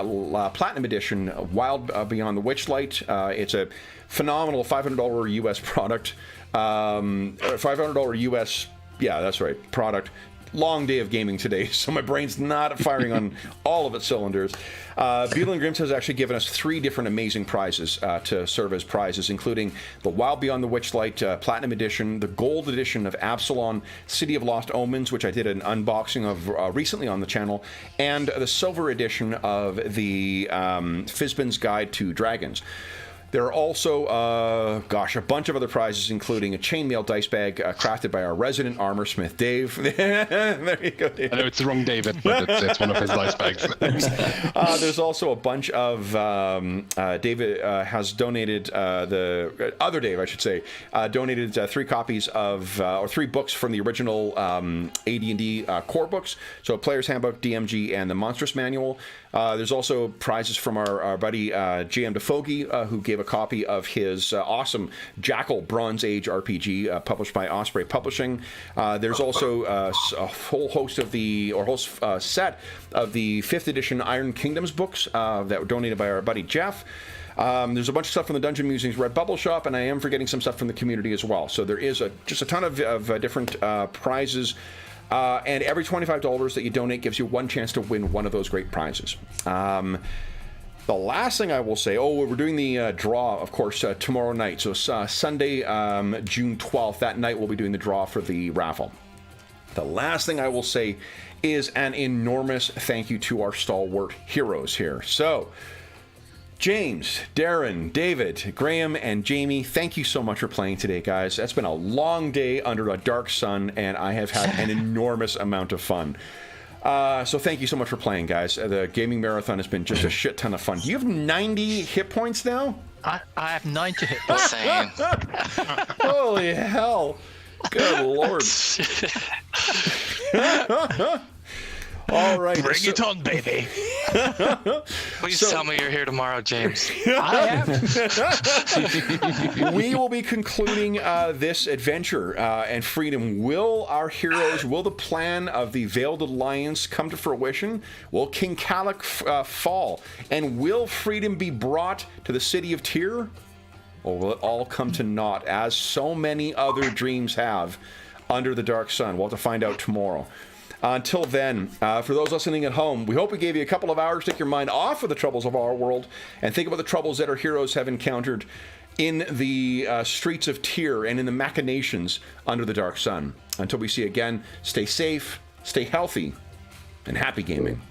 Platinum Edition, Wild Beyond the Witchlight. It's a phenomenal $500 US product. $500 US, yeah, that's right, product. Long day of gaming today, so my brain's not firing on all of its cylinders. Beadle and Grimm's has actually given us 3 different amazing prizes to serve as prizes, including the Wild Beyond the Witchlight Platinum Edition, the Gold Edition of Absalom, City of Lost Omens, which I did an unboxing of recently on the channel, and the Silver Edition of the Fizban's Guide to Dragons. There are also, a bunch of other prizes, including a chainmail dice bag crafted by our resident armorsmith, Dave. There you go, Dave. I know it's the wrong David, but it's one of his dice bags. There's also a bunch of, David has donated, the other Dave, I should say, donated 3 copies of, or 3 books from the original AD&D core books. So Player's Handbook, DMG, and the Monstrous Manual. There's also prizes from our buddy JM DeFogie, who gave a copy of his awesome Jackal Bronze Age RPG published by Osprey Publishing. There's also a whole host of set of the 5th edition Iron Kingdoms books that were donated by our buddy Jeff. There's a bunch of stuff from the Dungeon Musings Red Bubble Shop, and I am forgetting some stuff from the community as well. So there is just a ton of different prizes. And every $25 that you donate gives you one chance to win one of those great prizes. The last thing I will say, we're doing the draw, of course, tomorrow night. So Sunday, June 12th, that night we'll be doing the draw for the raffle. The last thing I will say is an enormous thank you to our stalwart heroes here. So, James, Darren, David, Graham, and Jamie, thank you so much for playing today, guys. That's been a long day under a dark sun, and I have had an enormous amount of fun. So thank you so much for playing, guys. The gaming marathon has been just a shit ton of fun. Do you have 90 hit points now? I have 90 hit points. Insane. Holy hell. Good Lord. All right. Bring it on, baby. Please tell me you're here tomorrow, James. I am. We will be concluding this adventure and freedom. Will the plan of the Veiled Alliance come to fruition? Will King Kalik fall? And will freedom be brought to the city of Tyr? Or will it all come to naught, as so many other dreams have under the dark sun? We'll have to find out tomorrow. Until then, for those listening at home, we hope we gave you a couple of hours to take your mind off of the troubles of our world and think about the troubles that our heroes have encountered in the streets of Tyr and in the machinations under the dark sun. Until we see you again, stay safe, stay healthy, and happy gaming.